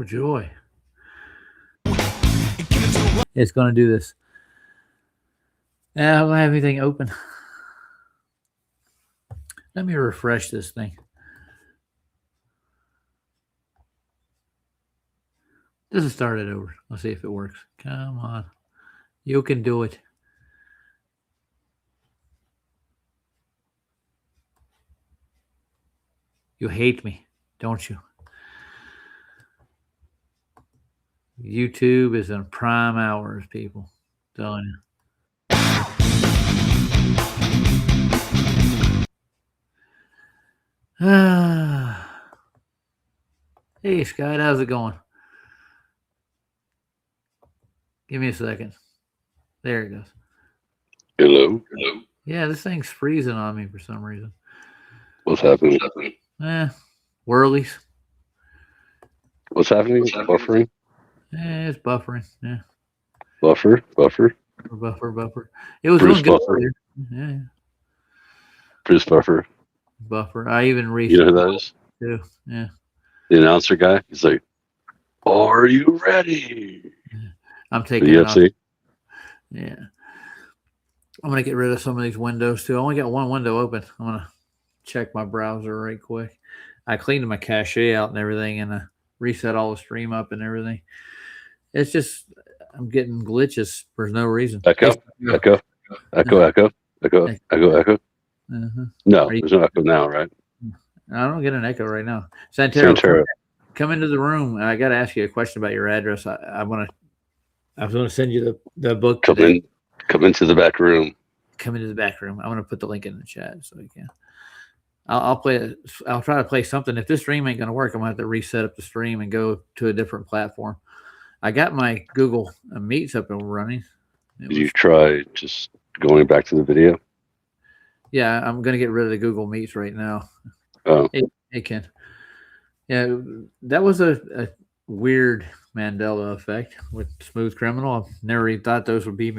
Oh, joy. It's going to do this. I don't have anything open. Let me refresh this thing. This is start it over. Let's see if it works. Come on. You can do it. You hate me, don't you? YouTube is in prime hours, people. Telling you. Hey, Scott, how's it going? Give me a second. There it goes. Hello. Hello. Yeah, this thing's freezing on me for some reason. What's happening? Whirlies. What's happening? Buffering? It's buffering. Yeah. Buffer. Buffer. It was Bruce doing good Buffer. earlier. Yeah. Bruce Buffer. Buffer. I even You know who that is? too. Yeah. The announcer guy. He's like, "Are you ready?" I'm taking the it off. UFC. Yeah. I'm gonna get rid of some of these windows too. I only got one window open. I'm gonna check my browser right quick. I cleaned my cache out and everything, and I reset all the stream up and everything. It's just I'm getting glitches for no reason. Echo. No, there's no echo now, right? I don't get an echo right now. Santero. Come into the room. I got to ask you a question about your address. I was going to send you the book. Come into the back room. Come into the back room. I'm going to put the link in the chat so you can. I'll play it. I'll try to play something. If this stream ain't going to work, I'm going to have to reset up the stream and go to a different platform. I got my Google Meets up and running. Did you try just going back to the video? Yeah, I'm going to get rid of the Google Meets right now. Oh. Hey, Ken. Yeah, that was a weird Mandela effect with Smooth Criminal. I never even thought those would be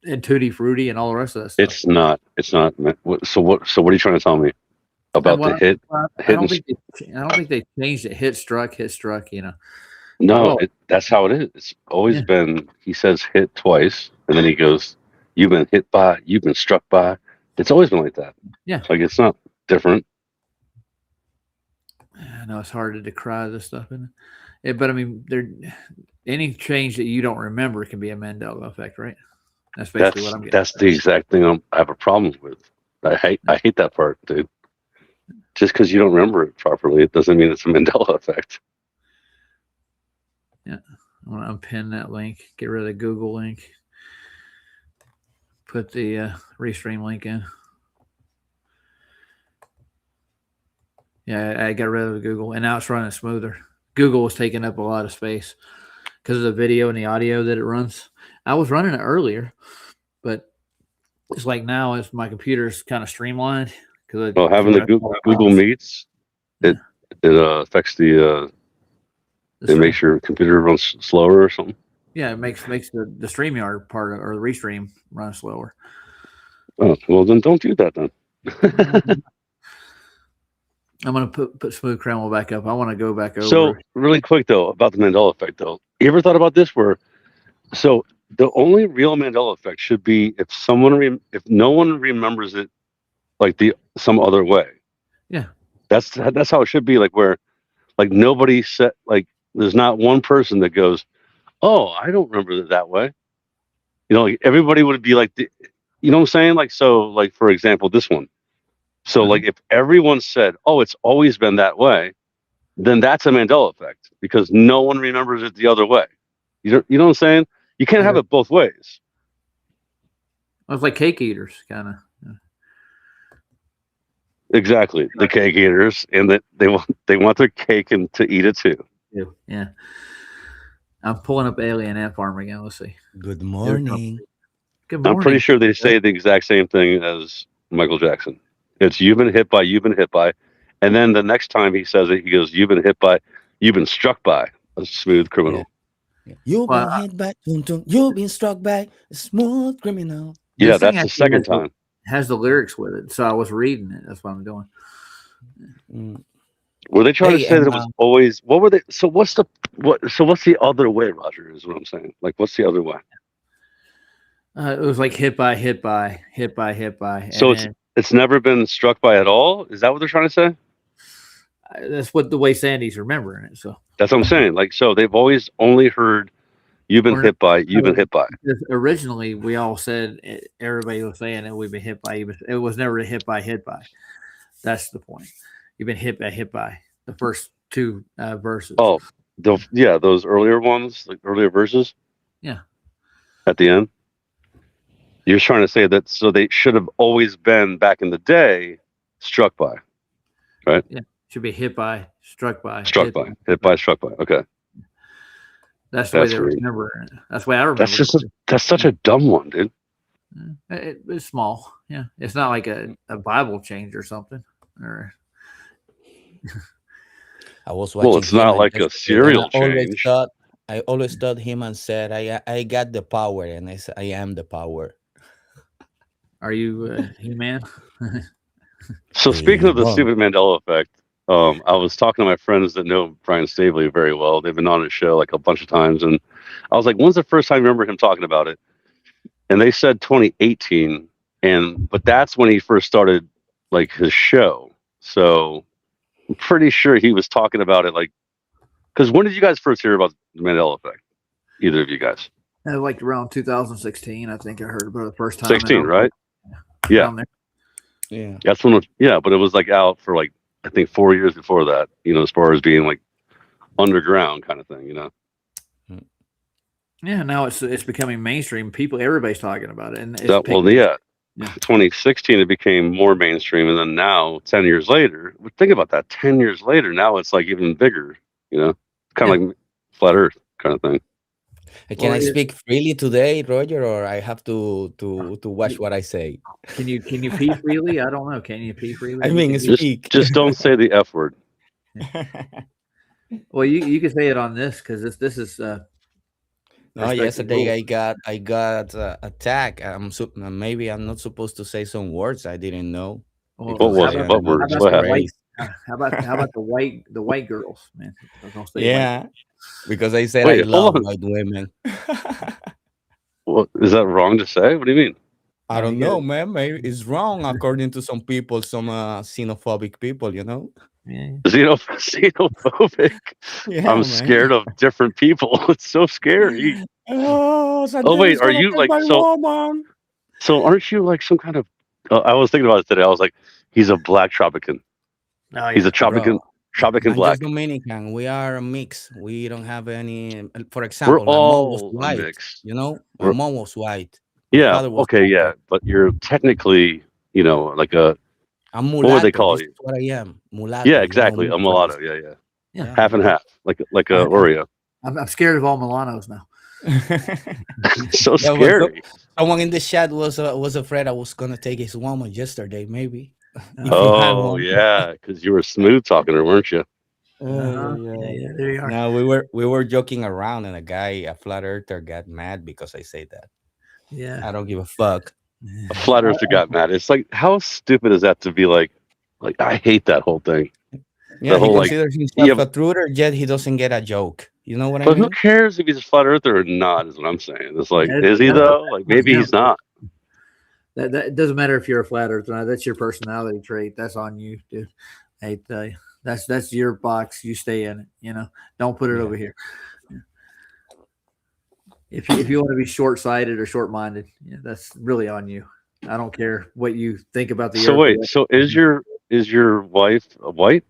and Tutti Frutti and all the rest of that stuff. It's not. So what are you trying to tell me about the hit? I don't think they changed it. Hit struck. You know. No, that's how it is. It's always been. He says hit twice, and then he goes, "You've been hit by. You've been struck by." It's always been like that. Yeah, like it's not different. I know it's hard to decry this stuff, isn't it? But I mean, any change that you don't remember can be a Mandela effect, right? That's basically what I'm getting. That's the exact thing I have a problem with. I hate that part, dude. Just because you don't remember it properly, it doesn't mean it's a Mandela effect. Yeah, I want to unpin that link. Get rid of the Google link. Put the restream link in. Yeah, I got rid of the Google, and now it's running smoother. Google was taking up a lot of space because of the video and the audio that it runs. I was running it earlier, but it's like now as my computer's kind of streamlined. Having the Google Meets, it affects the it makes your computer run slower or something. Yeah, it makes the StreamYard part or the restream run slower. Oh, well then don't do that then. I'm gonna put Smooth Criminal back up. I want to go back over. So really quick though about the Mandela effect though. You ever thought about this? So the only real Mandela effect should be if no one remembers it like some other way. Yeah, that's how it should be. Like where like nobody said like there's not one person that goes, "Oh, I don't remember it that way." You know, like everybody would be like, you know what I'm saying? Like so, like for example, this one. So like if everyone said, "Oh, it's always been that way," then that's a Mandela effect because no one remembers it the other way. You know what I'm saying? You can't have it both ways. It's like cake eaters, kind of. Yeah. Exactly, the cake eaters, and that they want their cake and to eat it too. Yeah. I'm pulling up Alien Ant Farm again. Let's see. Good morning. Good morning. I'm pretty sure they say the exact same thing as Michael Jackson. It's you've been hit by, and then the next time he says it, he goes, "You've been struck by a smooth criminal." Yeah. You've been hit by, you've been struck by a smooth criminal. Yeah, that's the second time. Has the lyrics with it, so I was reading it. That's what I'm doing. Were they trying to Hey, say and that it was always? What were they? So what's the what? So what's the other way, Roger? Is what I'm saying. Like, what's the other way? It was like hit by, hit by, hit by, hit by, and So then it's never been struck by at all. Is that what they're trying to say? that's what the way Sandy's remembering it. So That's what I'm saying. Like, so they've always only heard you've been or hit by, you've been hit by. originally we all said everybody was saying that we've been hit by. It was never a hit by, hit by. That's the point. You've been hit by, hit by. The first two verses. Oh, those earlier ones, like earlier verses. Yeah. At the end, you're trying to say that so they should have always been back in the day struck by, right? Yeah. Should be hit by, struck by, struck by, hit by, struck by. Okay. That's the way they remember it. That's the way I remember. That's such a dumb one, dude. It's small. Yeah. It's not like a Bible change or something. Or I was watching. Well, it's not like a serial change. I always thought him and said, I got the power, and I said, I am the power. Are you He-Man? So speaking of the stupid Mandela effect, I was talking to my friends that know Brian Staveley very well. They've been on his show like a bunch of times, and I was like, "When's the first time you remember him talking about it?" And they said 2018, but that's when he first started like his show. So I'm pretty sure he was talking about it like, because when did you guys first hear about the Mandela effect? Either of you guys? Like around 2016, I think I heard about it the first time. 16, right? Yeah. Yeah. That's when. But it was like out for like I think 4 years before that. As far as being like underground kind of thing. Yeah. Now it's becoming mainstream. Everybody's talking about it, and 2016 it became more mainstream, and then now 10 years later, think about that. 10 years later, now it's like even bigger. Kind of like flat Earth kind of thing. Can I speak freely today, Roger, or I have to watch what I say? Can you pee freely? I don't know. Can you pee freely? I mean, speak. Just don't say the F word. Well, you can say it on this because this is. No, yesterday I got attacked. Maybe I'm not supposed to say some words I didn't know. What was it? What words? What happened? How about the white girls, man? Yeah, because I said I love white women. Well, is that wrong to say? What do you mean? I don't know, man. Maybe it's wrong according to some people, some xenophobic people. Yeah. Xenophobic. Yeah, I'm scared of different people. It's so scary. Oh wait, are you like so? So aren't you like some kind of? I was thinking about it today. I was like, he's a black Tropican. Oh, yeah. He's a Tropican black. Just Dominican. We are a mix. We don't have any. For example, we're all was white. Mixed. My mom was white. Yeah. Okay. Yeah. But you're technically, like a. I'm mulatto. What would they call you? What I am, mulatto. Yeah, exactly. A mulatto. Yeah. Half and half, like a Oreo. I'm scared of all Milanos now. So scary. Someone in the chat was afraid I was gonna take his woman yesterday, maybe. Oh yeah, because you were smooth talking her, weren't you? Yeah, there you are. No, we were joking around, and a flat earther, got mad because I say that. Yeah, I don't give a fuck. A flat earther got mad. It's like, how stupid is that to be like I hate that whole thing. Yeah, he considers himself a truther, yet he doesn't get a joke. You know what I mean? But who cares if he's a flat earther or not? Is what I'm saying. It's like, is he though? Like maybe he's not. That doesn't matter if you're a flat earther or not. That's your personality trait. That's on you, dude. I tell you, that's your box. You stay in it. Don't put it over here. If you want to be short-sighted or short-minded, that's really on you. I don't care what you think about the. So wait, so is your wife white?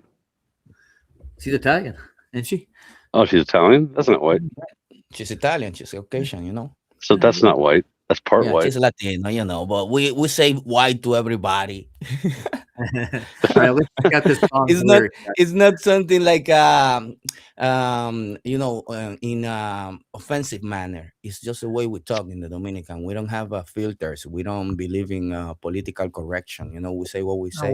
She's Italian, isn't she? Oh, she's Italian. That's not white. She's Italian. She's Caucasian. So that's not white. That's part white. She's Latino, but we say white to everybody. All right, let's check out this song. It's not something like in offensive manner. It's just the way we talk in the Dominican. We don't have filters. We don't believe in political correction. We say what we say.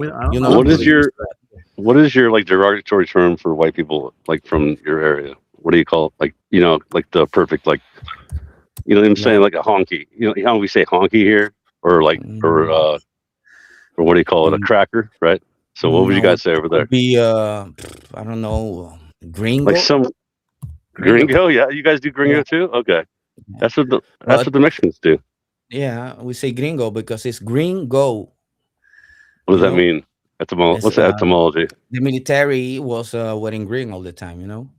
What is your like derogatory term for white people like from your area? What do you call it? Like the perfect like. You know what I'm saying? Like a honky. How we say honky here, or like, or what do you call it? A cracker, right? So what would you No, guys say over there? would be I don't know, gringo. Like some gringo? Yeah, you guys do gringo Yeah, too? Okay, yeah. that's what But the Mexicans do. yeah, we say gringo because it's gringo. What does You that know, mean? it's What's the etymology? the military was wearing green all the time. You know,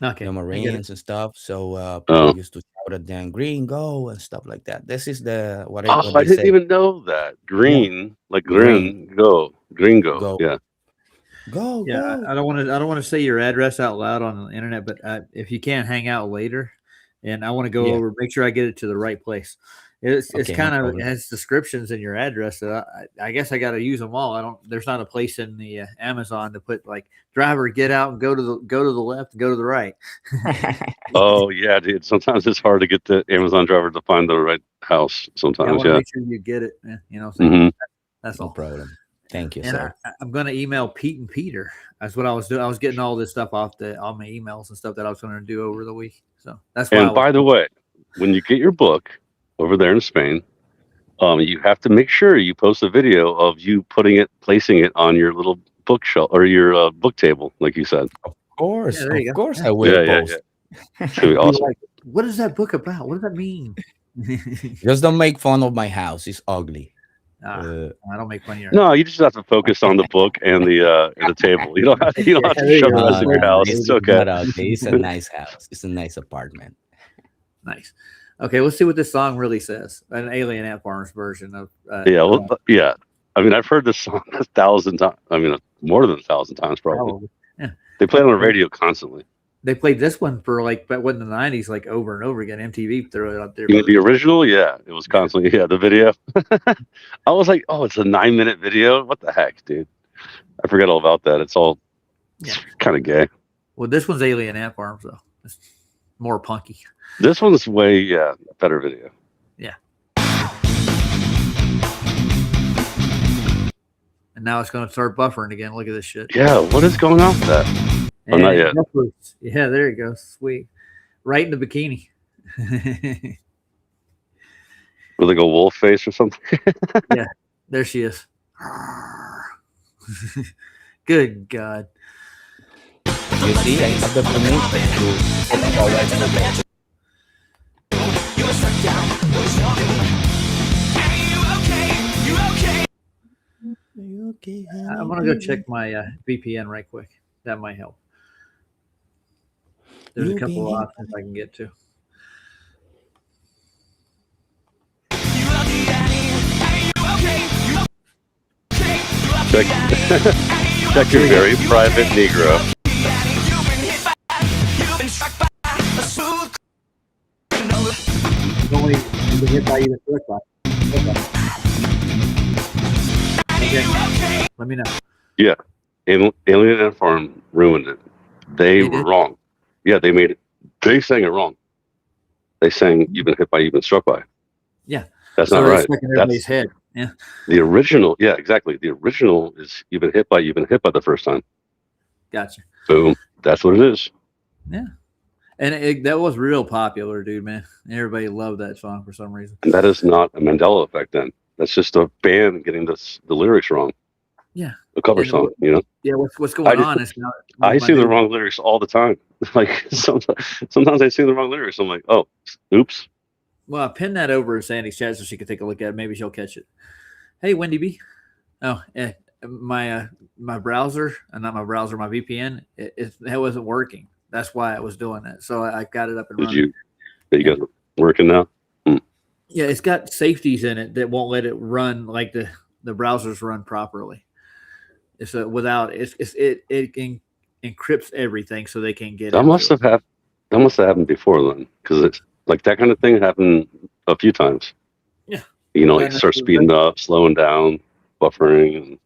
the Okay, I get it. Marines and stuff. So people Oh, used to shout at them, "Gringo" and stuff like that. This is the oh, what I they didn't say. even know that. Yeah, Green, like green, gringo. go, Yeah. go, Yeah, go. I don't want to. I don't want to say your address out loud on the internet, but if you can hang out later, and I want to go Yeah. over, make sure I get it to the right place. It's Okay, no kind of it problem. has descriptions in your address. So I guess I got to use them all. I don't. There's not a place in the Amazon to put like driver get out and go to the left, go to the right. Oh yeah, dude. Sometimes it's hard to get the Amazon driver to find the right house. Yeah, I Sometimes, want to yeah. make sure you get it. You know, what I'm saying Hmm. that's No all. problem. Thank you, And sir. I'm going to email Pete and Peter. That's what I was doing. I was getting all this stuff off all my emails and stuff that I was going to do over the week. So that's why I And was. by the way, when you get your book over there in Spain, you have to make sure you post a video of you placing it on your little bookshelf or your book table, like you said. Yeah, there you Of go. course, Yeah. I will Yeah, yeah, post. yeah. It's gonna be Be awesome. like, what is that book about? What does that mean? Just don't make fun of my house. It's ugly. I don't make fun of your. No, you just have to focus on the book and the table. You don't have Yeah, to there you show the go. rest of your No, house. it's It's okay. not ugly. It's a nice house. It's a nice apartment. Nice. Okay, let's see what this song really says. An Alien Ant Farmers version of. Yeah, well, yeah. I mean, I've heard this song 1,000 times. I mean, more than 1,000 times probably. Probably. Yeah. They play it on the radio constantly. They played this one for like, but in the '90s, like over and over again. MTV threw it up there. You mean the original? Yeah, it was constantly. Yeah, the video. I was like, oh, it's a 9-minute video. What the heck, dude? I forget all about that. It's kind of gay. Well, this one's Alien Ant Farms though. It's more punky. This one's way better video. Yeah. And now it's going to start buffering again. Look at this shit. Yeah, what is going on with that? Oh, not yet. Yeah, there you go. Sweet. Right in the bikini. With like a wolf face or something. Yeah, there she is. Good God. You see, I have the permission to. I'm going to go check my VPN right quick. That might help. There's a couple of options I can get to. Check your very private Negro. Only hit by you okay. Let me know. Yeah. Alien Ant Farm ruined it. They were wrong. Yeah, they made it. They sang it wrong. They sang "You've been hit by, you've been struck by." Yeah, that's not right. Everybody's head. Yeah. The original. Yeah, exactly. The original is "You've been hit by, you've been hit by" the first time. Gotcha. Boom. That's what it is. Yeah. And that was real popular, dude, man. Everybody loved that song for some reason. And that is not a Mandela effect then. That's just a band getting the lyrics wrong. Yeah. A cover song, you know? Yeah, what's going on is now I see the wrong lyrics all the time. Like sometimes I see the wrong lyrics. I'm like, oh, oops. Well, I pinned that over in Sandy's chat so she could take a look at it. Maybe she'll catch it. Hey, Wendy B. Oh, my browser, not my browser, my VPN, it wasn't working. That's why I was doing that. So I got it up and running. You got it working now? Yeah, it's got safeties in it that won't let it run like the browsers run properly. It's it encrypts everything so they can get. That must have happened before then, because it's like that kind of thing happened a few times. Yeah, you know, like start speeding up, slowing down, buffering.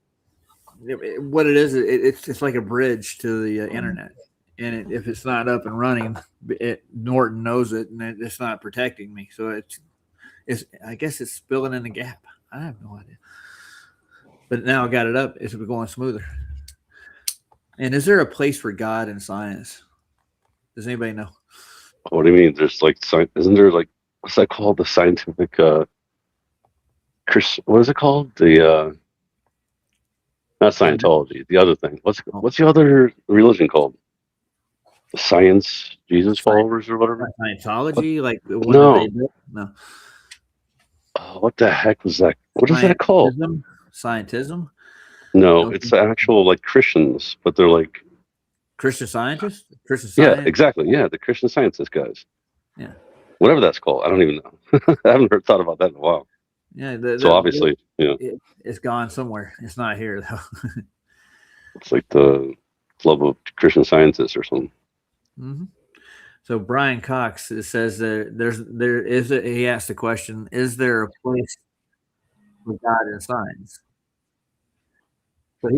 What it is, it's like a bridge to the internet. And if it's not up and running, Norton knows it, and it's not protecting me. So it's I guess it's spilling in the gap. I have no idea. But now I got it up. It's going smoother. And is there a place for God in science? Does anybody know? What do you mean? There's like, isn't there like, what's that called? The scientific, what is it called? The Not Scientology. The other thing. What's the other religion called? The Science Jesus followers or whatever. Scientology, like the one that they No. built? No. What the heck was that? What is that called? Scientism? No, it's actual like Christians, but they're like Christian scientists? Christian yeah, science? exactly. Yeah, the Christian Scientist guys. Yeah. Whatever that's called, I don't even know. I haven't thought about that in a while. Yeah. So obviously, it's gone somewhere. It's not here though. it's like the Club of Christian Scientists or something. Mm-hmm. So Brian Cox says he asked the question, is there a place for God in science? So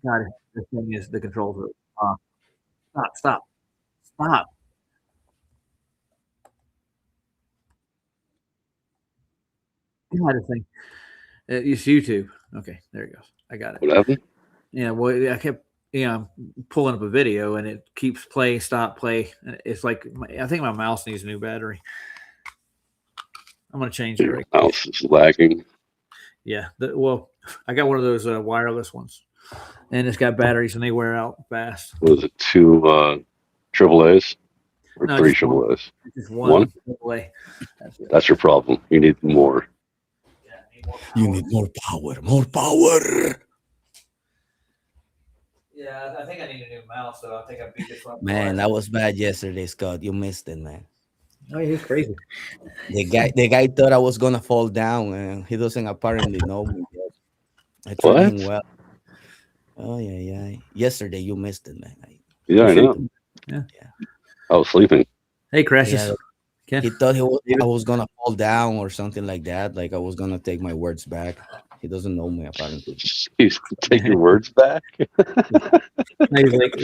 God, the thing is the control group. Stop. God, the thing. It's YouTube. Okay, there it goes. I got it. What happened? Yeah, well, I kept I'm pulling up a video and it keeps play, stop, play. It's like I think my mouse needs a new battery. I'm gonna change it. Your mouse is lagging. Yeah, I got one of those wireless ones, and it's got batteries and they wear out fast. Was it 2 AAAs or No, 3 just AAAs? Just one AAA. That's your problem. You need more. You need more power. More power. Yeah, I think I need a new mouse, so I think I beat this one. Man, that was bad yesterday, Scott. You missed it, man. Oh, he's crazy. The guy thought I was gonna fall down, and he doesn't apparently know me yet. I treated him well. Oh yeah. Yesterday you missed it, man. Yeah, I know. Yeah. I was sleeping. Hey, Crashes. Yeah, he thought I was gonna fall down or something like that. Like I was gonna take my words back. He doesn't know me apparently. Jeez, take your words back. He's like,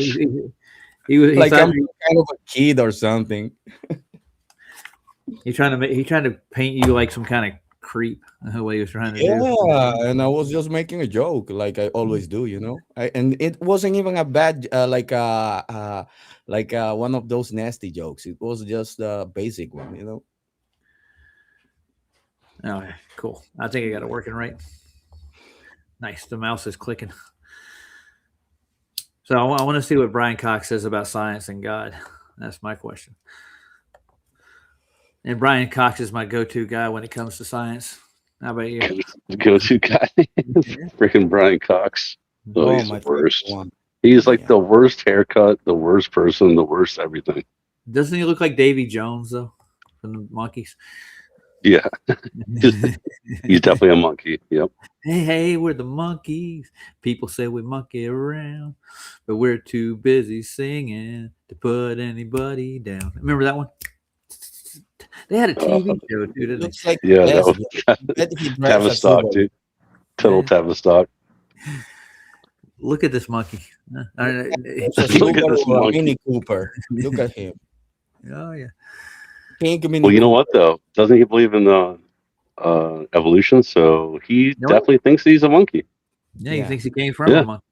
he like I'm kind of a kid or something. He trying to paint you like some kind of creep. What he was trying to do. Yeah, and I was just making a joke, like I always do, you know. And it wasn't even a bad, one of those nasty jokes. It was just a basic one, you know. Oh, yeah, cool. I think I got it working right. Nice. The mouse is clicking. So I want to see what Brian Cox says about science and God. That's my question. And Brian Cox is my go-to guy when it comes to science. How about you? Go-to guy, freaking Brian Cox. Oh, he's the worst. One. He's like the worst haircut, the worst person, the worst everything. Doesn't he look like Davy Jones though, from the Monkees? Yeah, he's definitely a monkey. Yep. Hey, we're the Monkees. People say we monkey around, but we're too busy singing to put anybody down. Remember that one? They had a TV show, dude. Didn't Looks like that was Tavistock, dude. Total Tavistock. Look at this monkey. Look at this Mini Cooper. Look at him. Oh yeah. Pink Mini Well, you know what though? Doesn't he believe in evolution? So he definitely thinks he's a monkey. Yeah, he thinks he came from a monkey.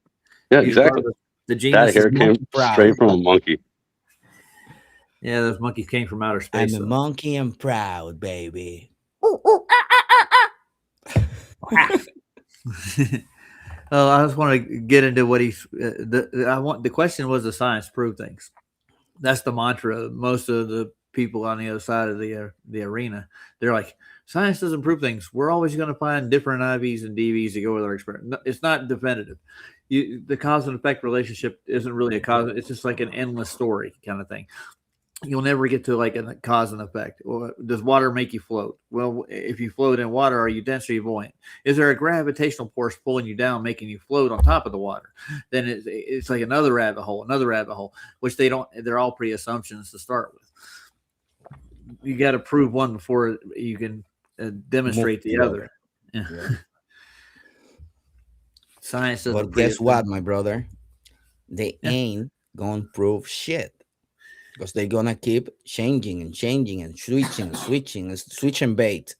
Yeah, exactly. The genus that hair came straight from a monkey. Yeah, those monkeys came from outer space. I'm a monkey and proud, baby. Oh, I just want to get into what he's. The question was, the science prove things. That's the mantra. Most of the people on the other side of the arena, they're like, science doesn't prove things. We're always going to find different IVs and DVs to go with our experiment. No, it's not definitive. The cause and effect relationship isn't really a cause. It's just like an endless story kind of thing. You'll never get to like a cause and effect. Well, does water make you float? Well, if you float in water, are you dense or are you buoyant? Is there a gravitational force pulling you down, making you float on top of the water? Then it's like another rabbit hole, which they're all pre-assumptions to start with. You got to prove one before you can demonstrate the other. Yeah. Science doesn't. But guess what, my brother? They ain't gonna prove shit. Because they're gonna keep changing and switching bait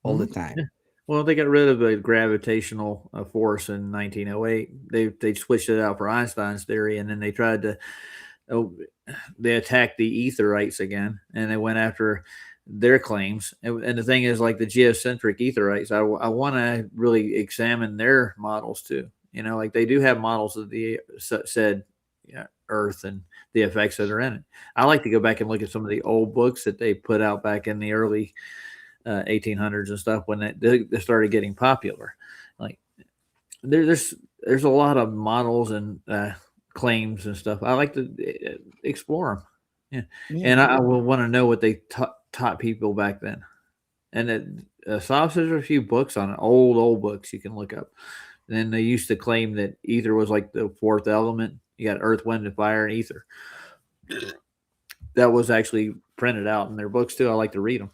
all the time. Yeah. Well, they got rid of the gravitational force in 1908. They switched it out for Einstein's theory, and then they tried to they attacked the etherites again, and they went after their claims. And the thing is, like the geocentric etherites, I want to really examine their models too. Like they do have models of the said Earth and the effects that are in it. I like to go back and look at some of the old books that they put out back in the early 1800s and stuff when they started getting popular. Like there's a lot of models and claims and stuff. I like to explore them. Yeah, and I will want to know what they taught people back then. And there's a few books on it, old books you can look up. And then they used to claim that ether was like the fourth element. You got earth, wind, and fire, and ether. That was actually printed out in their books too. I like to read them.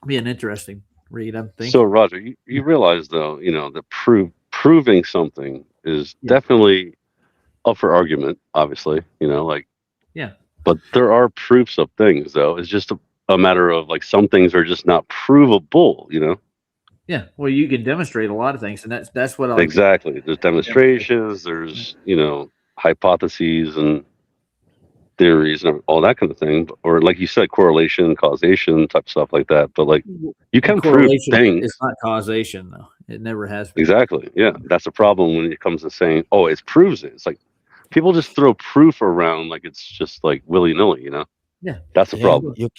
Be an interesting read, I'm thinking. So Roger, you realize though, that proving something is definitely up for argument, obviously, yeah. But there are proofs of things though. It's just a matter of like some things are just not provable, Yeah, well, you can demonstrate a lot of things, and that's what I like. Exactly. There's demonstrations, there's hypotheses and theories and all that kind of thing, or like you said, correlation, causation type stuff like that. But like you can prove things. It's not causation though. It never has been. Exactly. Yeah, that's a problem when it comes to saying, "Oh, it proves it." It's like people just throw proof around like it's just like willy nilly, Yeah, that's a problem. You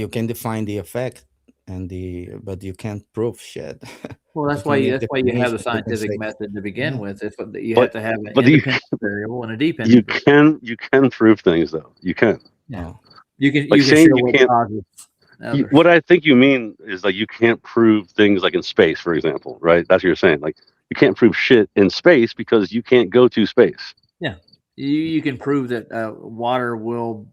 can define the effect but you can't prove shit. Well, that's why you have the scientific method to begin with. It's you have to have an independent variable and a dependent. You can prove things though. You can. Yeah. You can. Like you can show what causes. What I think you mean is like you can't prove things like in space, for example, right? That's what you're saying. Like you can't prove shit in space because you can't go to space. Yeah, you can prove that water will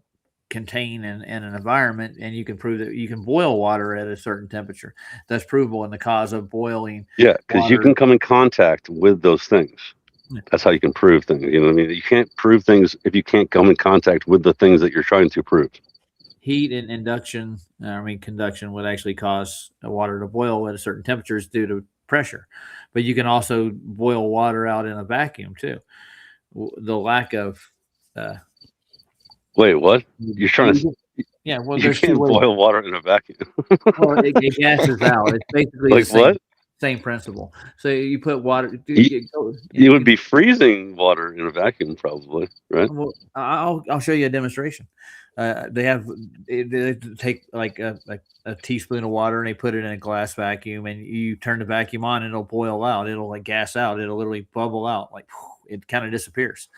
contain in an environment, and you can prove that you can boil water at a certain temperature. That's provable in the cause of boiling. Yeah, because you can come in contact with those things. Yeah. That's how you can prove things. You know what I mean? You can't prove things if you can't come in contact with the things that you're trying to prove. Heat and conduction would actually cause water to boil at a certain temperatures due to pressure. But you can also boil water out in a vacuum too. The lack of wait, what? You're trying to? Yeah, well, you can't boil water in a vacuum. Well, it gases out. It's basically like what? Same principle. So you put water. You would be freezing water in a vacuum, probably, right? Well, I'll show you a demonstration. They take like a teaspoon of water and they put it in a glass vacuum, and you turn the vacuum on and it'll boil out. It'll like gas out. It'll literally bubble out. Like it kind of disappears.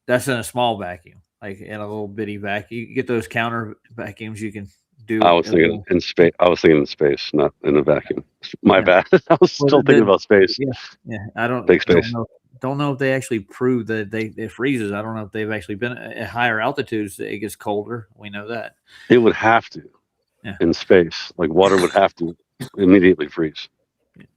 That's in a small vacuum, like in a little bitty vacuum. You get those counter vacuums you can do. I was thinking in space. I was thinking in space, not in a vacuum. My bad. I was still thinking about space. Yeah. I don't. Big space. Don't know if they actually prove that it freezes. I don't know if they've actually been at higher altitudes. It gets colder. We know that. It would have to. Yeah. In space, like water would have to immediately freeze.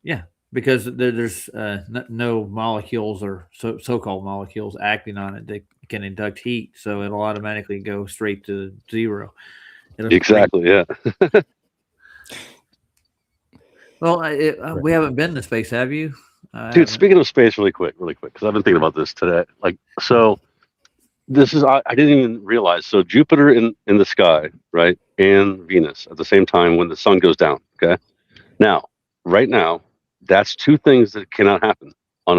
Yeah. Because there's no molecules or so-called molecules acting on it that can induct heat, so it'll automatically go straight to zero. Exactly, yeah. Well, we haven't been to space, have you? Dude, speaking of space, really quick, because I've been thinking about this today. Like, so this is, I didn't even realize. So Jupiter in the sky, right, and Venus at the same time when the sun goes down, okay? Now, right now, that's two things that cannot happen on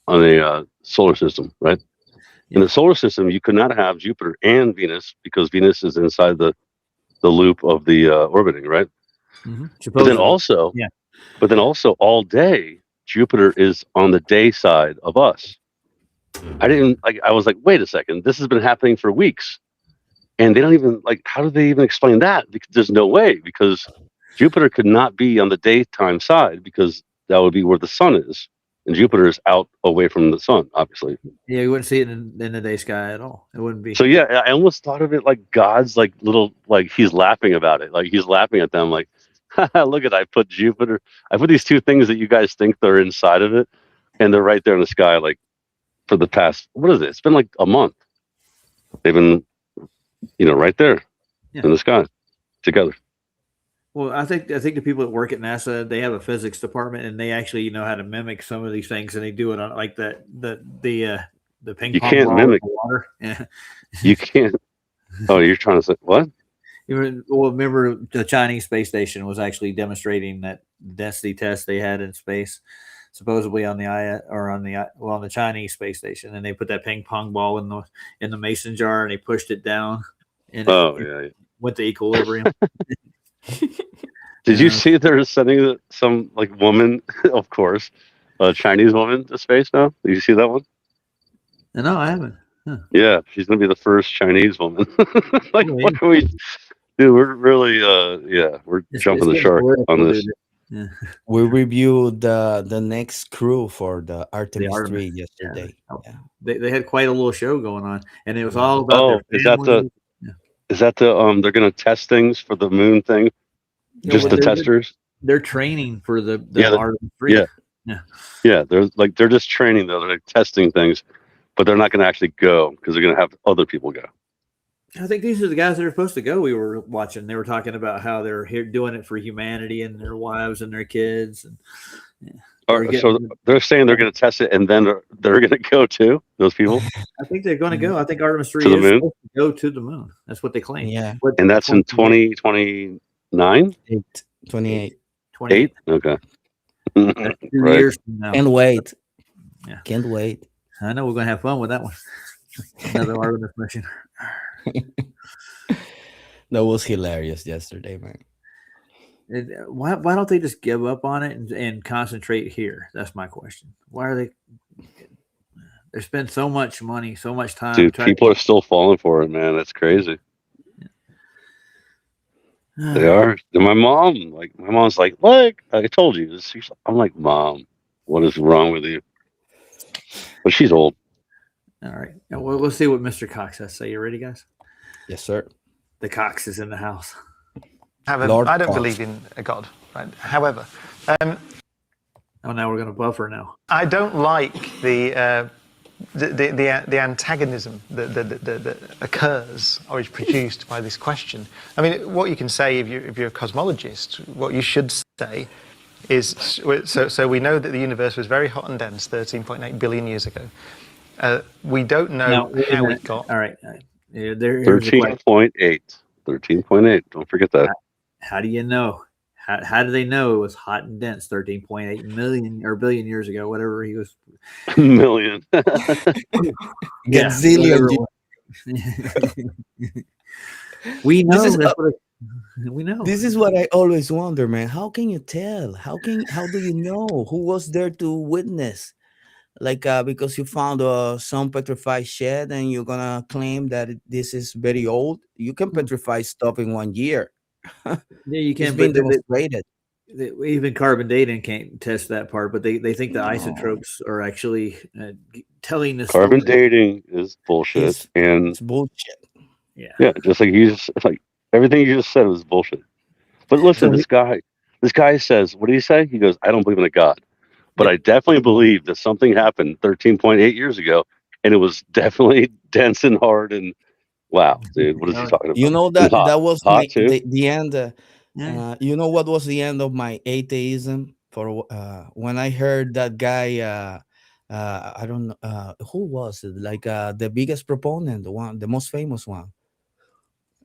a solar system, right? Yeah. In the solar system, you could not have Jupiter and Venus because Venus is inside the loop of the orbiting, right? Mm-hmm. But then also all day Jupiter is on the day side of us. I was like, wait a second, this has been happening for weeks, and they don't even how do they even explain that? Because there's no way, because Jupiter could not be on the daytime side because that would be where the sun is, and Jupiter is out away from the sun, obviously. Yeah, you wouldn't see it in the day sky at all. It wouldn't be. So yeah, I almost thought of it like God's little he's laughing about it. Like he's laughing at them like, look at, I put these two things that you guys think they're inside of it, and they're right there in the sky for the past, what is it? It's been like a month. They've been, right there in the sky together. Well, I think the people that work at NASA, they have a physics department, and they actually know how to mimic some of these things, and they do it on like the ping you pong can't ball mimic water. Yeah. You can't. Oh, you're trying to say what? Well, remember the Chinese space station was actually demonstrating that density test they had in space. supposedly on the on the Chinese space station, and they put that ping pong ball in the mason jar, and they pushed it down, and Oh it yeah. went to equilibrium. Did you Yeah. see they're sending some like woman, of course, a Chinese woman to space now? Did you see that one? No, I haven't. Huh. Yeah, she's gonna be the first Chinese woman. Like, Oh, what yeah. are we? Dude, we're really, yeah, we're It's jumping the getting shark on political, this. dude. Yeah. We reviewed the next crew for the The Artemis Artemis. 3 Yeah. yesterday. Oh, Yeah. they had quite a little show going on, and it was Yeah. all about Oh, their family. Yeah. is that the they're gonna test things for the moon thing? Yeah, Just well, the testers? they're training for the Yeah, Artemis 3. yeah, Yeah. yeah. They're just training though. They're like testing things, but they're not gonna actually go because they're gonna have other people go. I think these are the guys that are supposed to go. We were watching. They were talking about how they're here doing it for humanity and their wives and their kids. And yeah, they were So getting. they're saying they're gonna test it and then they're gonna go too. Those people I think they're going to go. I think Artemis to 3 the is moon, supposed to go to the moon. That's what they claim. Yeah. But and that's in 2029. 28. 28. Okay. That's 2 Right. years from now. Can't wait. Yeah. Can't wait. I know we're going to have fun with that one. Another Artemis mission. That was hilarious yesterday, man. Why don't they just give up on it and concentrate here? That's my question. Why are they? They spend so much money, so much time. Dude, people are still falling for it, man. That's crazy. They are. And my mom's like, look, I told you this. I'm like, Mom, what is wrong with you? But she's old. All right. Well, let's see what Mr. Cox has to say. You ready, guys? Yes, sir. The Cox is in the house. Lord I don't Cox. believe in a God. Right? However, Oh, now we're going to buffer now. I don't like the antagonism that occurs or is produced by this question. I mean, what you can say if you're a cosmologist, what you should say is, so we know that the universe was very hot and dense 13.8 billion years ago. We don't know how it got. All right. Here's the question. 13.8. 13.8. Don't forget that. How do you know? How do they know it was hot and dense 13.8 million or billion years ago? Whatever he was. Million. Yeah, Gazillion. We know. This is we know. This is what I always wonder, man. How can you tell? How do you know who was there to witness? Like because you found some petrified shed and you're gonna claim that this is very old. You can petrify stuff in 1 year. Yeah, you It's can. been But demonstrated. even carbon dating can't test that part. But they think the isotopes are actually telling the Carbon story. dating is bullshit. It's bullshit. Yeah, just like it's like everything you just said was bullshit. But listen, this guy says, what did he say? He goes, I don't believe in a God. But I definitely believe that something happened 13.8 years ago, and it was definitely dense and hard. And wow, dude, what is he talking about? You know that that was hot too. the end. Yeah. You know what was the end of my atheism for when I heard that guy. I don't know who was it. Like the biggest proponent, the most famous one.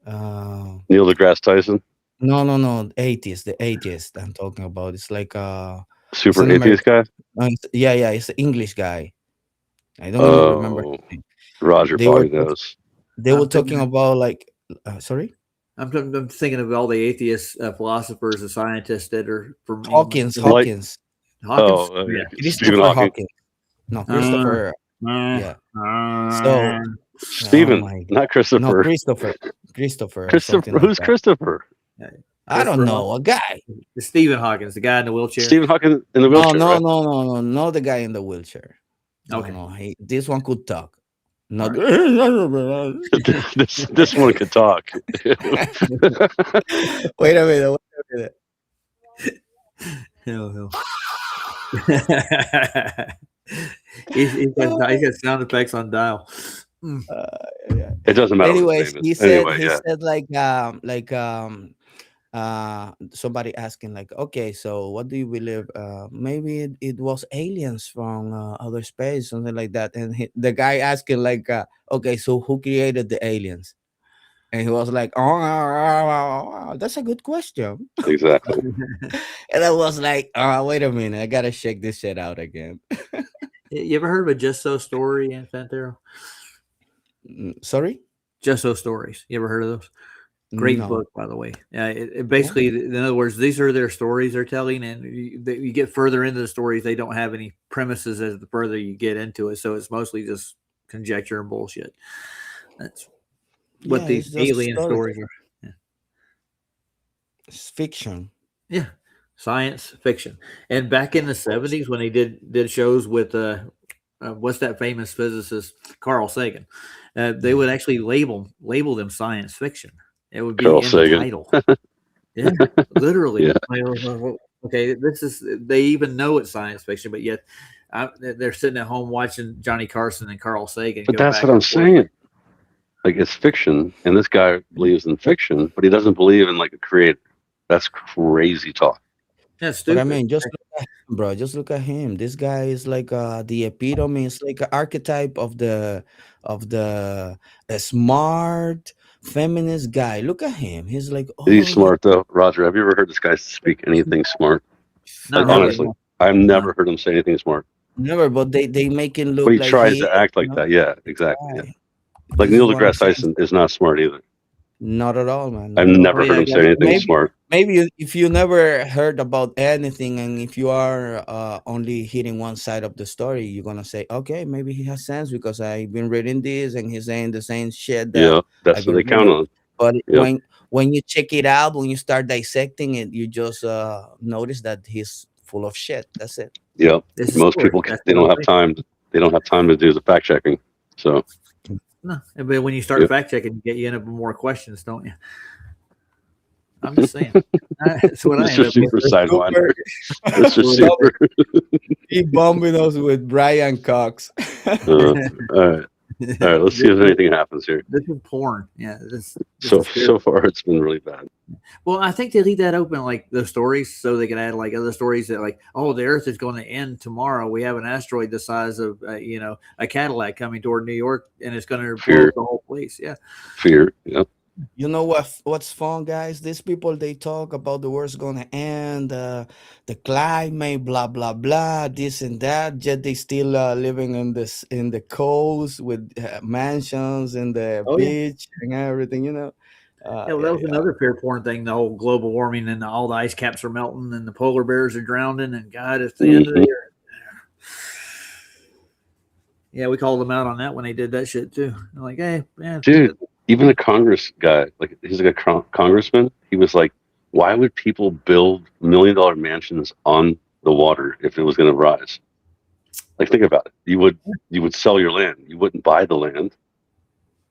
Neil deGrasse Tyson. No, the atheist I'm talking about. It's like Super atheist guy. yeah, it's an English guy. I don't even remember his name. Roger They probably were knows. They were talking about like sorry. I'm thinking of all the atheist philosophers and scientists that are from Hawkins. Hawkins. Oh, Yeah. Stephen Hawking. No, Christopher. Yeah. So Stephen, not Christopher. No, Christopher. Christopher. Like Who's that. Christopher? I don't know. A guy. Stephen Hawkins, the guy in the wheelchair. Stephen Hawking in the wheelchair. No, right? no, not the guy in the wheelchair. Okay. No, this one could talk. Not this one could talk. Wait a minute. Hell. He's got sound effects on dial. Yeah. It doesn't matter. Anyways, he said yeah. somebody asking like, okay, so what do you believe? Maybe it was aliens from outer space, something like that. And the guy asking like, okay, so who created the aliens? And he was like, oh, that's a good question. Exactly. And I was like, oh, wait a minute, I gotta check this shit out again. You ever heard of a Just So story, Fantero? Sorry? Just So stories. You ever heard of those? Great No. book, by the way. It basically, in other words, these are their stories they're telling, and you get further into the stories, they don't have any premises as the further you get into it. So it's mostly just conjecture and bullshit. That's what Yeah, these it's just alien stories. stories are. It's fiction. Yeah, science fiction. And back in the 70s, when they did shows with what's that famous physicist Carl Sagan, they would actually label them science fiction. It would be Carl in Sagan. the title. Yeah, literally. Yeah. Okay, they even know it's science fiction, but yet they're sitting at home watching Johnny Carson and Carl Sagan. But go that's back what I'm and forth. saying. Like, it's fiction, and this guy believes in fiction, but he doesn't believe in like a creator. That's crazy talk. That's But stupid. I mean, just look at him, bro. Just look at him. This guy is like the epitome. It's like an archetype of the smart feminist guy. Look at him. He's like, oh, He's smart though, Roger. Have you ever heard this guy speak anything smart? Not Like, really. honestly, I've never heard him say anything smart. never. But they make him look But he like tries he to is, act like you know? that. Yeah, exactly. Yeah. Right. Like This is Neil what I'm deGrasse saying. Tyson is not smart either. Not at all, man. I've Not at all. never heard him say anything Maybe smart. if you never heard about anything, and if you are only hitting one side of the story, you're gonna say, okay, maybe he has sense because I've been reading this and he's saying the same shit that Yeah, that's I've what been they count reading. on. But Yep. when you check it out, when you start dissecting it, you just notice that he's full of shit. That's it. Yep. This is Most story. people That's they what don't I'm have time. They don't have time to do the fact checking. So No, but when you start Yep. fact checking, you end up with more questions, don't you? I'm just saying. That's what I end Mr. up with. Super Sidewinder. Super, Mr. Stop Super. keep bombing us with Brian Cox. All right. All right. Let's see if anything happens here. This is porn. Yeah. This So far, it's been really bad. Well, I think they leave that open, like the stories, so they can add like other stories that, like, oh, the Earth is going to end tomorrow. We have an asteroid the size of, a Cadillac coming toward New York, and it's going to blow Fear. up the whole place. Yeah. Fear. Yep. You know what's fun, guys? These people, they talk about the world's gonna end, the climate, blah blah blah, this and that. Yet they still living in the coast with mansions in the Oh, yeah. beach and everything. You know. Yeah, well, that was another fear porn thing. The whole global warming and all the ice caps are melting and the polar bears are drowning, and God, it's the end of the earth. Yeah, we called them out on that when they did that shit too. They're like, hey, man, Dude, even a Congress guy, like he's like a congressman. He was like, "Why would people build $1 million mansions on the water if it was going to rise?" Like, think about it. You would sell your land. You wouldn't buy the land.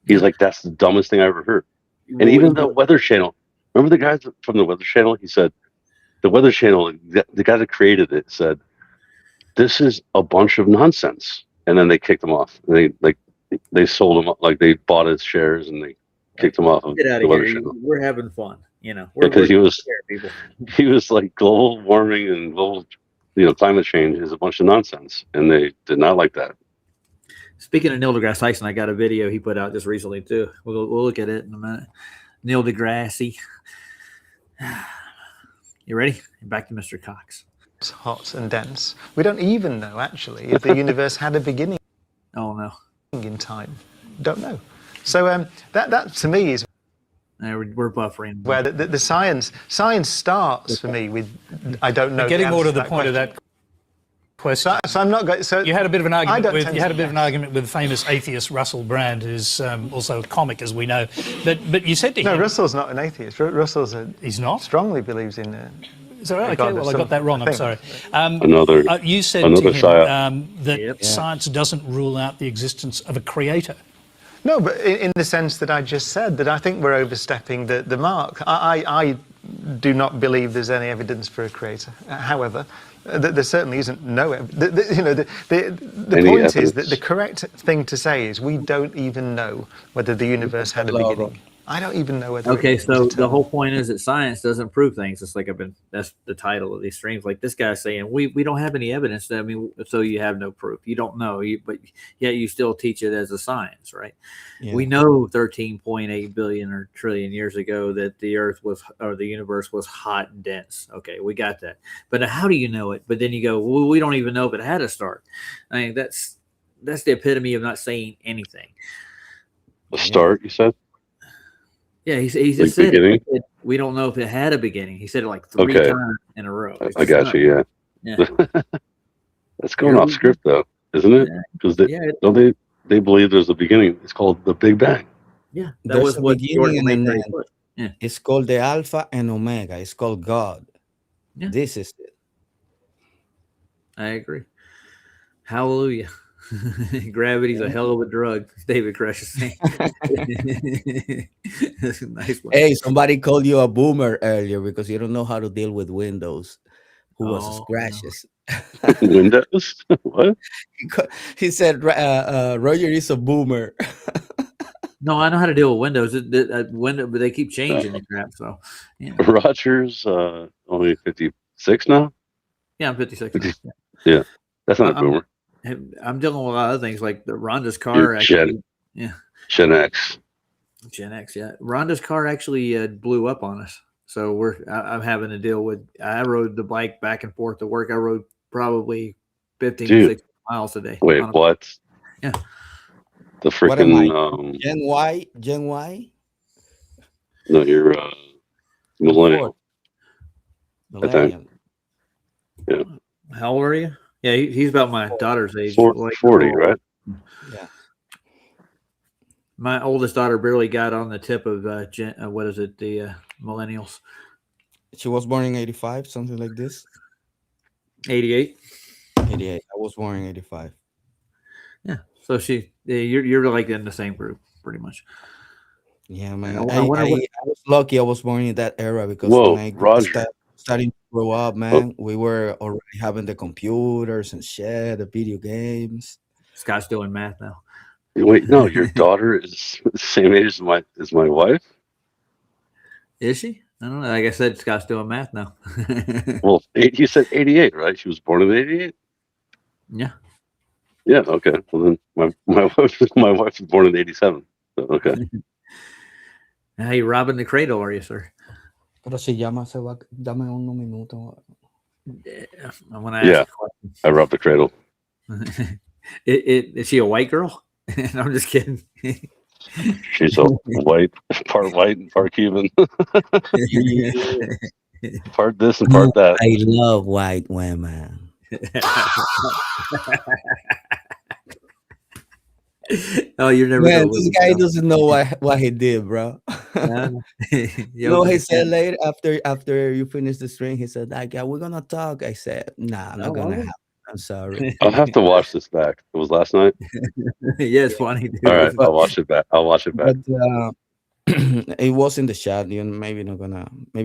He's like, "That's the dumbest thing I ever heard." And even the Weather Channel. Remember the guys from the Weather Channel? He said, the Weather Channel, the guy that created it said, "This is a bunch of nonsense." And then they kicked him off. And they sold him, like they bought his shares and they kicked him off of get out the of Weather here. Channel. We're having fun, We're, Because we're he was like, global warming and global, climate change is a bunch of nonsense, and they did not like that. Speaking of Neil deGrasse Tyson, I got a video he put out just recently too. We'll look at it in a minute. Neil deGrasse. You ready? Back to Mr. Cox. It's hot and dense. We don't even know, actually, if the universe had a beginning Oh no, in time. Don't know. So that to me is we're buffering. where the science starts for me with I don't know. Getting more to the that point of question. that question. So I'm not going. So You had a bit of an argument with tend to- an argument with famous atheist Russell Brand, who's also a comic, as we know. But you said to No, him, Russell's not an atheist. Russell's he's not. strongly believes in. Is that right? God, Okay, well, I some got that wrong. I'm thing. sorry. You said another to him psyop. that Yep. science doesn't rule out the existence of a creator. No, but in the sense that I just said, that I think we're overstepping the mark. I do not believe there's any evidence for a creator. However, there certainly isn't the point is that evidence? the correct thing to say is we don't even know whether the universe had a beginning. I don't even know whether. Okay, it was so a the term. whole point is that science doesn't prove things. It's like that's the title of these streams. Like this guy's saying, we don't have any evidence. I mean, so you have no proof. You don't know, but yet you still teach it as a science, right? Yeah. We know 13.8 billion or trillion years ago that the Earth was, or the universe was hot and dense. Okay, we got that. But how do you know it? But then you go, well, we don't even know if it had a start. I mean, that's the epitome of not saying anything. A start, you said? Yeah, he Like just said beginning? it. He said, we don't know if it had a beginning. He said it like 3 Okay. times in a row. It's I just got nuts. you. Yeah. Yeah. That's going off script, though, isn't it? Yeah. Because Yeah, don't they believe there's a beginning? It's called the Big Bang. Yeah, that There's was a what beginning Jordan and an Mayberry end. put. Yeah, It's called the Alpha and Omega. It's called God. Yeah. This is it. I agree. Hallelujah. Gravity's a hell of a drug, David Crush is saying. That's a nice one. Hey, somebody called you a boomer earlier because you don't know how to deal with Windows. Who was Oh, scratches? Windows? What? He said Roger is a boomer. No, I know how to deal with Windows. Window, but they keep changing the crap. So, yeah, Rogers, only 56 now? yeah, I'm 56. 50 now. Yeah. That's not a I'm- boomer. I'm dealing with a lot of other things like the Rhonda's car. You're Actually, yeah, Gen X. Gen X. Yeah, Rhonda's car actually blew up on us. So I'm having to deal with. I rode the bike back and forth to work. I rode probably 15 to Dude. 16 miles a day. Wait, what? Yeah. The What am I? freaking, Gen Y? Gen Y? no, you're millennial. Millennium. How old are you? Yeah, he's about my daughter's age. 40, right? Yeah. My oldest daughter barely got on the tip of what is it? The millennials. She was born in 85, something like this. 88. 88. I was born in 85. Yeah. So you're like in the same group, pretty much. Yeah, man. I I wonder what- was lucky I was born in that era because Whoa, when I Roger. starting to grow up, man, we were already having the computers and shit, the video games. Scott's doing math now. Wait, no, your daughter is the same age as my wife? Is she? I don't know. Like I said, Scott's doing math now. Well, you said 88, right? She was born in 88? Yeah. Yeah, okay. Well, then my wife was born in 87. So, okay. Hey, robbing the cradle, are you, sir? Pero si llama, dame unos minutos. I'm gonna ask Yeah. a question. I robbed the cradle. Is she a white girl? I'm just kidding. She's a white and part Cuban. Part this and part that. I love white women. Oh, you're never Man, gonna this lose, guy Scott. doesn't know what he did, bro. You know, he said later after you finish the string, he said, like, yeah, we're gonna talk. I said, nah, not gonna happen. I'm sorry. I'll have to watch this back. It was last night. Yeah, it's funny. Dude. All right, I'll watch it back. But it was in the chat. Maybe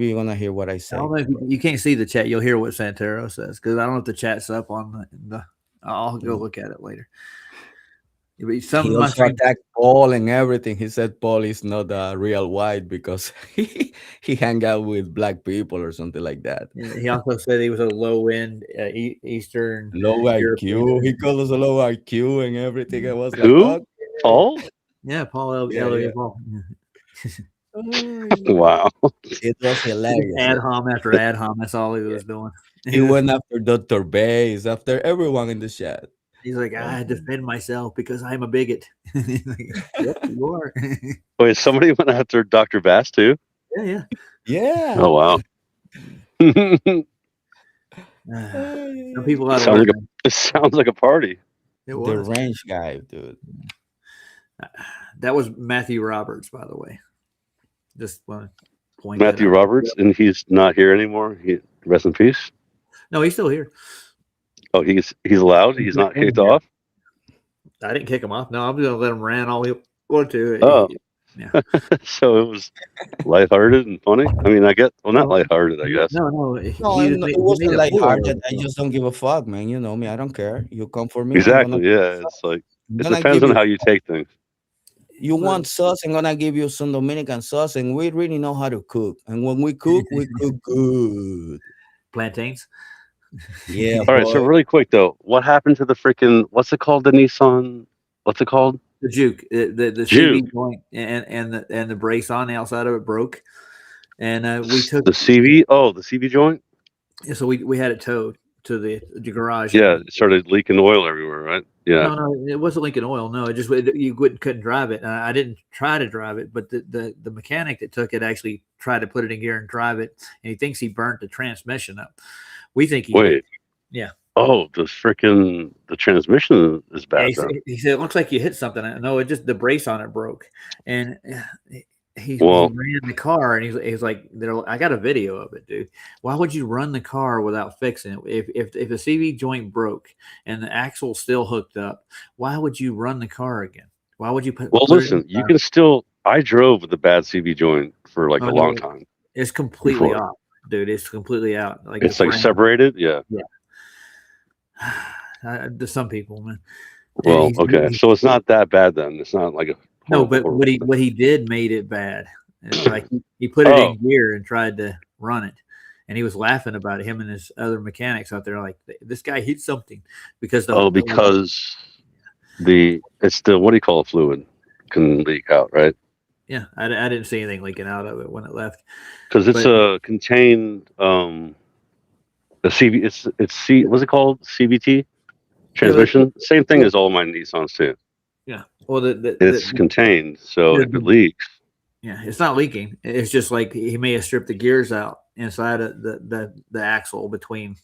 you're gonna hear what I say. I don't know if you can't see the chat. You'll hear what Santero says because I don't know if the chat's up on the. I'll go look at it later. But some He of my also attacked Paul and everything. He said Paul is not real white because he hang out with black people or something like that. He also said he was a low end Eastern. Low European. IQ. He called us a low IQ and everything. I was Who? like, okay. Paul? Yeah, Paul Yeah, yeah. Paul. Wow. It was hilarious. Ad hom after ad hom. That's all he was doing. He went after Dr. Bass, after everyone in the chat. He's like, I defend myself because I'm a bigot. Like, yep, you are. Wait, somebody went after Dr. Bass too? Yeah. Yeah. Oh wow. Some people out Sounds of like it sounds like a party. it The was. range guy, dude. That was Matthew Roberts, by the way. Just want to point Matthew that out. Roberts, and he's not here anymore. Rest in peace. No, he's still here. Oh, he's allowed. He's not kicked off. I didn't kick him off. No, I'm gonna let him rant all he wanted to. Oh. Yeah. So it was lighthearted and funny. I mean, not lighthearted, I guess. No. No, he it made wasn't a like fool hard. out of I himself. just don't give a fuck, man. You know me. I don't care. You come for me. Exactly. Yeah. It's like I'm it gonna depends give on how you take things. You want sauce? I'm gonna give you some Dominican sauce, and we really know how to cook. And when we cook good. plantains. Yeah, All right, so boy. really quick though, what happened to the freaking what's it called? The Nissan? What's it called? The juke, the Juke. CV joint, and the brace on the outside of it broke, and we took The CV. Oh, the CV joint. so we had it towed to the garage. Yeah, And it started leaking oil everywhere, right? Yeah. no, it wasn't leaking oil. No, you couldn't drive it. I didn't try to drive it, but the mechanic that took it actually tried to put it in gear and drive it, and he thinks he burnt the transmission up. We think he did. Wait. Yeah. Oh, the transmission is Yeah, bad then. he said it looks like you hit something. No, it just the brace on it broke, and he Well, ran the car, and he's like, I got a video of it, dude. Why would you run the car without fixing it? If the CV joint broke and the axle's still hooked up, why would you run the car again? Why would you put it listen, in you can still. I drove with a bad CV joint for like Oh, a no, long time. it's completely Before. off, dude. It's completely out. Like It's like ran. separated. Yeah. To some people, man. And Well, okay, so it's not that bad then. It's not like a no, horrible, but horrible thing. what he did made it bad. Like he put it Oh. in gear and tried to run it, and he was laughing about it. Him and his other mechanics out there, like this guy hit something because because it's the what do you call it, fluid can leak out, right? yeah, I didn't see anything leaking out of it when it left. Because it's a contained the CV. It's C. What's it called? CVT transmission. Same thing as all my Nissans too. Yeah, well, It's contained, so if it leaks, yeah, it's not leaking. It's just like he may have stripped the gears out inside of the axle between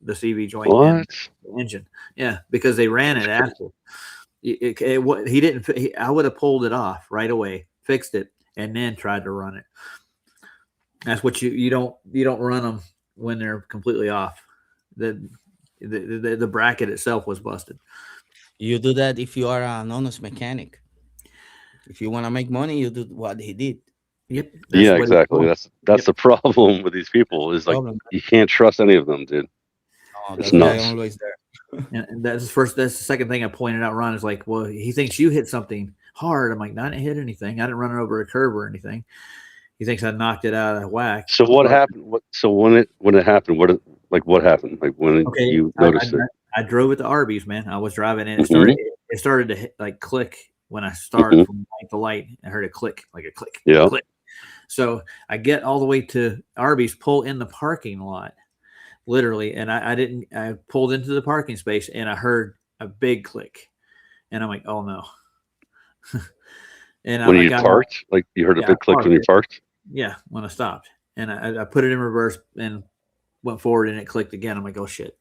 the CV joint and the engine. Yeah, because they ran it after. He didn't. I would have pulled it off right away, fixed it, and then tried to run it. That's what you don't run them when they're completely off. The bracket itself was busted. You do that if you are an honest mechanic. If you want to make money, you do what he did. Yep. Yeah, exactly. That's the problem with these people is like you can't trust any of them, dude. Oh, it's nuts. Always there. And that's the second thing I pointed out. Ron is like, well, he thinks you hit something hard. I'm like, no, I didn't hit anything. I didn't run it over a curb or anything. He thinks I knocked it out of whack. So what happened? So when it happened, what happened? Like when you noticed it? I drove it to Arby's, man. I was driving and it started to hit, like click when I started from light to light. I heard a click, like a click, click. So I get all the way to Arby's, pull in the parking lot, literally, and I pulled into the parking space and I heard a big click, and I'm like, oh no. And when you parked, like you heard a big click when you parked. Yeah, when I stopped, and I put it in reverse and went forward, and it clicked again. I'm like, oh shit.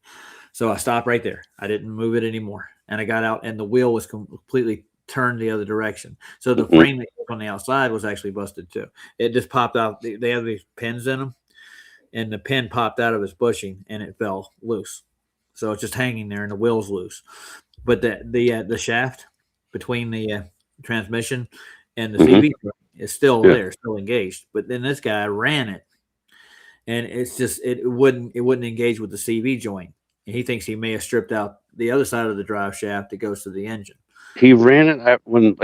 So I stopped right there. I didn't move it anymore, and I got out, and the wheel was completely turned the other direction. So the frame that was on the outside was actually busted too. It just popped out. They have these pins in them, and the pin popped out of its bushing, and it fell loose. So it's just hanging there, and the wheel's loose. But the shaft between the transmission and the CV is still there, still engaged. But then this guy ran it, and it's just it wouldn't engage with the CV joint. And he thinks he may have stripped out the other side of the drive shaft that goes to the engine. He ran it when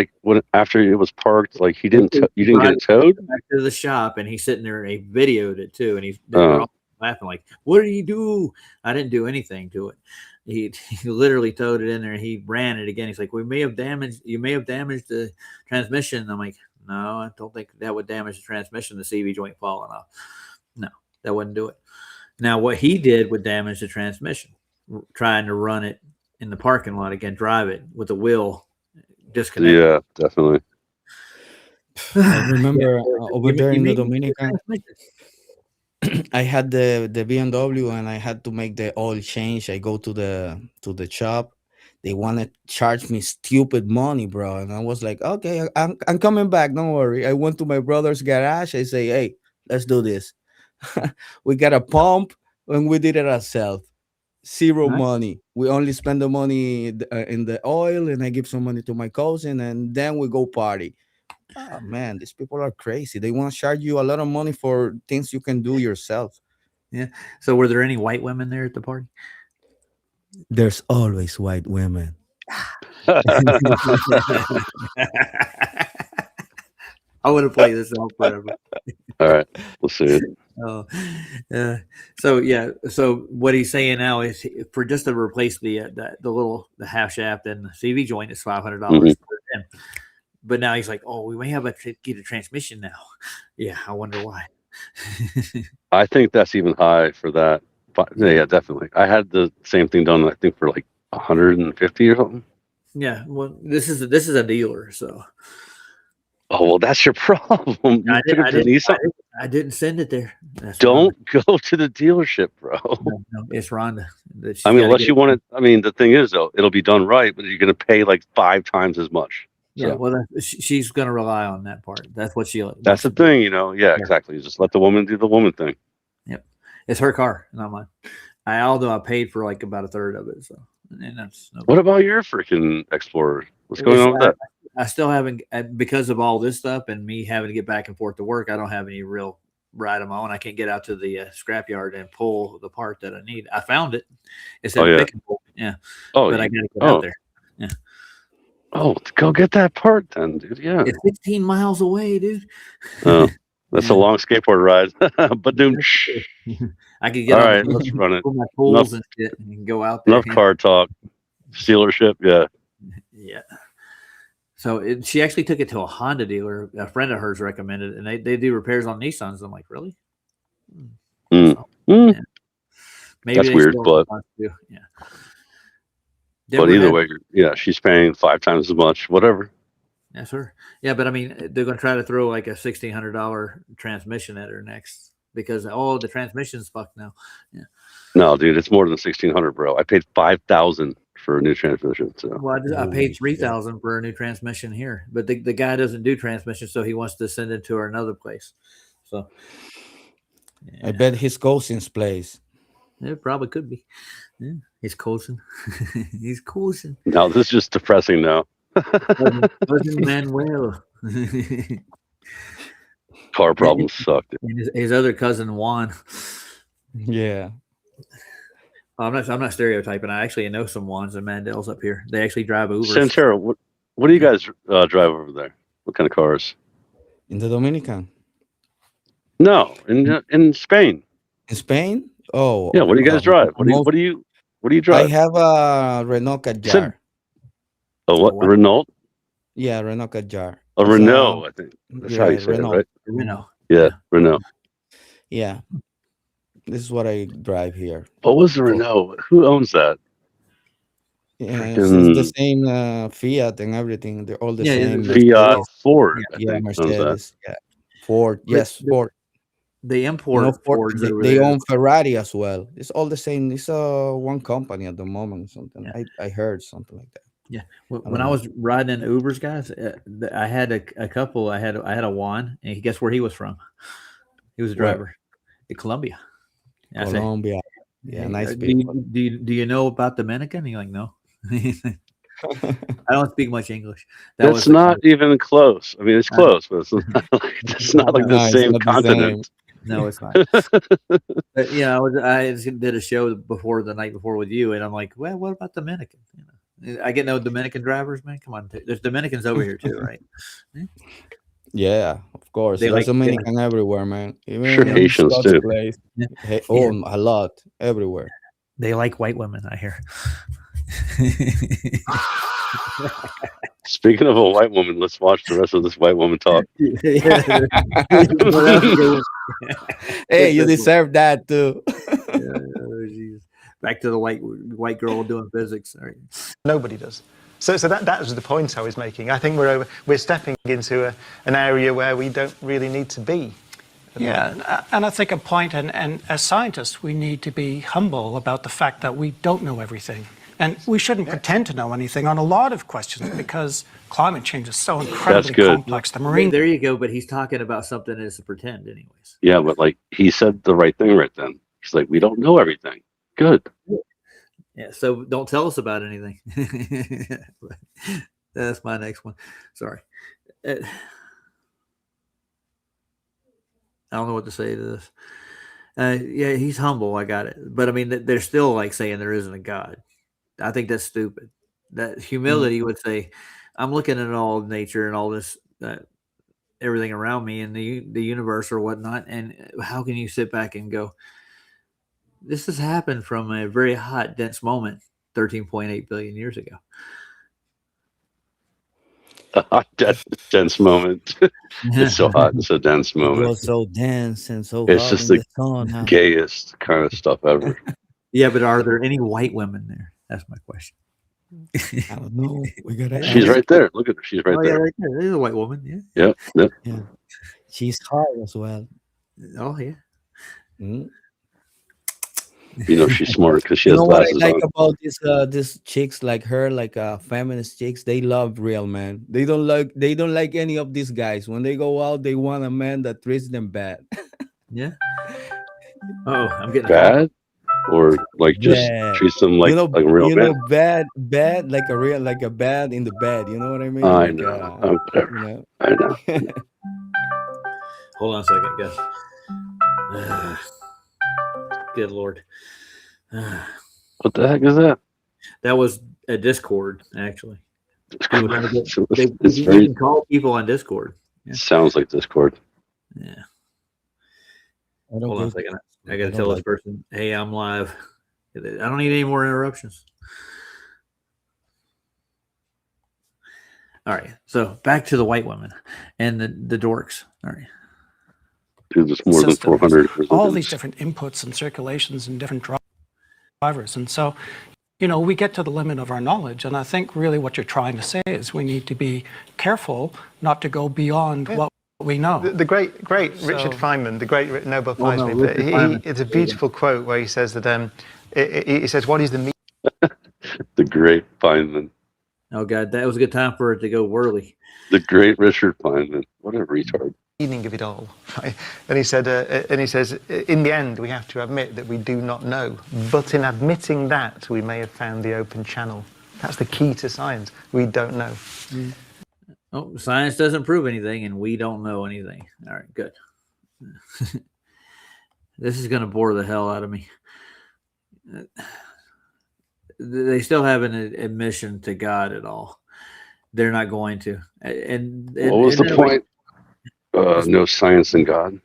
after it was parked. Like you didn't get it towed back to the shop, and he's sitting there. And he videoed it too, and they're all laughing like, "What did he do? I didn't do anything to it." He literally towed it in there, and he ran it again. He's like, you may have damaged the transmission. I'm like, no, I don't think that would damage the transmission, the CV joint falling off. No, that wouldn't do it. Now, what he did would damage the transmission, trying to run it in the parking lot again, drive it with the wheel disconnected. Yeah, definitely. I remember over there in the Dominican, I had the BMW and I had to make the oil change. I go to the shop. They want to charge me stupid money, bro. And I was like, okay, I'm coming back. Don't worry. I went to my brother's garage. I say, hey, let's do this. We got a pump and we did it ourselves. Zero money. We only spend the money in the oil, and I give some money to my cousin, and then we go party. Oh man, these people are crazy. They want to charge you a lot of money for things you can do yourself. Yeah. So were there any white women there at the party? There's always white women. I want to play this out forever. All right, we'll see it. Oh, so yeah. So what he's saying now is for just to replace the half shaft and the CV joint is $500. But now he's like, oh, we may have to get a transmission now. Yeah, I wonder why. I think that's even high for that. But, yeah, definitely. I had the same thing done, I think, for like 150 or something. Yeah, well, this is a dealer, so. Oh well, that's your problem. You took it to Nissan. I didn't send it there. That's Don't go to the dealership, bro. No, it's Rhonda. I mean, unless you want it. I mean, the thing is, though, it'll be done right, but you're going to pay like 5 times as much. Yeah, well, she's going to rely on that part. That's what she. That's the thing, you know. Yeah, exactly. You just let the woman do the woman thing. Yep, it's her car, not mine. Although I paid for like about a third of it, so and that's. What about your freaking Explorer? What's going on with that? I still haven't, because of all this stuff and me having to get back and forth to work. I don't have any real ride of my own. I can't get out to the scrapyard and pull the part that I need. I found it. It's at pick and pull. Yeah. Oh, but I got to get out there. Yeah. Oh, go get that part then, dude. Yeah. It's 15 miles away, dude. Oh, that's a long skateboard ride. But dude, I could get. All right, let's run it. Pull my tools and shit and go out there. Enough car talk. Dealership, yeah. Yeah. So she actually took it to a Honda dealer. A friend of hers recommended it, and they do repairs on Nissans. I'm like, really? So, yeah. Maybe that's weird, but yeah. But either way, yeah, she's paying 5 times as much. Whatever. Yes, sir. Yeah, but I mean, they're going to try to throw like a $1,600 transmission at her next because the transmission's fucked now. Yeah. No, dude, it's more than 1,600, bro. I paid 5,000 for a new transmission. So. Well, I paid 3,000 for a new transmission here, but the guy doesn't do transmission, so he wants to send it to her another place. So, I bet his cousin's place. It probably could be. Yeah, he's cousin. He's cousin. No, this is just depressing now. Cousin Manuel. Car problems suck. His other cousin Juan. Yeah. I'm not stereotyping. I actually know some Juans and Mandels up here. They actually drive Ubers. Santero, what do you guys drive over there? What kind of cars? In the Dominican? No, in Spain. In Spain? Oh. Yeah, what do you guys drive? What do you drive? I have a Renault Kadjar. What? Renault? Yeah, Renault Kadjar. A Renault, I think. That's how you say it, right? Renault. Yeah, Renault. Yeah. This is what I drive here. What was the Renault? Who owns that? Yeah, it's the same Fiat and everything. They're all the same. Fiat, Ford. Yeah, Mercedes. Yeah, Ford. Yes, Ford. They import Fords. They own Ferrari as well. It's all the same. It's one company at the moment. Something I heard something like that. Yeah. When I was riding in Ubers, guys, I had a couple. I had a Juan, and guess where he was from? He was a driver in Colombia. Colombia. Yeah, nice people. Do you know about Dominican? You're like, no. I don't speak much English. That's not even close. I mean, it's close, but it's not like the same continent. No, it's not. But, I just did a show the night before with you, and I'm like, well, what about Dominican? I get no Dominican drivers, man. Come on, there's Dominicans over here too, right? Yeah, of course. There's Dominican everywhere, man. Even Haitians too. A lot everywhere. They like white women, I hear. Speaking of a white woman, let's watch the rest of this white woman talk. Hey, you deserve that too. Back to the white girl doing physics. Right. Nobody does. So that was the point I was making. I think we're stepping into an area where we don't really need to be. Yeah, and I think a point, and as scientists, we need to be humble about the fact that we don't know everything. And we shouldn't pretend to know anything on a lot of questions because climate change is so incredibly complex. There you go, but he's talking about something that's a pretend anyways. Yeah, but like he said the right thing right then. He's like, we don't know everything. Good. Yeah, so don't tell us about anything. That's my next one. Sorry. I don't know what to say to this. Yeah, he's humble. I got it. But I mean, they're still like saying there isn't a God. I think that's stupid. That humility would say, I'm looking at all nature and all this everything around me and the universe or whatnot. And how can you sit back and go, this has happened from a very hot, dense moment 13.8 billion years ago? A hot, dense moment. It's so hot and so dense It moment. was so dense and so It's hot just in the the sun. Huh? gayest kind of stuff ever. Yeah, but are there any white women there? That's my question. I don't know. We gotta She's ask. right there. Look at her. She's right Oh, yeah, there. right there. There's a white woman. Yeah. Yep. Yeah, she's hot as well. Oh, yeah. Mm. You know she's smart because she You has know what I glasses like on. about these chicks like her, like feminist chicks? They love real men. They don't like any of these guys. When they go out, they want a man that treats them bad. Yeah. Oh, I'm getting a call. Bad or like just Bad. treats them like a real man. Bad, like a real, like a bad in the bed. You know what I mean? I Like, know. you Whatever. know. I know. Hold on a second, guys. Good Lord. What the heck is that? That was a Discord, actually. People trying to get, It's you very can call people on Discord. Yeah. sounds like Discord. Yeah. I don't Hold on a get second. I I got to don't tell this like person, hey, I'm live. I don't need any more interruptions. All right. So back to the white women and the dorks. All right. Dude, there's more than Systems, 400 all these resistance. different inputs and circulations and different drivers. And so, we get to the limit of our knowledge. And I think really what you're trying to say is we need to be careful not to go beyond what we know. The great Richard Feynman, the great Nobel Prize winner, Richard Feynman. it's a beautiful quote where he says that he says, "What is the The great Feynman. Oh, God. That was a good time for it to go whirly. The great Richard Feynman. What a retard. meaning of it all?" Right? And he says, in the end, we have to admit that we do not know. But in admitting that, we may have found the open channel. That's the key to science. We don't know. Oh, science doesn't prove anything, and we don't know anything. All right, good. This is going to bore the hell out of me. They still haven't admission to God at all. They're not going to. And What was the point? No science in God.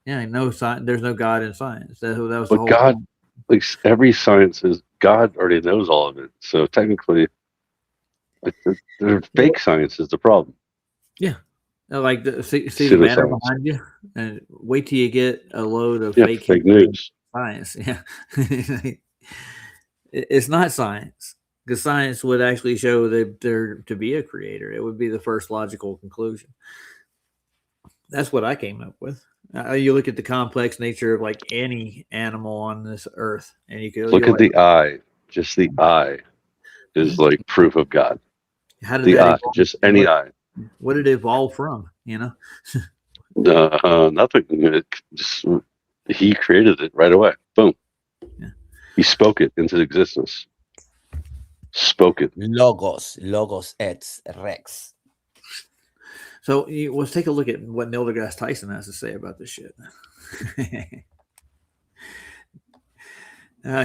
Yeah, no science. There's no God in science. That was But the whole God, point. like every science is, God already knows all of it. So technically, like, the fake science is the problem. Yeah. Like see the banner behind you, and wait till you get a load of fake news. Science. Yeah. It's not science, because science would actually show that there to be a creator. It would be the first logical conclusion. That's what I came up with. You look at the complex nature of like any animal on this earth, and you can look at the eye. Just the eye is like proof of God. How did the that eye, evolve? just any eye. What did it evolve from? Nothing. He created it right away. Boom. Yeah. He spoke it into existence. Spoke it. Logos et rex. So let's take a look at what Neil deGrasse Tyson has to say about this shit.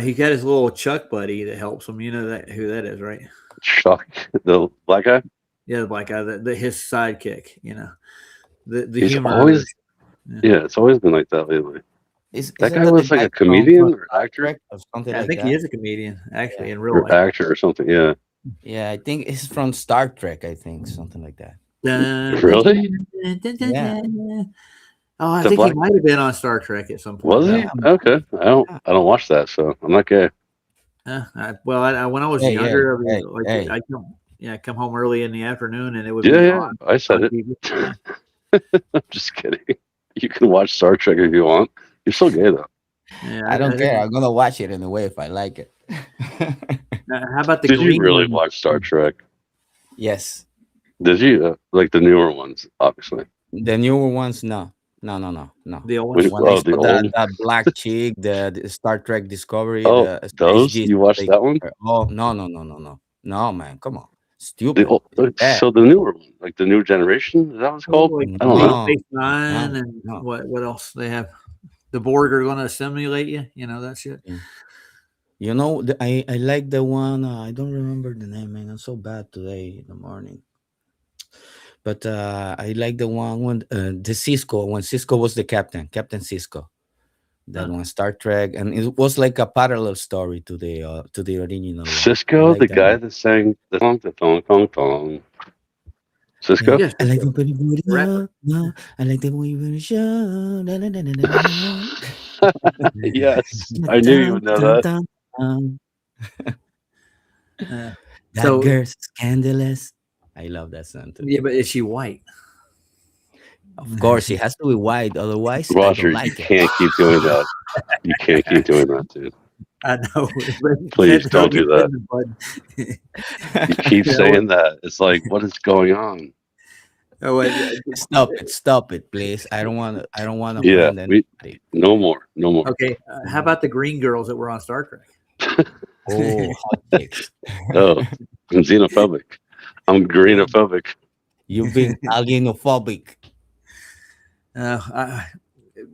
He got his little Chuck buddy that helps him. You know who that is, right? Chuck, the black guy. Yeah, the black guy, his sidekick. The He's humor. always, it's always been like that lately. That guy was like a comedian or actor or something. I think that. He is a comedian, actually, in real life. Actor or something. Yeah. Yeah, I think it's from Star Trek. I think something like that. Really? Yeah. Oh, I think he might have been on Star Trek at some point. Was he? Okay. I don't watch that, so I'm not gay. When I was younger, I come home early in the afternoon, and it would be on. I said it. I'm just kidding. You can watch Star Trek if you want. You're still gay though. Yeah, I don't care. I'm gonna watch it anyway if I like it. How about the? Did you really watch Star Trek? Yes. Did you like the newer ones? Obviously. The newer ones, no. The old ones. That black chick, the Star Trek Discovery. Oh, those you watched that one? Oh no, man, come on, stupid. So the newer one, like the new generation, is that what it's called? I don't know. Space Nine and what else they have? The Borg are going to assimilate you. You know that shit. Yeah. I like the one. I don't remember the name, man. I'm so bad today in the morning. But I like the one when the Cisco, when Cisco was the captain, Captain Cisco. That Huh. one, Star Trek, and it was like a parallel story to the original one. I Cisco, like the that guy one. that sang the thong thong thong. Yeah, Cisco. Yes, I like Cisco, the pretty booty, the rapper. no, I like the way you really show. Na, na, na, na, na, na, na. Yes, I knew you Dun, would know dun, that. dun, dun. Uh, That so girl's scandalous. I love that song too. yeah, but is she white? Of course, it has to be white, otherwise I don't Roger, you like it. can't keep doing that. You can't keep doing that, dude. I know, but you Please can't throw don't your do head that. in the bud. You keep You know, saying that. It's like, what is going on? oh, Stop it, please. I don't want to Yeah, offend we anybody. no more, no more. okay, how about the green girls that were on Star Trek? Oh, hot takes. Oh, I'm xenophobic. I'm greenophobic. You've been alienophobic. I,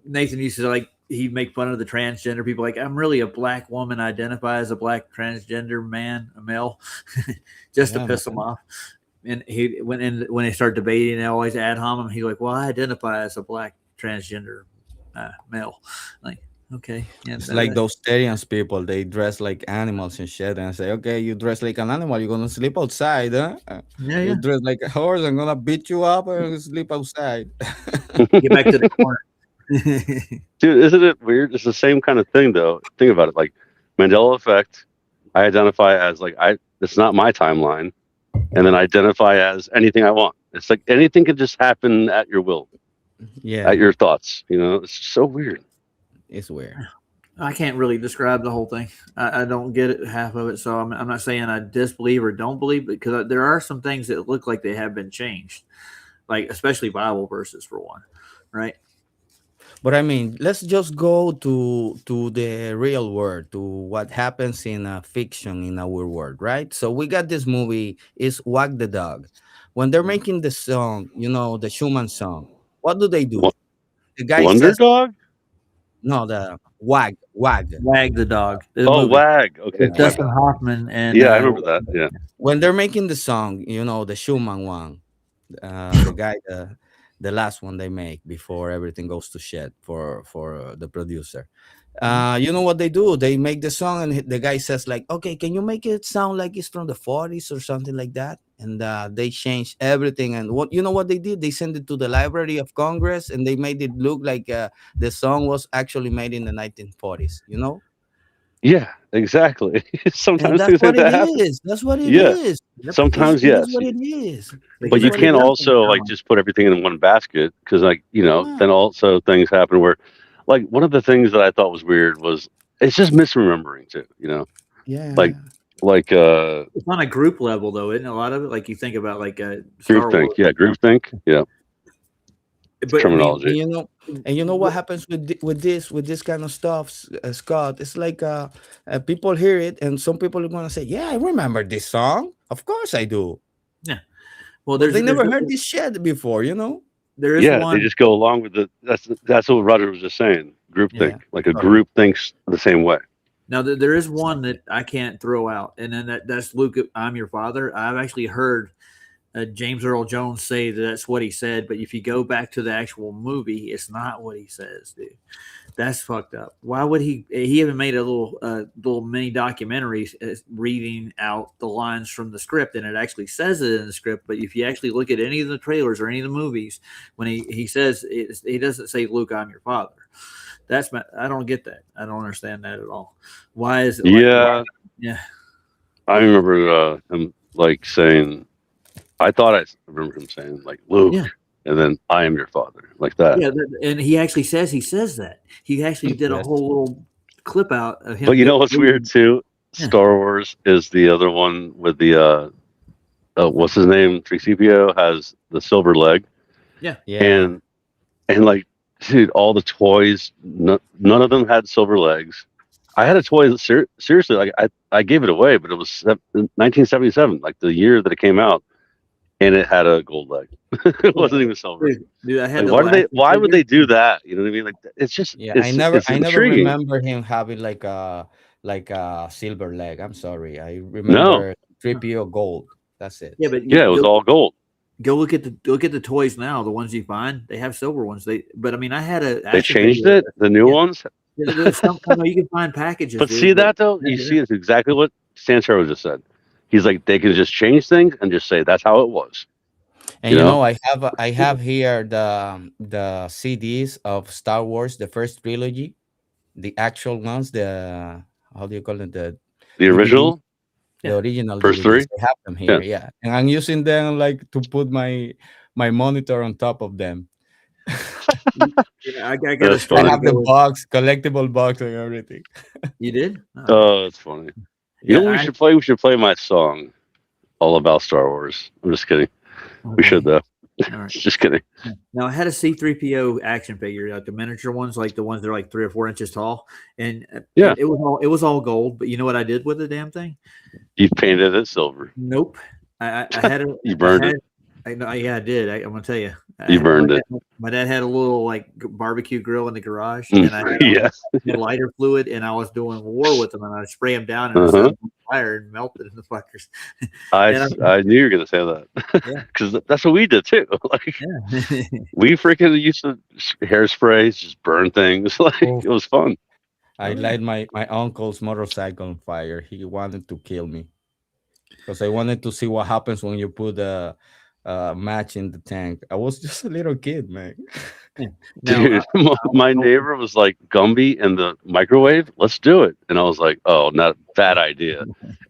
Nathan used to like he'd make fun of the transgender people. Like I'm really a black woman, identify as a black transgender man, a male, just to Yeah, piss them man. off. And he when they start debating, they always ad hominem. He's like, "Well, I identify as a black transgender male." Like, okay, yeah, It's like those Syrians people. They dress like animals and shit, and say, "Okay, you dress like an animal. You're gonna sleep outside, huh? yeah, You yeah. dress like a horse. I'm gonna beat you up and sleep outside." Get back to the corner. Dude, isn't it weird? It's the same kind of thing, though. Think about it. Like Mandela effect. I identify as like I. It's not my timeline, and then I identify as anything I want. It's like anything can just happen at your will, Yeah, at your thoughts. You know, it's so weird. it's weird. I can't really describe the whole thing. I don't get it, half of it. So I'm not saying I disbelieve or don't believe, because there are some things that look like they have been changed, like especially Bible verses for one, right? But I mean, let's just go to the real world, to what happens in fiction in our world, right? So we got this movie is Wag the Dog. When they're making the song, the Schumann song, what do they do? Wo- The guy Wonder says, Dog? no, the wag. Wag the Dog, the Oh, movie Wag. Okay, with my Dustin bad. Hoffman and Yeah, I remember that. Yeah. When they're making the song, the Schumann one, the guy, the last one they make before everything goes to shit for the producer. You know what they do? They make the song, and the guy says like, "Okay, can you make it sound like it's from the 40s or something like that?" And they changed everything. And what they did? They sent it to the Library of Congress, and they made it look like the song was actually made in the 1940s. Yeah, exactly. And Sometimes that's things like what it that happen. is. That's what it Yeah. is. yep, Sometimes, It is yes. what it is. It But is you because what it can't they is. also like don't. just put everything in one basket because, like, Yeah, then also things happen where, like, one of the things that I thought was weird was it's just misremembering too. Like, yeah. like It's on a group level though, isn't a lot of it? Like you think about like Star groupthink. Wars, Yeah, groupthink. Yeah, it's but I mean, And terminology. what happens with this kind of stuff, Scott? It's like people hear it, and some people are gonna say, "Yeah, I remember this song. Of course I do," yeah. Well, but they there's never heard this shit before. there is Yeah, they one. just go along with the. That's what Roger was just saying. Groupthink. Yeah. Like a Sorry. group thinks the same way. Now there is one that I can't throw out, and then that's Luke. I'm your father. I've actually heard James Earl Jones say that that's what he said, but if you go back to the actual movie, it's not what he says, dude. That's fucked up. Why would he? He even made a little mini documentary reading out the lines from the script, and it actually says it in the script. But if you actually look at any of the trailers or any of the movies, when he says it, he doesn't say, "Luke, I'm your father." I don't get that. I don't understand that at all. Why is it like? Yeah, Yeah, I remember him like saying. I thought I remember him saying like Luke, yeah. and then I am your father, like that. Yeah, and he actually says that. He actually did a Yes. whole little clip out of But him. you know what's weird too? Yeah. Star Wars is the other one with the what's his name? 3CPO has the silver leg, Yeah. and like, dude, all the toys, none of them had silver legs. I had a toy that seriously, like I gave it away, but it was 1977, like the year that it came out, and it had a gold leg. It wasn't even silver. Dude, I had Like, the why do last Why would figure. they do that? You know what I mean? Like, it's just, Yeah. it's I never intriguing. remember him having like a silver leg. I'm sorry. I No, remember 3PO gold. That's it. Yeah, but yeah, it was all gold. Go look at the toys now. The ones you find, they have silver ones. But I mean, I had a They action changed figure. it. The new ones. There's some, I know you can find packages, But dude. see that though? You see, it's exactly what Santero just said. He's like, they can just change things and just say that's how it was. And You know? I have here the CDs of Star Wars, the first trilogy, the actual ones, the how do you call it, the The DVD, original, the original first DVDs. three. I have them Yeah. here, yeah, and I'm using them like to put my monitor on top of them. I got a That's I story funny. have the going. box, collectible box, and everything. You did? Oh, Oh, that's funny. You know yeah. what we should play? We should play my song all about Star Wars. I'm just kidding. We should though. All right. Just kidding. Now I had a C-3PO action figure, like the miniature ones, like the ones that are like 3 or 4 inches tall, and Yeah. it was all gold. But you know what I did with the damn thing? You painted it silver. Nope. I had a You burned it. Yeah, I did. I'm gonna tell you. You burned it. My dad had a little like barbecue grill in the garage, and I had Yeah. lighter fluid, and I was doing war with them, and I spray them down and I set them on fire and melted in the fuckers. I knew you were gonna say that because that's what we did too. Like we freaking used to hairspray, just burn things. Like Oh. it was fun. I light my uncle's motorcycle on fire. He wanted to kill me because I wanted to see what happens when you put a match in the tank. I was just a little kid, man. Dude, my neighbor was like, Gumby in the microwave, let's do it. And I was like, oh, not bad idea.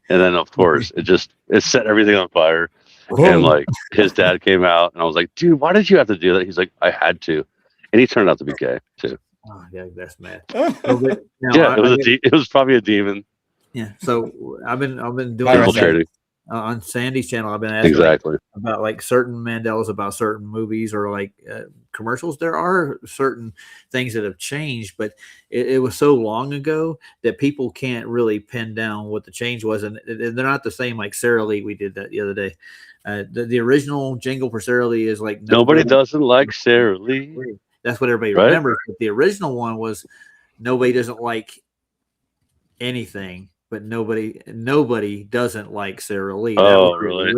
And then of course it set everything on fire. And like his dad came out and I was like, dude, why did you have to do that? He's like, I had to. And he turned out to be gay too. Oh, yeah, that's mad. Yeah, it was probably a demon. Yeah. So I've been doing Infiltrating. On Sandy's channel. I've been asking Exactly. about like certain Mandelas about certain movies or like commercials. There are certain things that have changed, but it was so long ago that people can't really pin down what the change was, and they're not the same. Like Sara Lee, we did that the other day. The original jingle for Sara Lee is like nobody doesn't like Sara Lee. That's what everybody remembers. But the original one was nobody doesn't like anything, but nobody doesn't like Sara Lee. That was really?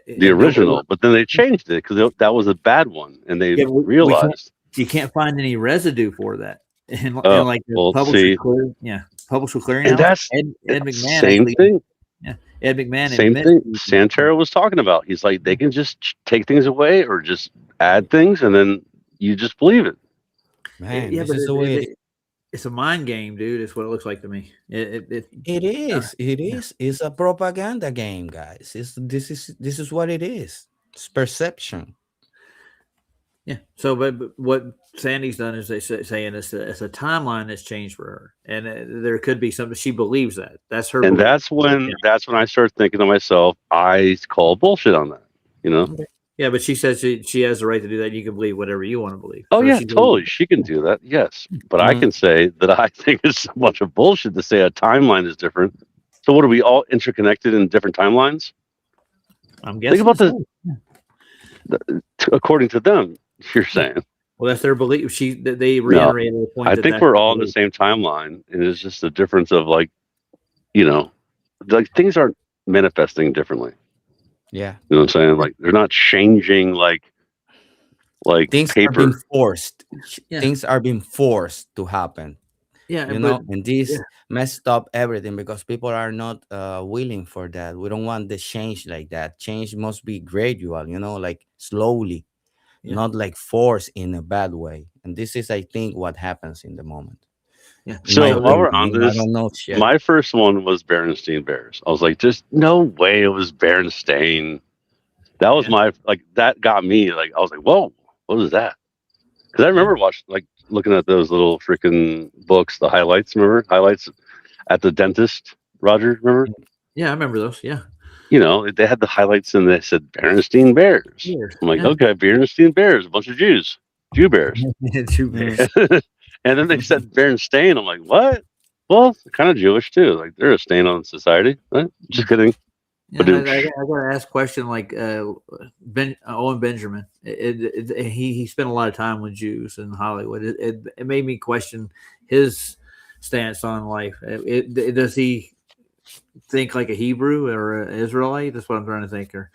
The original, but then they changed it because that was a bad one, and they realized you can't find any residue for that. And like the Publisher Clearinghouse. And that's Ed McMahon. Same thing. Yeah, Ed McMahon. Same thing. Santero was talking about. He's like, they can just take things away or just add things, and then you just believe it. Man, yeah, this is the way. It's a mind game, dude. It's what it looks like to me. It is. It is. It's a propaganda game, guys. This is what it is. It's perception. Yeah. So, but what Sandy's done is saying it's a timeline that's changed for her, and there could be something she believes that. That's her. And belief. that's when I start thinking to myself, I call bullshit on that. You know. Yeah, but she says she has the right to do that. You can believe whatever you want to believe. Oh, yeah, totally. She can do that. Yes. But I can say that I think it's a bunch of bullshit to say a timeline is different. So what, are we all interconnected in different timelines? I'm guessing. Think about according to them, you're saying. Well, that's their belief. They reiterated the point. I think we're all in the same timeline. And it's just a difference of like, like things aren't manifesting differently. Yeah. You know what I'm saying? Like they're not changing like things paper. Are being forced. Yeah. Things are being forced to happen. Yeah. And this messed up everything because people are not willing for that. We don't want the change like that. Change must be gradual, like slowly, not like force in a bad way. And this is, I think, what happens in the moment. Yeah. So while we're on this, my first one was Berenstain Bears. I was like, just no way it was Berenstain. That was that got me. Like, I was like, whoa, what is that? Because I remember looking at those little freaking books, the highlights. Remember highlights at the dentist, Roger? Remember? Yeah, I remember those. Yeah. They had the highlights and they said Berenstain Bears. I'm like, okay, Berenstain Bears, a bunch of Jews, Jew bears. Jew bears. And then they said Berenstain. I'm like, what? Well, kind of Jewish too. Like they're a stain on society. Right? Just kidding. Yeah, I got to ask a question like Owen Benjamin. He spent a lot of time with Jews in Hollywood. It made me question his stance on life. Does he think like a Hebrew or an Israelite? That's what I'm trying to think. Or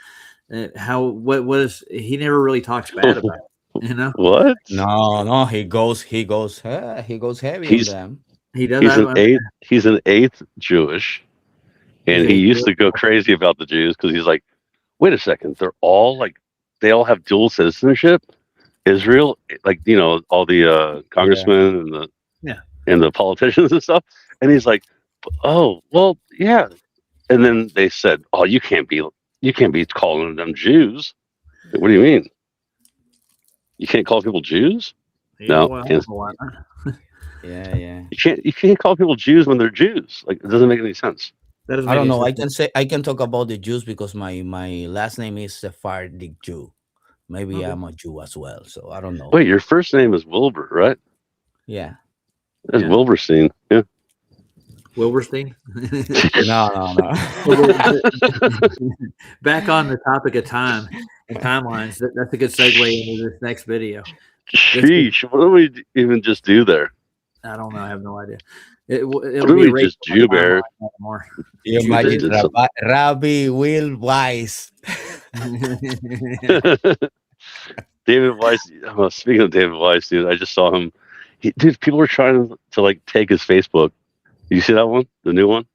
What is he never really talks bad about it, you know? What? No, he goes heavy on He's them. He does. he's an eighth. He's an eighth Jewish, and he used to go crazy about the Jews because he's like, wait a second, they all have dual citizenship. Israel, like all the congressmen and the politicians and stuff, and he's like, oh well, yeah. And then they said, oh, you can't be calling them Jews. Like, what do you mean? You can't call people Jews? No, yeah. You can't call people Jews when they're Jews. Like, it doesn't make any sense. I don't know. I can talk about the Jews because my last name is Sephardic Jew. Maybe I'm a Jew as well, so I don't know. Wait, your first name is Wilbur, right? Yeah. That's Wilberstein. Yeah. Wilberstein? No. Back on the topic of time and timelines, that's a good segue into this next video. Sheesh, what do we even just do there? I don't know. I have no idea. It'll be just Jew Bear. You imagine Rabbi Will Weiss. David Weiss. Speaking of David Weiss, dude, I just saw him. Dude, people were trying to like take his Facebook. You see that one? The new one?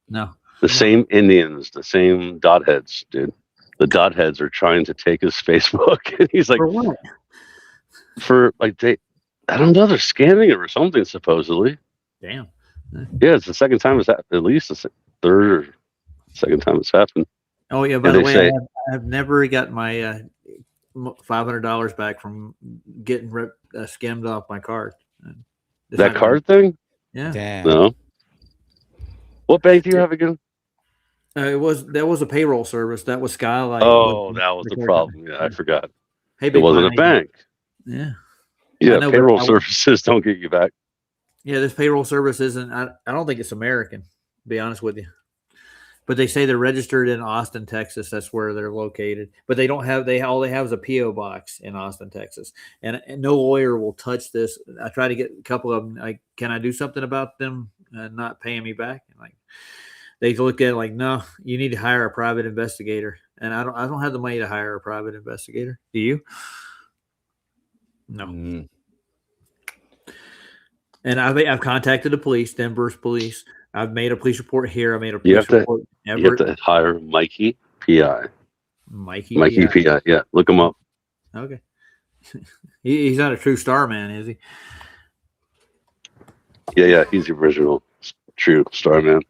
No. The same Indians, the same dot heads, dude. The dot heads are trying to take his Facebook, and he's like, for what? For like I don't know, they're scanning it or something supposedly. Damn. Yeah, it's the second time it's happened. At least the third or second time it's happened. Oh yeah. By the way, I've never got my $500 back from getting skimmed off my card. That card thing? Yeah. Damn. No. What bank do you have again? That was a payroll service. That was Skylight. Oh, that was the problem. Yeah, I forgot. Hey, it wasn't a bank. Yeah. Yeah, payroll services don't get you back. Yeah, this payroll service isn't. I don't think it's American. To be honest with you, but they say they're registered in Austin, Texas. That's where they're located. But they don't have. All they have is a PO box in Austin, Texas, and no lawyer will touch this. I try to get a couple of them. Like, can I do something about them not paying me back? And like, they look at it like, no, you need to hire a private investigator, and I don't have the money to hire a private investigator. Do you? No. Mm. And I've contacted the police, Denver's police. I've made a police report here. I made a police report. You have to hire Mikey PI. Mikey PI. Yeah, look him up. Okay. He's not a true star man, is he? Yeah, he's the original true star man.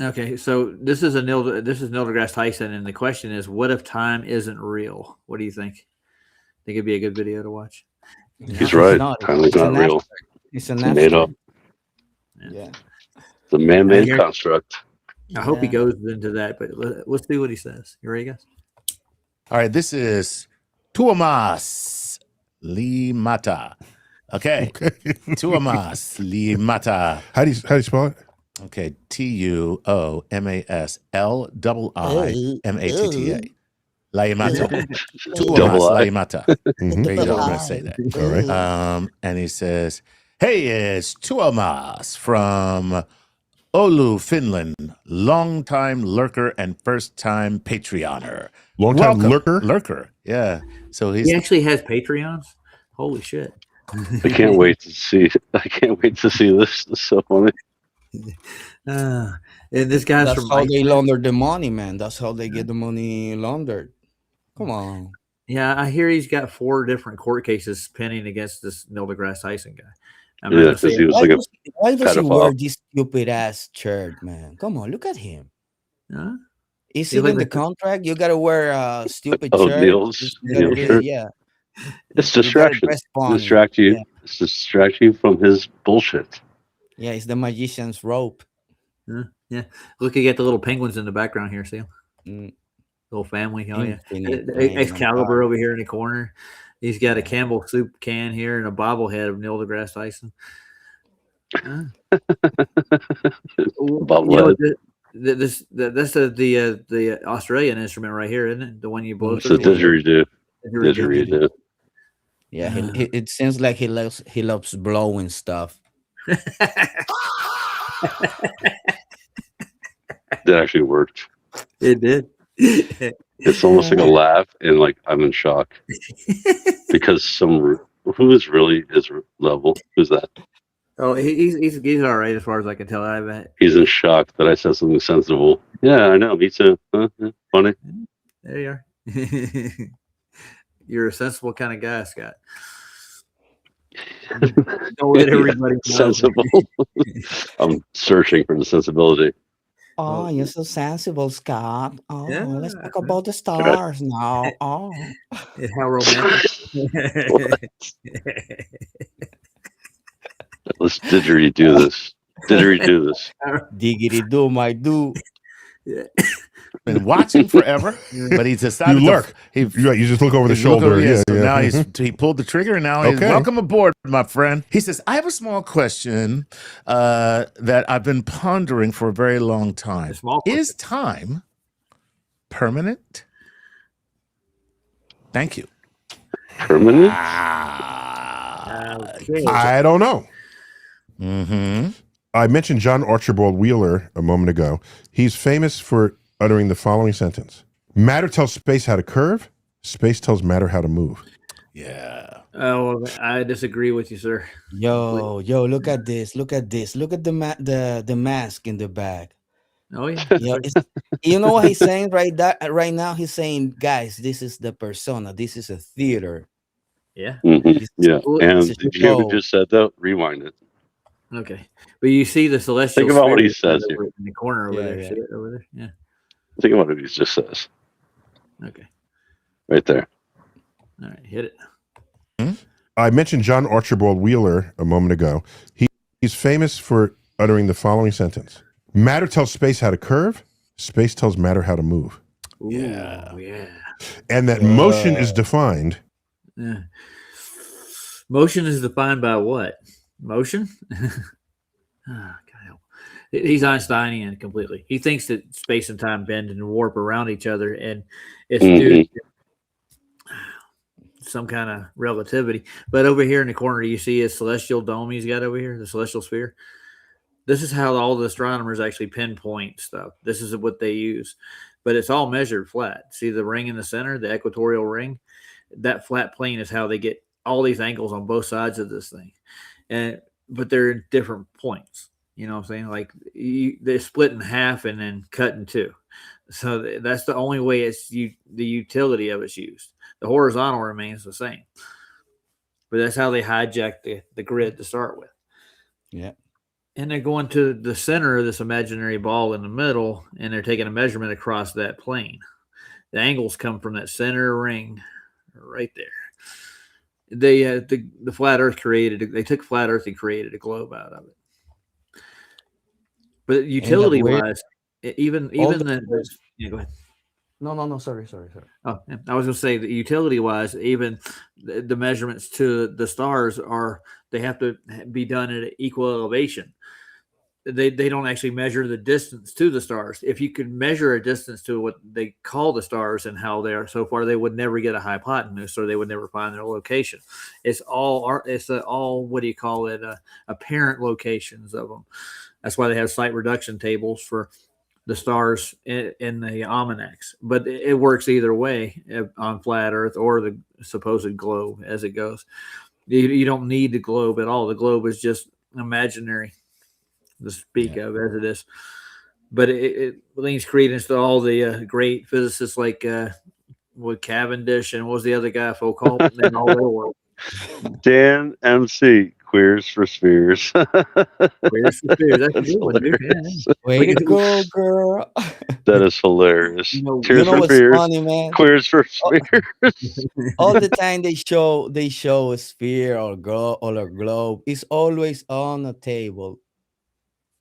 Okay, so this is Neil deGrasse Tyson, and the question is, what if time isn't real? What do you think? Think it'd be a good video to watch? He's right. Time is not real. It's made up. Yeah. It's a man-made construct. I hope he goes into that, but let's see what he says. You ready, guys? All right, this is Tuomas Limata. Okay. Tuomas Limata. How do you spell it? Okay, TUOMASLIIMATTA. Laimata. Tuomas Laimata. There you go. I'm going to say that. All right. And he says, hey, it's Tuomas from Oulu, Finland. Long-time lurker and first-time Patreoner. Long-time lurker? Lurker, yeah. So He actually has Patreons? Holy shit. I can't wait to see this. This is so funny. And this guy's That's from how they launder the money, man. That's how they get the money laundered. Come on. Yeah, I hear he's got 4 different court cases pending against this Neil deGrasse Tyson guy. Yeah, because he was like Why does he pedophile. wear this stupid ass shirt, man? Come on, look at him. Huh? Is He it like in the the- contract? You gotta wear a stupid Oh, shirt. Neil's You gotta shirt. yeah. It's You gotta distraction. dress funny. Distract you. Yeah. It's to distract you from his bullshit. Yeah, it's the magician's rope. Yeah. Look, you got the little penguins in the background here, see 'em? Mm. Little family. Oh, yeah. Infinite rain Excalibur on over here in the corner. He's got a Campbell soup can here and a bobblehead of Neil deGrasse Tyson. Bobblehead. That's the Australian instrument right here, isn't it? The one you blow It's a through. didgeridoo. Didgeridoo. Didgeridoo. Yeah, it seems like he loves blowing stuff. That actually worked. It did. It's almost like a laugh, and like I'm in shock because who is really his level? Who's that? Oh, he's all right as far as I can tell. I bet He's in shock that I said something sensible. Yeah, I know. Me too. Huh? Yeah, funny. there you are. You're a sensible kind of guy, Scott. Don't let everybody know. Sensible. I'm searching for the sensibility. Oh, you're so sensible, Scott. Oh, Yeah. let's talk about the stars now. Oh, How romantic. Let's didgeridoo this. Didgeridoo this. diggity do my do. Been watching forever, but he decided You lurk. You You just look over the shoulder. So now he pulled the trigger, and now he's Okay. welcome aboard, my friend. He says, "I have a small question that I've been pondering for a very long time. Is time permanent?" Thank you. Permanent? Okay. I don't know. Mm-hmm. I mentioned John Archibald Wheeler a moment ago. He's famous for uttering the following sentence: "Matter tells space how to curve. Space tells matter how to move." Yeah. Oh, I disagree with you, sir. Yo, look at this. Look at this. Look at the mask in the back. Oh yeah. Yeah, you know what he's saying right now? He's saying, guys, this is the persona. This is a theater. Yeah. Mm-hmm. Yeah. And It's a did you hear what show. just said though? Rewind it. Okay. But you see the celestial Think about what he sphere says here. in the corner over Yeah, there. yeah. See it over there? Yeah. Think about what he just says. Okay. Right there. All right. Hit it. I mentioned John Archibald Wheeler a moment ago. He's famous for uttering the following sentence: "Matter tells space how to curve. Space tells matter how to move." Ooh, Yeah. yeah. And that motion is defined. Yeah. Motion is defined by what? Motion? God help. He's Einsteinian completely. He thinks that space and time bend and warp around each other, and it's due to some kind of relativity. But over here in the corner, you see his celestial dome he's got over here, the celestial sphere. This is how all the astronomers actually pinpoint stuff. This is what they use, but it's all measured flat. See the ring in the center, the equatorial ring? That flat plane is how they get all these angles on both sides of this thing. But they're in different points. You know what I'm saying? Like they're split in half and then cut in two. So that's the only way the utility of it's used. The horizontal remains the same. But that's how they hijack the grid to start with. Yeah. And they're going to the center of this imaginary ball in the middle, and they're taking a measurement across that plane. The angles come from that center ring right there. The flat Earth they took flat Earth and created a globe out of it. But utility wise, even yeah, go ahead. No. Sorry. Oh, yeah. I was going to say that utility wise, even the measurements to the stars they have to be done at an equal elevation. They don't actually measure the distance to the stars. If you could measure a distance to what they call the stars and how they are so far, they would never get a hypotenuse, or they would never find their location. It's all what do you call it? Apparent locations of them. That's why they have slight reduction tables for the stars in the almanacs. But it works either way on flat Earth or the supposed globe as it goes. You don't need the globe at all. The globe is just imaginary to speak of as it is, but it leans credence to all the great physicists like with Cavendish and what was the other guy, Foucault, and all their work. Dan MC, Queers for Spheres. Queers for Spheres. That's a good one, dude. Yeah. Way to go, girl. That is hilarious. You know for what's Fears. funny, man? Queers for Spheres. All the time they show a sphere or a globe. It's always on a table.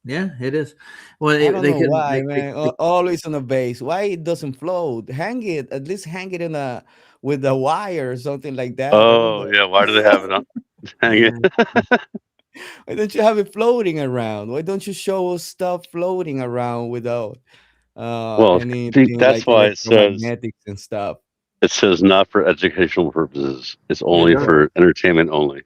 Yeah, it is. Well, I don't know why, man. Always on a base. Why it doesn't float? Hang it. At least hang it with a wire or something like that. Oh yeah, why do they have it on? Hang it. Why don't you have it floating around? Why don't you show us stuff floating around without anything that's like why it says magnetics and stuff? It says not for educational purposes. It's only for entertainment only.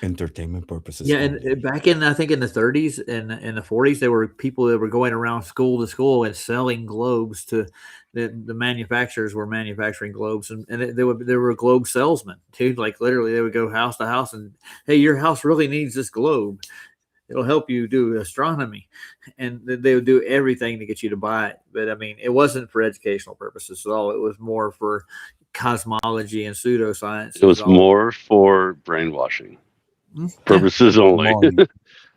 Entertainment purposes. Yeah, and back in I think in the 30s and in the 40s, there were people that were going around school to school and selling globes to the manufacturers were manufacturing globes, and they were globe salesmen too. Like literally, they would go house to house and, hey, your house really needs this globe. It'll help you do astronomy, and they would do everything to get you to buy it. But I mean, it wasn't for educational purposes at all. It was more for cosmology and pseudoscience. It was more for brainwashing purposes only. Money.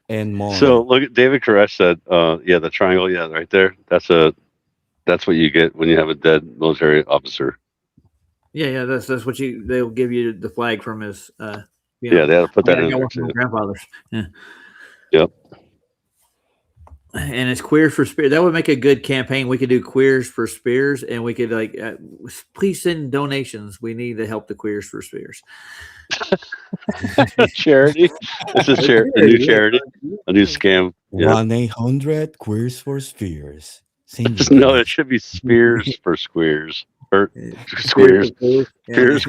And money. So look at David Koresh said, yeah, the triangle, yeah, right there. That's what you get when you have a dead military officer. Yeah, that's what they'll give you the flag from his yeah, they had to put that in there too. Grandfather's. Yeah. Yep. And it's Queers for Spears. That would make a good campaign. We could do Queers for Spears, and we could please send donations. We need to help the Queers for Spears. Charity. This is the new charity. A new scam. 1-800 Queers for Spears. No, it should be Spears for Squeers. Or Squeers. Spears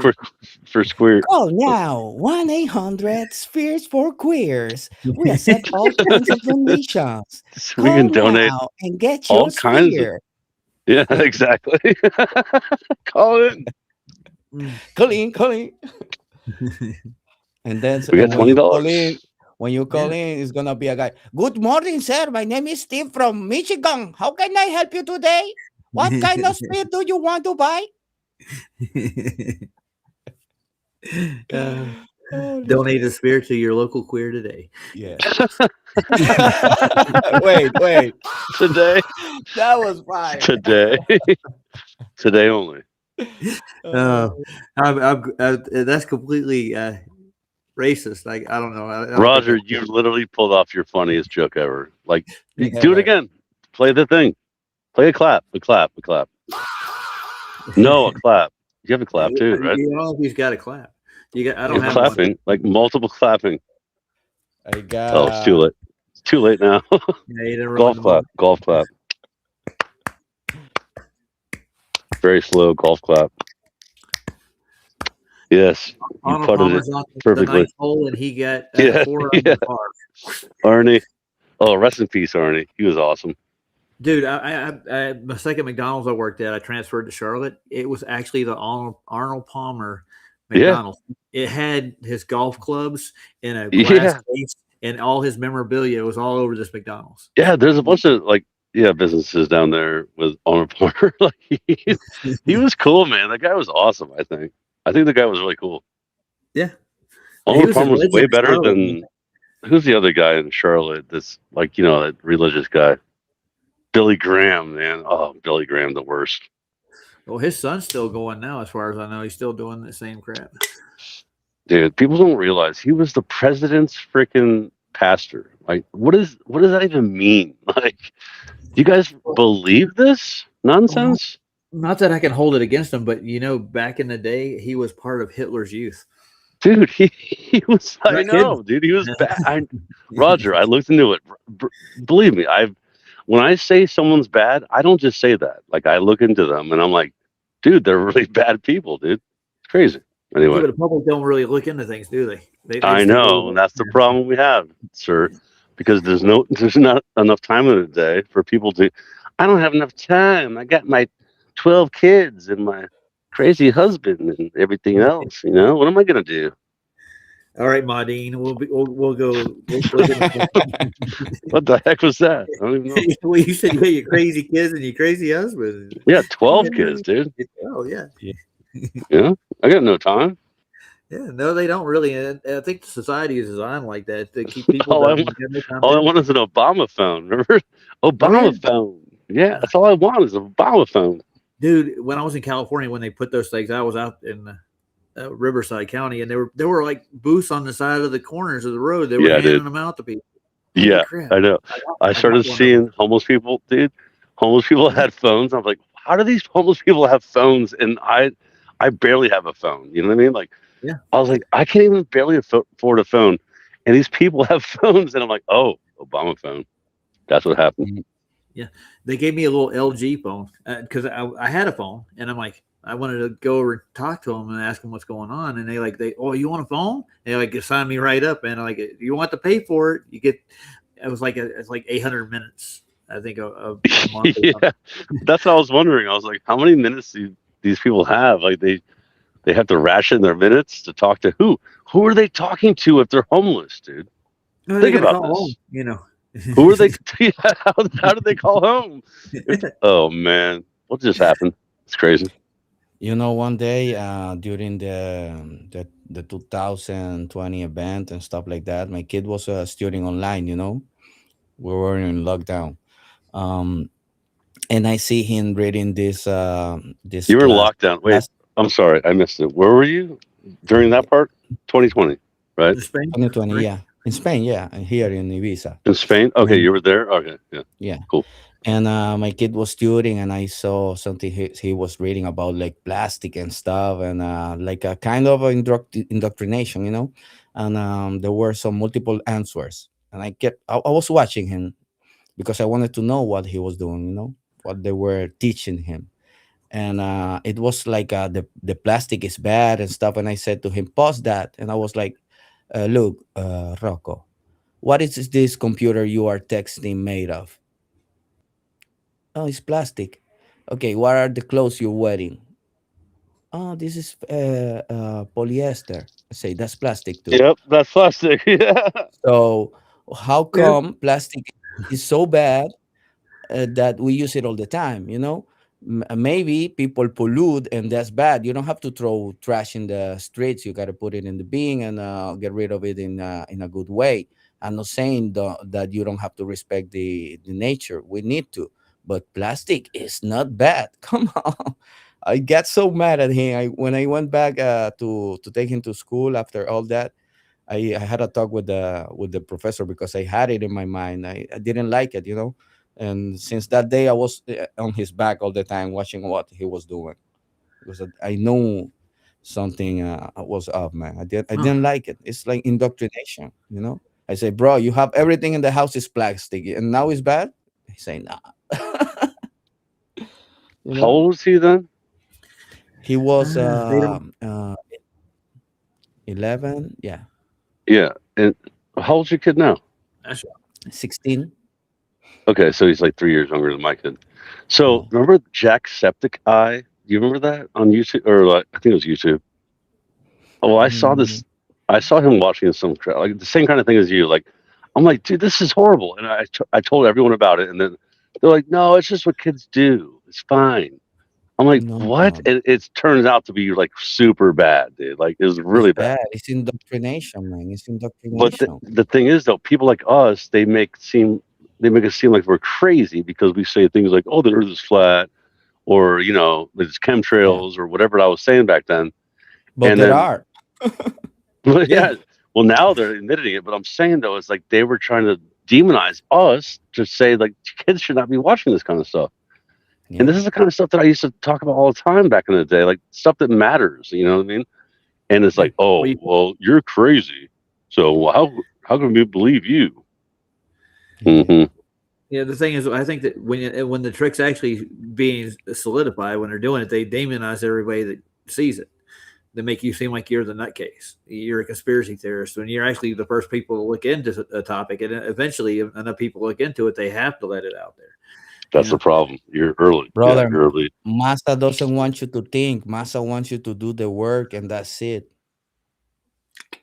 for Squeers. Call now. 1-800 Spears for Queers. We accept all kinds of donations. So we can donate and get all your kinds spear. Yeah, exactly. Call in. Call in. And then we got $20. When you call in, it's gonna be a guy. Good morning, sir. My name is Steve from Michigan. How can I help you today? What kind of spear do you want to buy? Donate a spear to your local queer today. Yeah. Wait. Today. That was fire. Today only. That's completely racist. Like, I don't know. Roger, you literally pulled off your funniest joke ever. Like, do it again. Play the thing. Play a clap. No, a clap. You have a clap too, right? You know, he's got a clap. I don't have clapping, one. like multiple clapping. I got. Oh, it's too late. It's too late now. Golf clap. Very slow golf clap. Yes, you putted it perfectly. Hole and he got 4 on the par. Arnie. Oh, rest in peace, Arnie. He was awesome. Dude, my second McDonald's I worked at, I transferred to Charlotte. It was actually the Arnold Palmer McDonald's. Yeah. It had his golf clubs in a glass case, and all his memorabilia was all over this McDonald's. Yeah, there's a bunch of businesses down there with Arnold Palmer. He was cool, man. That guy was awesome. I think the guy was really cool. Yeah, Arnold Palmer was way better than who's the other guy in Charlotte? That's that religious guy. Billy Graham, man. Oh, Billy Graham, the worst. Well, his son's still going now, as far as I know. He's still doing the same crap. Dude, people don't realize he was the president's freaking pastor. Like, what does that even mean? Like, do you guys believe this nonsense? Not that I can hold it against him, but back in the day, he was part of Hitler's youth. Dude, he was. I know, dude. He was bad. Roger, I looked into it. Believe me, when I say someone's bad, I don't just say that. Like, I look into them and I'm like, dude, they're really bad people, dude. It's crazy. Anyway, but the public don't really look into things, do they? I know, and that's the problem we have, sir. Because there's not enough time in the day for people to. I don't have enough time. I got my 12 kids and my crazy husband and everything else. What am I gonna do? All right, Maudine, we'll go. What the heck was that? I don't even know. Well, you said you had your crazy kids and your crazy husband. Yeah, 12 kids, dude. Oh yeah. Yeah, I got no time. Yeah, no, they don't really. I think the society is designed like that to keep people. all I want is an Obama phone. Remember, Obama phone. Yeah, that's all I want is an Obama phone. Dude, when I was in California, when they put those things, I was out in Riverside County, and there were like booths on the side of the corners of the road. They were handing them out to people. Yeah, I know. I started seeing homeless people, dude. Homeless people had phones. I'm like, how do these homeless people have phones? And I barely have a phone. You know what I mean? Like, yeah. I was like, I can't even barely afford a phone, and these people have phones, and I'm like, oh, Obama phone. That's what happened. Yeah, they gave me a little LG phone because I had a phone, and I'm like, I wanted to go over and talk to them and ask them what's going on, and you want a phone? And they sign me right up, and you want to pay for it. You get it's like 800 minutes I think a month. Yeah, that's what I was wondering. I was like, how many minutes do these people have? Like they have to ration their minutes to talk to who? Who are they talking to if they're homeless, dude? No, they Think got to about call this. home, you know. Who are they? Yeah, how did they call home? Oh man, what just happened? It's crazy. You know, one day during the 2020 event and stuff like that, my kid was studying online. You know, we were in lockdown, um, and I see him reading this You were in class. lockdown. Wait, class I'm sorry, I missed it. Where were you during that part? 2020, right? Spain, 2020, right? yeah, in Spain, yeah, and here in Ibiza. In Spain? Okay, And you were there. Okay, yeah, yeah, cool. and my kid was studying, and I saw something he was reading about like plastic and stuff, and like a kind of indoctrination, you know. And there were some multiple answers, and I was watching him because I wanted to know what he was doing, you know, what they were teaching him. And it was like the plastic is bad and stuff. And I said to him, pause that. And I was like, look, Rocco, what is this computer you are texting made of? Oh, it's plastic. Okay, what are the clothes you're wearing? Oh, this is polyester. I say that's plastic too. Yep, that's plastic. Yeah. So how Yeah. come plastic is so bad that we use it all the time? You know, maybe people pollute and that's bad. You don't have to throw trash in the streets. You got to put it in the bin and get rid of it in a good way. I'm not saying that you don't have to respect the nature. We need to, but plastic is not bad. Come on. I got so mad at him. When I went back to take him to school after all that, I had a talk with the professor because I had it in my mind. I didn't like it, you know. And since that day, I was on his back all the time, watching what he was doing because I know something was up, man. I Huh. didn't like it. It's like indoctrination, you know. I say, bro, you have everything in the house is plastic, and now it's bad. He say, nah. You How know, old was he then? he was They don't. 11, yeah, Yeah, and how old's your kid now? That's 16. Okay, so he's like 3 years younger than my kid. So Yeah. remember Jacksepticeye? Do you remember that on YouTube or like, I think it was YouTube? Oh, I saw Mm, this. I saw him watching some like the same kind of thing as you. Like, I'm like, dude, this is horrible. And I told everyone about it, and then they're like, no, it's just what kids do. It's fine. I'm like, no, what? It turns out to be like super bad, dude. Like, it was it's really bad. bad. It's indoctrination, man. It's But indoctrination. the thing is, though, people like us, they make us seem like we're crazy because we say things like, "Oh, the Earth is flat," or there's Yeah, chemtrails or whatever I was saying back then. but And there then, are. well, Yeah, yeah, well, now they're admitting it. But I'm saying though, it's like they were trying to demonize us to say like kids should not be watching this kind of stuff. And yeah, this is the kind of stuff that I used to talk about all the time back in the day, like stuff that matters. You know what I mean? And it's Yeah. like, oh, Well, well, you're crazy. So how can we believe you? yeah. Hmm. yeah. The thing is, I think that when the trick's actually being solidified, when they're doing it, they demonize everybody that sees it. They make you seem like you're the nutcase. You're a conspiracy theorist when you're actually the first people to look into a topic, and eventually enough people look into it, they have to let it out there. You That's the know? problem. You're early. Yeah, Brother, you're early. Massa doesn't want you to think. Massa wants you to do the work, and that's it.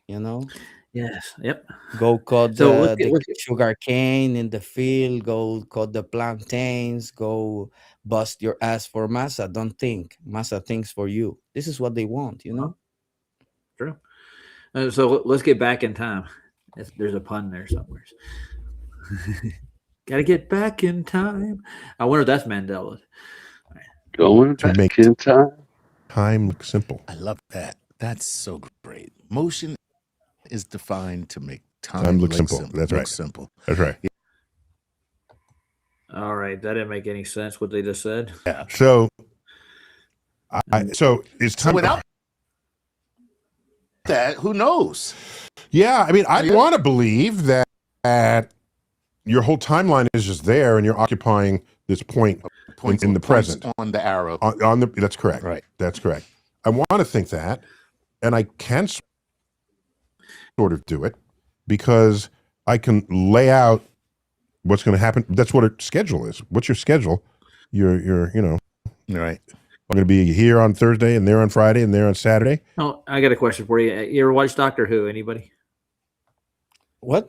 You know, Yes. Yep. go cut So the sugar cane in the field. Go cut the plantains. Go bust your ass for Massa. Don't think. Massa thinks for you. This is what they want. You know. true. So let's get back in time. There's a pun there somewhere. Got to get back in time. I wonder if that's Mandela. Going To back make in time. time look simple. I love that. That's so great. Motion is defined to make time, Time look look simple. simple. That's Look right. simple. That's right. All right, that didn't make any sense what they just said. Yeah. So, so it's So time. without that, who knows? Yeah, I mean, I Yeah. want to believe that your whole timeline is just there, and you're occupying this point Points in the points present. on the arrow. On the. That's correct. Right. That's correct. I want to think that, and I can sort of do it because I can lay out what's going to happen. That's what a schedule is. What's your schedule? You're Right. I'm going to be here on Thursday and there on Friday and there on Saturday. Oh, I got a question for you. You ever watch Doctor Who? Anybody? What?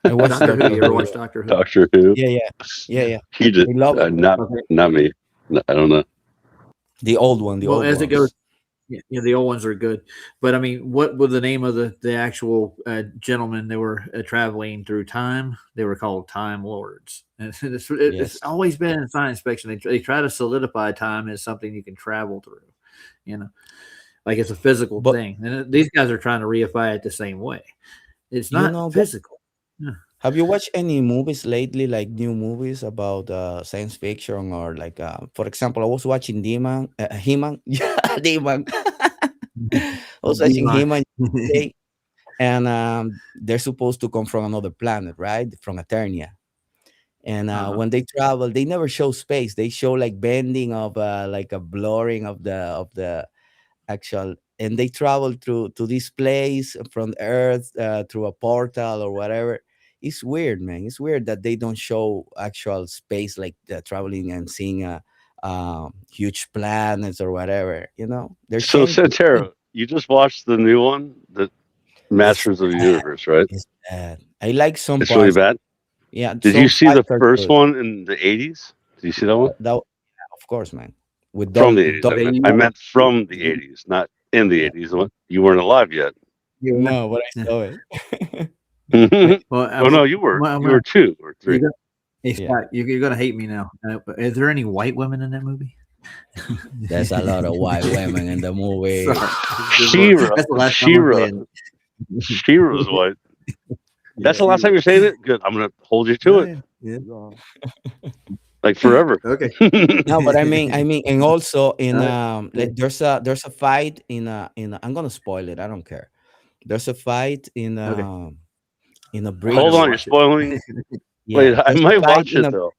I watched Doctor Who. You ever watch Doctor Who? Doctor Who. Yeah. He did. I love it. Not me. No, I don't know. The old one. Well, as it goes, yeah, the old ones are good. But I mean, what was the name of the actual gentlemen that were traveling through time? They were called Time Lords. And it's always been in science fiction. They try to solidify time as something you can travel through. Like it's a physical thing. And these guys are trying to reify it the same way. It's not physical. Yeah. Have you watched any movies lately, like new movies about science fiction or like, for example, I was watching He-Man. Yeah, He-Man. I was watching He-Man today, and they're supposed to come from another planet, right? From Eternia. And when they travel, they never show space. They show like bending of like a blurring of the actual, and they travel to this place from Earth through a portal or whatever. It's weird, man. It's weird that they don't show actual space, like traveling and seeing huge planets or whatever. They're So changing. Santero, you just watched the new one, the Masters of the Universe, right? It's bad. I like some It's parts. really bad. Yeah. Did some you see the parts are first good. one in the 80s? Did you see that one? Of course, man. With From the 80s. I meant from the 80s, not in the 80s. You weren't alive yet. No, but I saw it. Well, no, you were. You were 2 or 3. Hey, Scott, you're going to hate me now. Is there any white women in that movie? There's a lot of white women in the movie. Shira's white. That's the last time you're saying it? Good. I'm going to hold you to it. Yeah. Like forever. Okay. No, but I mean, and also in there's a fight in I'm gonna spoil it. I don't care. There's a fight in a bridge. Hold on, you're spoiling. Wait, I might watch it though.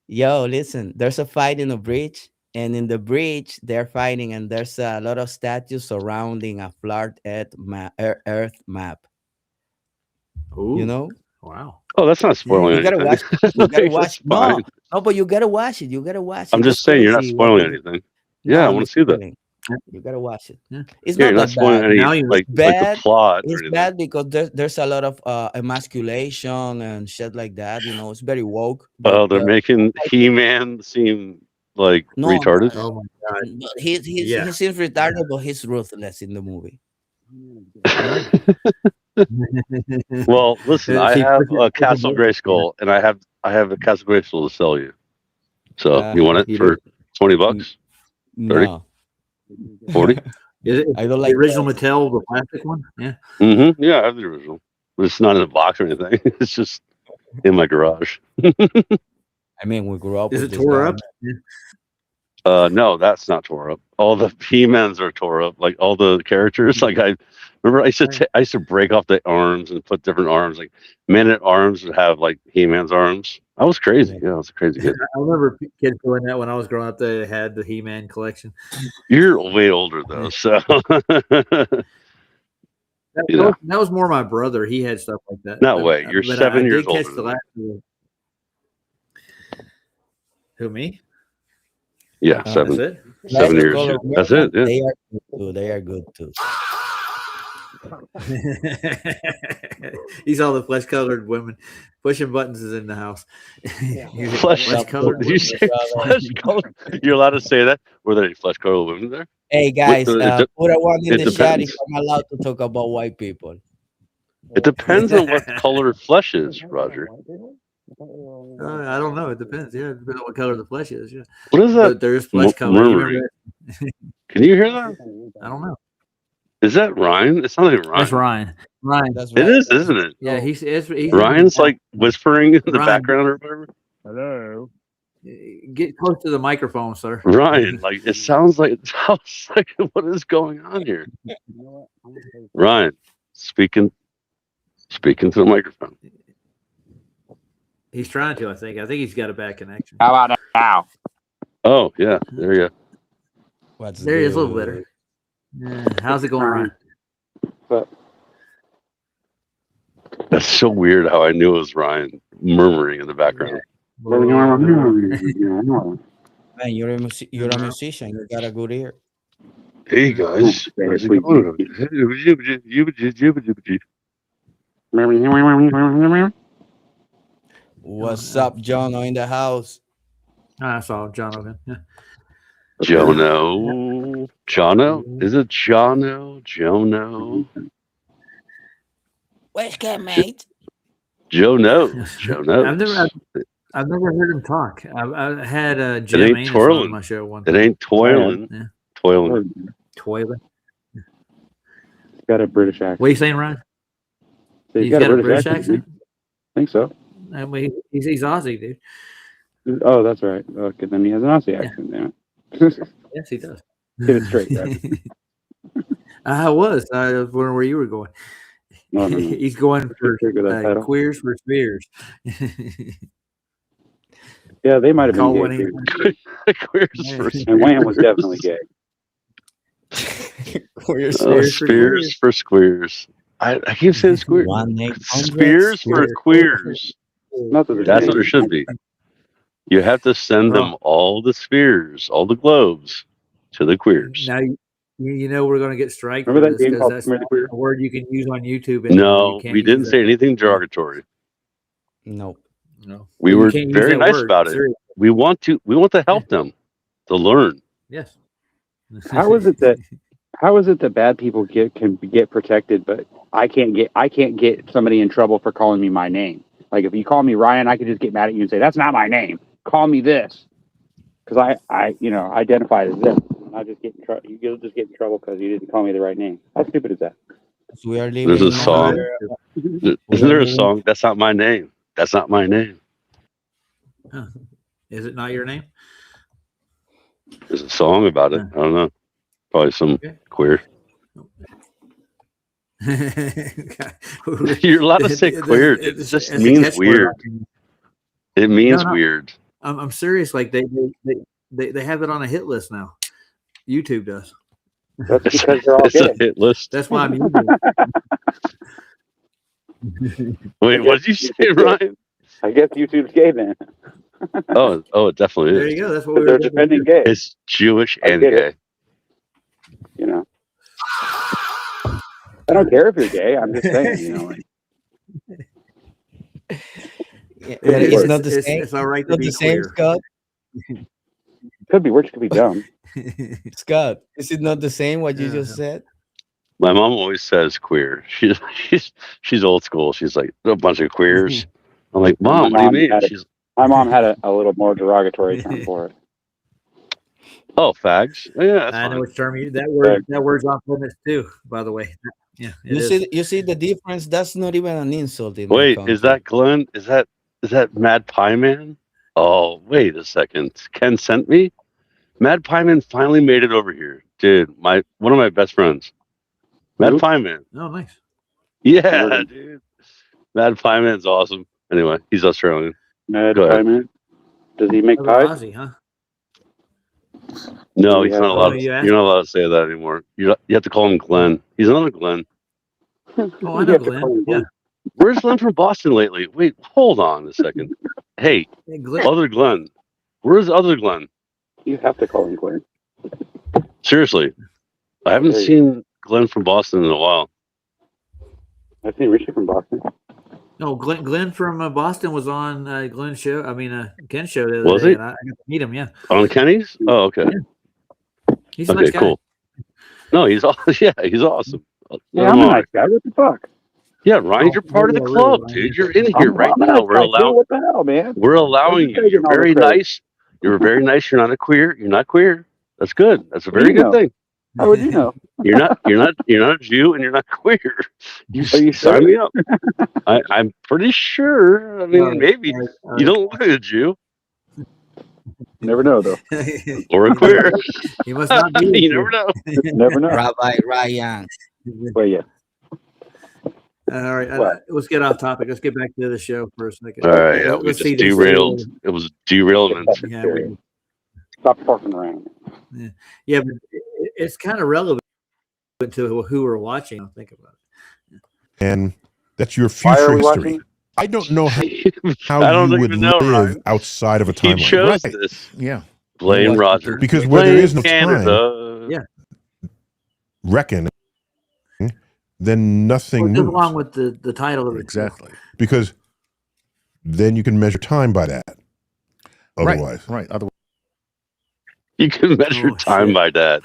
Yo, listen, there's a fight in a bridge, and in the bridge they're fighting, and there's a lot of statues surrounding a flat Earth map. Ooh. Wow. Oh, that's not spoiling. You gotta watch. You gotta watch. No, but you gotta watch it. You gotta watch it. I'm just saying, you're not spoiling anything. Yeah, I want to see that. You gotta watch it. Yeah. It's You're not not spoiling bad. any like the plot. It's bad because there's a lot of emasculation and shit like that. It's very woke. Well, they're making He-Man seem like retarded. Oh my god! But he seems retarded, but he's ruthless in the movie. Well, listen, I have a Castle Grayskull, and I have a Castle Grayskull to sell you. So you want it for $20? 30? No. 40? Is it I don't the like original Mattel, the plastic one? Yeah. Mm-hmm. Yeah, I have the original, but it's not in a box or anything. It's just in my garage. I mean, we grew up. Is with it this tore guy. up? No, that's not tore up. All the He-Mans are tore up. Like all the characters. Like I remember, I used to break off the arms and put different arms. Like Men at Arms would have like He-Man's arms. I was crazy. Yeah, I was a crazy kid. I remember kids doing that when I was growing up. They had the He-Man collection. You're way older though, so That was more my brother. He had stuff like that. No way. You're 7 years older than me. Who, me? Yeah, 7. That's it? 7 years. That's it. Yeah. They are good too. He's all the flesh-colored women. Pushing buttons is in the house. Flesh-colored. Did you say flesh-colored? You're allowed to say that? Were there any flesh-colored women there? Hey guys, put a one in the chat if I'm allowed to talk about white people. It depends on what color flesh is, Roger. I don't know. It depends. Yeah, it depends on what color the flesh is. Yeah. What is that? But there's flesh color. Can you hear that? I don't know. Is that Ryan? It's not like Ryan. That's Ryan. Ryan. That's It is, isn't it? Yeah, he's Ryan's like whispering in the background or whatever. Hello. Get close to the microphone, sir. Ryan, like it sounds like what is going on here? Ryan, speaking to the microphone. He's trying to. I think he's got a bad connection. How about now? Oh yeah, there you go. There he is, a little better. Yeah. How's it going, Ryan? That's so weird how I knew it was Ryan murmuring in the background. Man, you're a musician. You got a good ear. Hey guys. What's up, John? In the house. I saw John over. Yeah. Jono. Jono? Is it Jono? Jono? Where's that, mate? Joe knows. Joe knows. I've never heard him talk. I had Jim It ain't Anus twirling on my show one It time. ain't toiling. Yeah. Toiling. Toilet. He's got a British accent. What are you saying, Ryan? So He's got a British accent? I think so. I mean, he's Aussie, dude. Oh, that's right. Okay, then he has an Aussie accent. Damn it. Yes, he does. Get it straight, right? I was wondering where you were going. No. He's going for queers for spears. Yeah, they might have been gay. Queers for And Wham was definitely gay. Spears for squeers. I keep saying squeers. Spears for queers. That's what it should be. You have to send them all the spheres, all the globes, to the queers. Now you know we're going to get striked. Remember that game because called that's Smear the Queer? a word you can use on YouTube. No, we didn't say anything derogatory. No. We were very nice about it. We want to help them to learn. Yes. How is it that bad people can get protected, but I can't get somebody in trouble for calling me my name? Like if you call me Ryan, I could just get mad at you and say that's not my name. Call me this, because I identify as this. I just get in trouble. You'll just get in trouble because you didn't call me the right name. How stupid is that? We are living. There's a song. Isn't there a song? That's not my name. That's not my name. Huh. Is it not your name? There's a song about it. I don't know. Probably some queer. You're allowed to say queer. It just means weird. It means weird. I'm serious. Like they have it on a hit list now. YouTube does. That's because they're all it's gay. A hit list. That's why I'm using it. Wait, what did you say, Ryan? I guess YouTube's gay then. Oh, it definitely is. There you go. That's what they're defending gay. It's Jewish and gay. You know. I don't care if you're gay. I'm just saying, It's not the same. It's all right to be queer. Scott. Could be worse. Could be dumb. Scott, is it not the same what you just said? My mom always says queer. She's old school. She's like a bunch of queers. I'm like, Mom, what do you mean? My mom had a little more derogatory term for it. Oh, fags. Yeah, I know which term you. That word's off limits too. By the way. Yeah. You see the difference. That's not even an insult. Wait, is that Glenn? Is that Mad Pie Man? Oh, wait a second. Ken sent me. Mad Pie Man finally made it over here, dude. One of my best friends. Mad Pie Man. Oh, nice. Yeah, dude. Mad Pie Man's awesome. Anyway, he's Australian. Mad Pie Man. Does he make pies? Aussie, huh? No, he's not allowed. You're not allowed to say that anymore. You have to call him Glenn. He's another Glenn. Oh, I know Glenn. Yeah. Where's Glenn from Boston lately? Wait, hold on a second. Hey, other Glenn. Where's other Glenn? You have to call him Glenn. Seriously, I haven't seen Glenn from Boston in a while. I've seen Richie from Boston. No, Glenn from Boston was on Glenn's show. I mean, Ken's show the other was day. He? And I got to meet him. Yeah. On Kenny's? Oh, okay. Yeah. He's okay, a nice guy. Cool. No, he's he's awesome. Yeah, I'm a nice guy. What the fuck? Yeah, Ryan, you're part of the club, dude. You're in here right now. We're allowing. What the hell, man? We're allowing you. You're very nice. You're very nice. You're not a queer. You're not queer. That's good. That's a very good thing. How would you know? You're not a Jew and you're not queer. You sign me up. I'm pretty sure. I mean, maybe you don't look like a Jew. Never know though. Or a queer. You must not be. You never know. Never know. Rabbi Ryan. Well, yeah. All right, let's get off topic. Let's get back to the show for a second. All right, yeah, we just derailed. It was derailment. Yeah, stop fucking around. Yeah, but it's kind of relevant to who we're watching. Think about it. And That's your Why future are we history. watching? I don't know how I don't you would even know, live Ryan. outside of a He timeline. chose Right. this. Yeah. Blame watching Roger. Because where there Blame is no time, Canada. Yeah. reckon, then nothing Goes moves. along with the title of the show. Exactly. Because then you can measure time by that. Otherwise. Right. Otherwise. You can measure Oh, time shit. by that.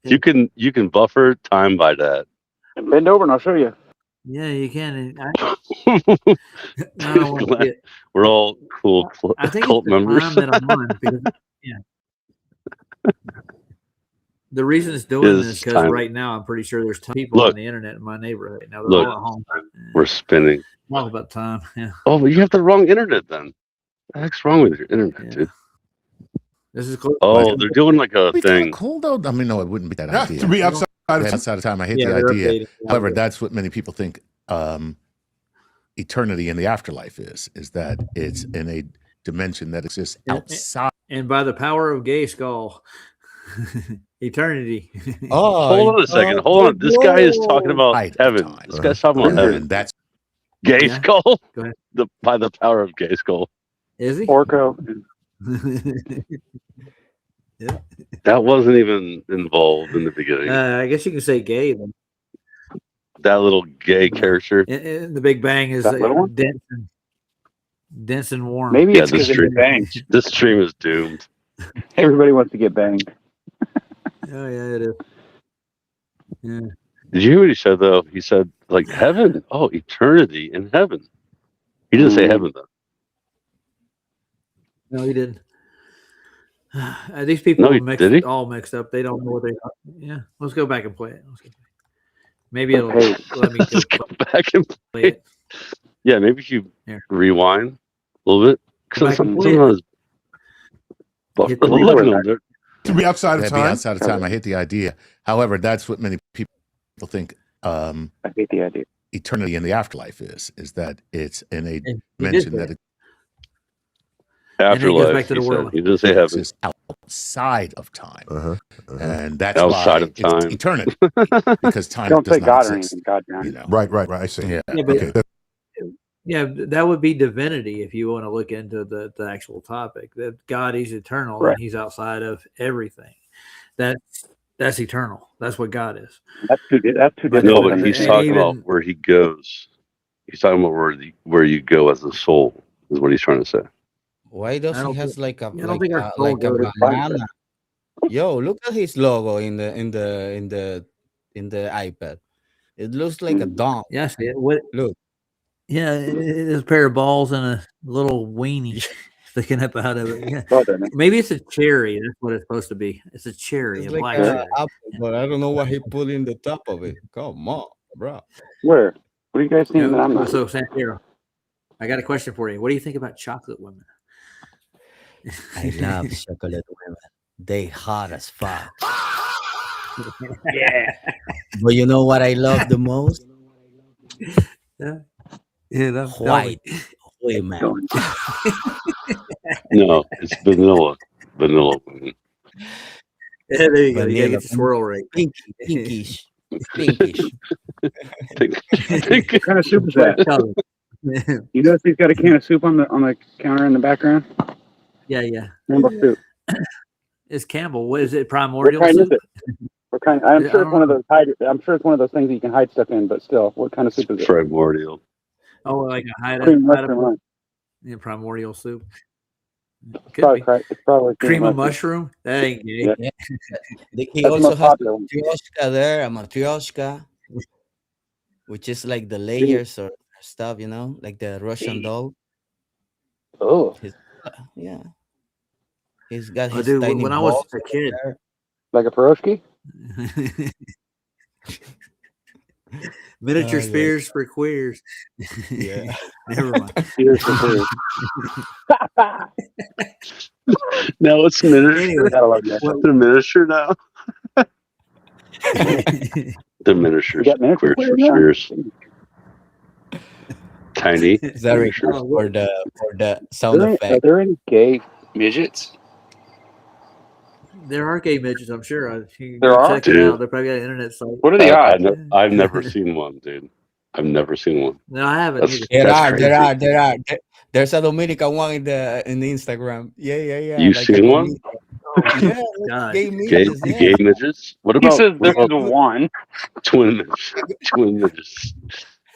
You can buffer time by that. Bend over and I'll show you. Yeah, you can. Dude, I don't want to Glenn, get. we're all cool I think cult it's the members. time that I'm on because the reason it's doing Is this because time. right now I'm pretty sure there's people Look. on the internet in my neighborhood right now. They're Look. all at home. We're spinning. All about time. Yeah. Oh, but you have the wrong internet then. What the heck's wrong with your internet, Yeah. dude? This is close. Oh, they're doing like a It'd be kind thing. of cool though. I mean, no, it wouldn't be that Yeah, idea. to be outside of Yeah, time. outside of time. I hate Yeah, the they're idea. updating. However, that's what many people think eternity in the afterlife is that it's in a dimension that exists outside. And by the power of Gay Skull, eternity. Oh, Hold on a second. Hold on. This guy is talking about Side of heaven. time. This guy's talking about heaven. And that's Gay Yeah. Skull? Go ahead. By the power of Gay Skull. Is he? Orko. That wasn't even involved in the beginning. I guess you can say gay then. That little gay character. And the Big Bang is That little one? dense and warm. Maybe Yeah, it's this because it banged. This stream is doomed. Everybody wants to get banged. Oh yeah, it is. Yeah. Did you hear what he said though? He said like heaven. Oh, eternity in heaven. He didn't say heaven though. No, he didn't. These people No, are did he? all mixed up. They don't know what they are. Yeah, let's go back and play it. Maybe it'll Hey. let me Let's go back and play it. yeah, maybe if you Here. rewind a little bit. Go Because back and play sometimes Hit the look record at them. To be outside of that'd be time. outside of time. I hate the idea. However, that's what many people think I hate the idea. eternity in the afterlife is that it's in a And he did dimension say that it. And then he goes Afterlife. back to the He world. said. He didn't say heaven. exists outside of time. And that's Outside why of time. it's eternity. Because time Don't does say not God or exist. anything. God, John. You know. Right. I see. Yeah. Yeah, but Okay. yeah, that would be divinity if you want to look into the actual topic. That God is eternal Right. and He's outside of everything. That's eternal. That's what God is. That's too difficult. No, but he's And talking even- about where he goes. He's talking about where you go as a soul is what he's trying to say. Why does I he don't has think- like a I don't think our soul like a goes to banana? Yo, look at his logo in the iPad. It looks like a dog. Yeah, I see it. What? Look. Yeah, it's a pair of balls and a little weenie sticking up out of it. Yeah. Well done, man. Maybe it's a cherry. That's what it's supposed to be. It's a cherry, It's a like black an cherry. apple, but I don't know what he put in the top of it. Come on, bro. Where? What are you guys seeing that I'm not? So, Santero, I got a question for you. What do you think about chocolate women? I love chocolate women. They hot as fuck. Yeah. But you know what I love the most? Yeah, that's White women. No, it's vanilla. Vanilla. Yeah, there you go. You gotta Vanilla. get the swirl right. Pinkish. Pinkish. What kind of soup is that? Color. You notice he's got a can of soup on the counter in the background? Yeah. Number soup. It's Campbell. What is it? Primordial What kind soup? is it? What kind? I'm Yeah, sure I it's one of those I'm sure it's one of those things that you can hide stuff in, but still, what kind of soup is it? Primordial. Oh, like a Cream mushroom. Right? yeah, primordial soup. Could Probably, be. it's probably Cream of mushroom. That ain't gay. Yeah. He That's the also most has popular one. matryoshka there, a matryoshka, which is like the layers or stuff, like the Russian doll. Oh, Yeah. He's got Oh, his dude, tiny when I was balls a kid, there. like a pierogi? miniature Oh, yeah. spears for queers. Yeah. Never mind. Here's the food. No, it's miniature. Anyway, Gotta love that. They're miniature now. They're miniature. You got miniature Queer queers spheres. Tiny. Sorry miniature. for the sound Are effect. there any gay midgets? there are gay midgets, I'm sure. You can There go are? check it Dude. out. They probably got an internet site. What are the odds? I've never seen one, dude. I've never seen one. No, I haven't. That's, either. There are. There's a Dominican one in the Instagram. Yeah. You Like seen one? yeah, God. gay Gay, midgets. Yeah. gay midgets? What He about, says what there's about one. twin midgets? Twin midgets.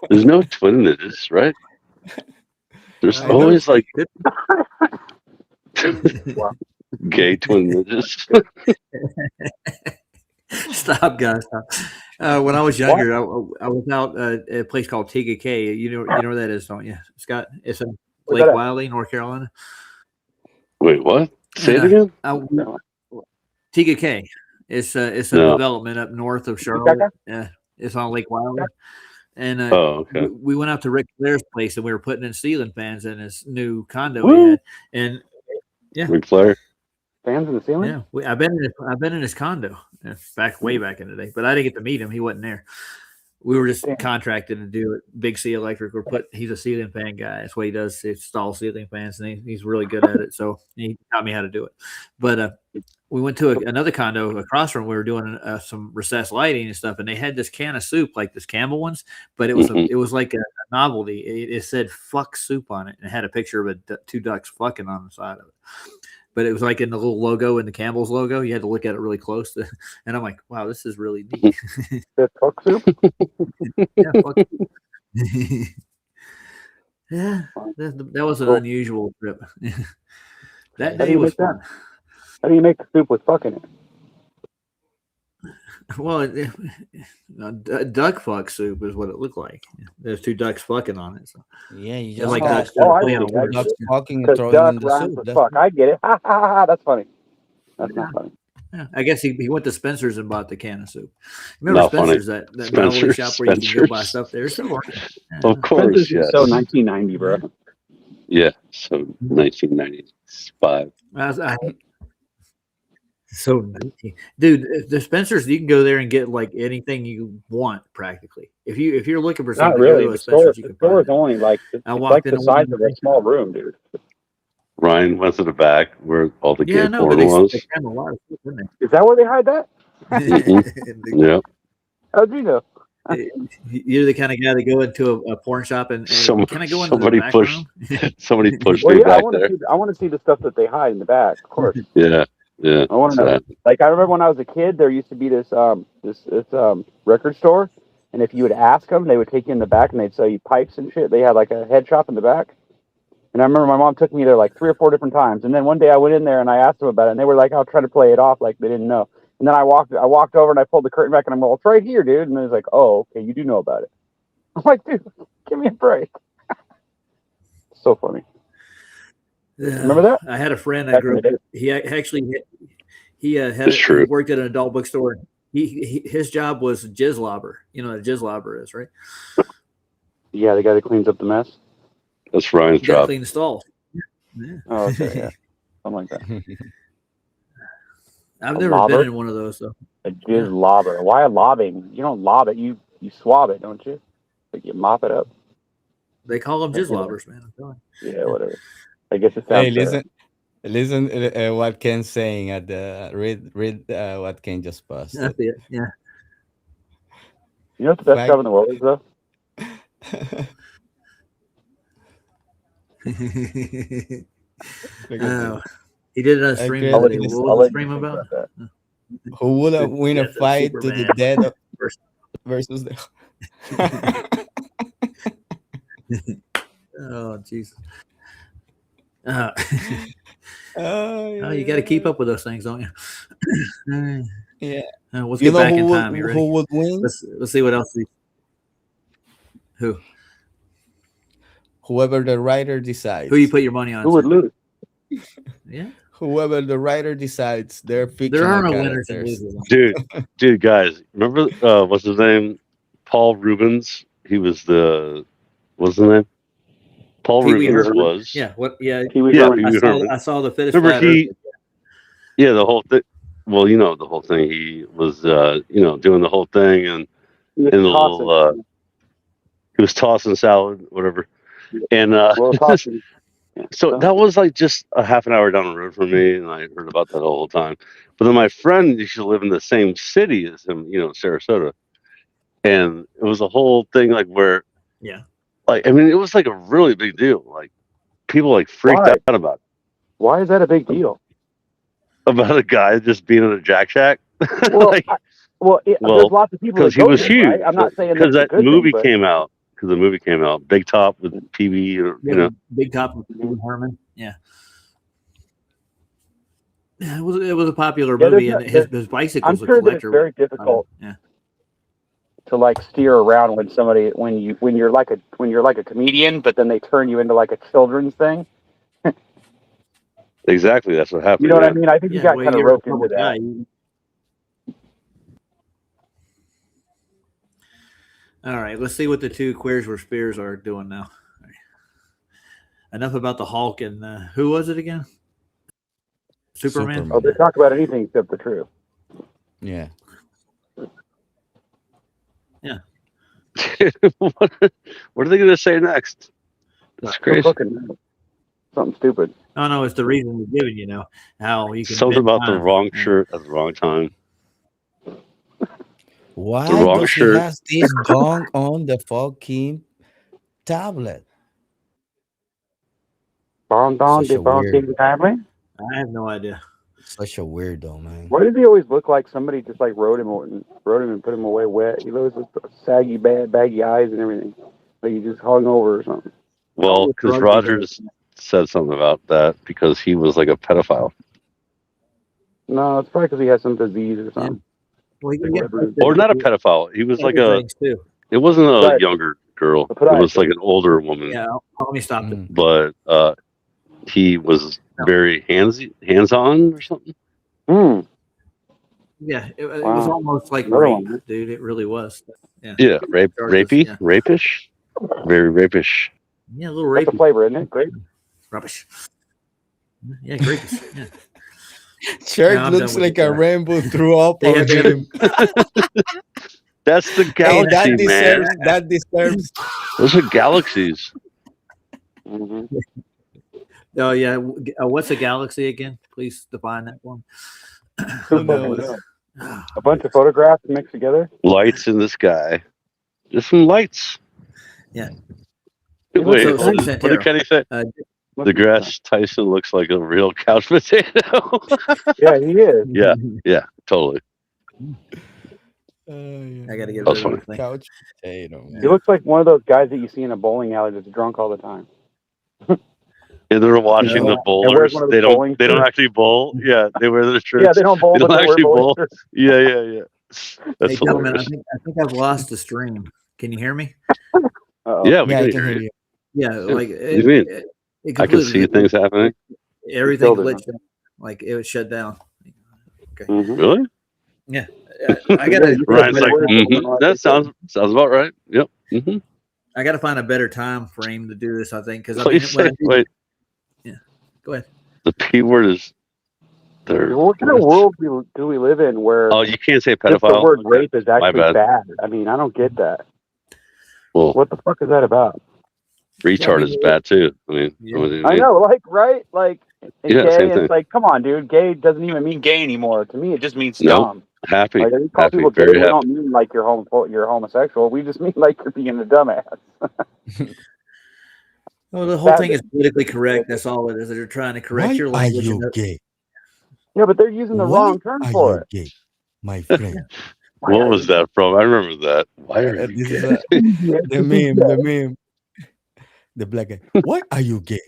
There's no twin midgets, right? There's I know. always like Wow. gay twin midgets. Stop, guys. Stop. When I was younger, I was out at a place called Tiga K. You know where that is, don't you, Scott? It's in Where's Lake that at? Wiley, North Carolina. Wait, what? Say it And, again? Tiga K. It's a No. development up north of Charlotte. It's on Lake Wiley. And Oh, okay. we went out to Rick Flair's place and we were putting in ceiling fans in his new condo Woo. he had. And yeah, Ric Flair. Fans in the ceiling? yeah, I've been in his condo way back in the day, but I didn't get to meet him. He wasn't there. We were just contracted to do it. Big C Electric. He's a ceiling fan guy. That's what he does. Install ceiling fans, and he's really good at it. So he taught me how to do it. But we went to another condo across from. We were doing some recessed lighting and stuff, and they had this can of soup, like this Campbell ones, but it was it was like a novelty. It said "fuck soup" on it, and it had a picture of two ducks fucking on the side of it. But it was like in the little logo, in the Campbell's logo. You had to look at it really close. And I'm like, wow, this is really neat. The fuck soup? Yeah, fuck. Yeah, that was an unusual trip. That day was fun. How do you make the soup with fuck in it? Well, duck fuck soup is what it looked like. There's two ducks fucking on it. So. Yeah, you It's just like ducks, I see. ducks fucking and Because throwing duck in the rhymes soup. with That's fuck. I get it. Ha ha ha. That's funny. That's not funny. Yeah, I guess he went to Spencer's and bought the can of soup. Remember Not Spencer's, funny. that novelty shop where you can go buy Spencer's. stuff there? So, Of course, Spencer's yes. is so 1990, bro. Yeah, so 1995. So, dude, the Spencer's, you can go there and get like anything you want practically. If you're looking for something, Not really. go to a The Spencer's. store, the store is only like it's like the size of a small room, dude. Ryan went to the back where all the gay porn was. They have a lot of stuff in there. Is that where they hide that? Yeah. How'd you know? You're the kind of guy that go into a porn shop and can I go into the back room? Somebody pushed Well, me yeah, back there. I want to see the stuff that they hide in the back, of course. Yeah. I want to know. Like I remember when I was a kid, there used to be this record store, and if you would ask them, they would take you in the back and they'd sell you pipes and shit. They had like a head shop in the back, and I remember my mom took me there like 3 or 4 different times. And then one day I went in there and I asked them about it, and they were like, "I'll try to play it off like they didn't know." And then I walked over and I pulled the curtain back and I'm like, "Well, it's right here, dude." And it was like, "Oh, okay, you do know about it." I'm like, "Dude, give me a break." So funny. Remember that? I had a friend I grew up. He actually he worked at an adult bookstore. His job was jizz lobber. You know what a jizz lobber is, right? Yeah, the guy that cleans up the mess. That's Ryan's job. Clean the stalls. Yeah. Oh, okay, yeah, something like that. I've never been in one of those though. A jizz lobber. Why a lobbing? You don't lob it. You swab it, don't you? Like you mop it up. They call them jizz lobbers, man. I'm telling you. Yeah, whatever. I guess it sounds. Hey, listen, what Ken's saying at the read what Ken just posted. That's it. Yeah. You know what the best job in the world is, though? He did it on stream. What was the stream about? Who would have win a fight to the death versus the? Oh Jesus! You got to keep up with those things, don't you? Yeah. Let's get back in time. Who would win? Let's see what else. Who? Whoever the writer decides. Who you put your money on? Who would lose? Yeah. Whoever the writer decides, they're fictional there are no characters. Dude, guys, remember what's his name? Paul Rubens. He was what's his name? Paul Rubens was. Yeah. What? Yeah. I saw the fittest. Remember Yeah, the whole thing. Well, you know the whole thing. He was, doing the whole thing, and in the little, he was tossing salad, whatever, and so that was like just a half an hour down the road from me, and I heard about that the whole time. But then my friend used to live in the same city as him, Sarasota, and it was a whole thing like where Yeah. Like, I mean, it was like a really big deal. Like, people like freaked Why? out about it. Why is that a big deal? About a guy just being in a Jack Shack. Well, Like, there's lots of people that because he go was there, huge. right? I'm not saying Because that's a that good movie thing, but came out. Because the movie came out, Big Top with PB, or you know, Big Top with Steve Herman. Yeah. Yeah, it was a popular movie, and his bicycle's I'm sure a that it's collector. very difficult Yeah. to like steer around when you're like a comedian, but then they turn you into like a children's thing. exactly. That's what happened. You know what I mean? I think you got kind of you're a roped into public that. guy. All right, let's see what the two queers were spears are doing now. Right. Enough about the Hulk and who was it again? Superman. Oh, they talk about anything except the truth. Yeah. Yeah. what are they going to say next? That's crazy. Something stupid. Oh no, it's the reason we're giving. You know how you can Something about the time. wrong shirt at the wrong time. Why The wrong does shirt. he has this gong on the fucking tablet? Such a weird. tablet? I have no idea. Such a weirdo, man. Why does he always look like somebody just like wrote him and put him away wet? He always with saggy, baggy eyes and everything, like he just hung over or something. Well, because Rogers said something about that because he was like a pedophile. No, it's probably because he has some disease or something. Well, or not a pedophile. He was like a. It wasn't a younger girl. It was like an older woman. Yeah, let me stop it. But he was very hands-on or something. Yeah, it was almost like rape, dude. It really was. Yeah. Yeah, rapish, very rapish. Yeah, a little rapey. That's the flavor, isn't it? Grape. Rubbish. Yeah, grape. Yeah. Church looks like a rainbow threw up already. That's the galaxy, man. That deserves. Those are galaxies. Mm-hmm. Oh yeah, what's a galaxy again? Please define that one. A bunch of photographs mixed together. Lights in the sky. Just some lights. Yeah. Wait, what did Kenny say? DeGrasse Tyson looks like a real couch potato. Yeah, he is. Yeah, totally. I gotta get rid of couch potato. He looks like one of those guys that you see in a bowling alley that's drunk all the time. And they're watching the bowlers. They don't actually bowl. Yeah, they wear their shirts. Yeah, they don't bowl, but they actually bowl. Yeah. That's hey, gentlemen, I think I've lost the stream. Can you hear me? Yeah, we can hear you. Yeah, like what do you mean? I can see things happening. Everything glitched out. Like it was shut down. Okay. Mm-hmm. Really? Yeah. I gotta. Ryan's like, that sounds about right. Yep. Mm-hmm. I gotta find a better time frame to do this. I think because wait. Yeah. Go ahead. The P word is. What kind of world do we live in where? Oh, you can't say pedophile. The word rape is actually bad. I mean, I don't get that. Well, what the fuck is that about? Retard is bad too. I mean, I know, like, right? Like, gay, same thing. it's like, come on, dude. Gay doesn't even mean gay anymore. To me, it just means dumb. Happy. Like, if you call people gay, we don't mean like you're homosexual. We just mean like you're being a dumbass. Well, the whole thing is politically correct. That's all it is. They're trying to correct your language. Are you gay? Yeah, but they're using the wrong term for it. Gay, my friend. What was that from? I remember that. Why are you gay? The meme. The black guy. Why are you gay?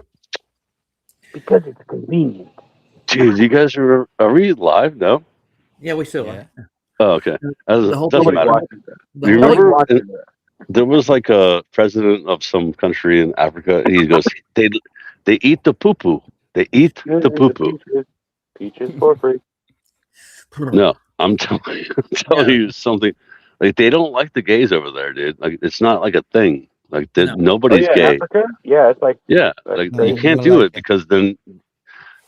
Because it's convenient. Dude, you guys are we live? No? Yeah, we still are. Oh, okay. Doesn't matter. Do you remember there was like a president of some country in Africa, and he goes, they eat the poo-poo. They eat the poo-poo. Peaches for free. No, I'm telling you something. Like, they don't like the gays over there, dude. Like, it's not like a thing. Like, nobody's gay. Africa? Yeah, it's like you can't do it because then,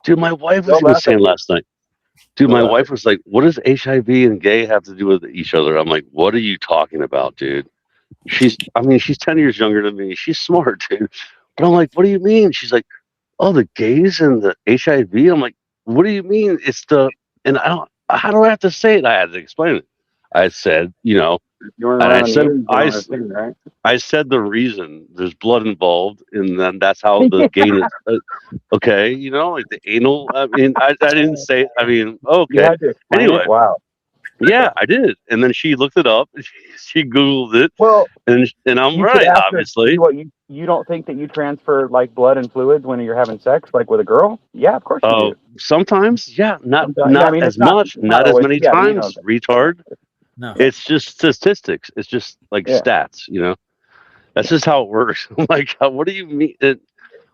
dude. My wife was even saying last night. Dude, my wife was like, "What does HIV and gay have to do with each other?" I'm like, "What are you talking about, dude?" She's 10 years younger than me. She's smart, dude. But I'm like, "What do you mean?" She's like, "Oh, the gays and the HIV." I'm like, "What do you mean? It's the..." And how do I have to say it? I had to explain it. I said, You weren't and around the age thing, right? I said the reason there's blood involved, and then that's how the gain is. Okay, like the anal. I mean, I didn't say. I mean, You okay. had to explain Anyway, it. Wow. yeah, I did, and then she looked it up. She Googled it, Well, and I'm you could right, ask her, obviously. what you don't think that you transfer like blood and fluids when you're having sex, like with a girl? Yeah, of course you do. Sometimes, yeah, not I mean, as much, not as always, many yeah, but you know, times, retard. No. It's just statistics. It's just like stats, That's just how it works. I'm like, what do you mean?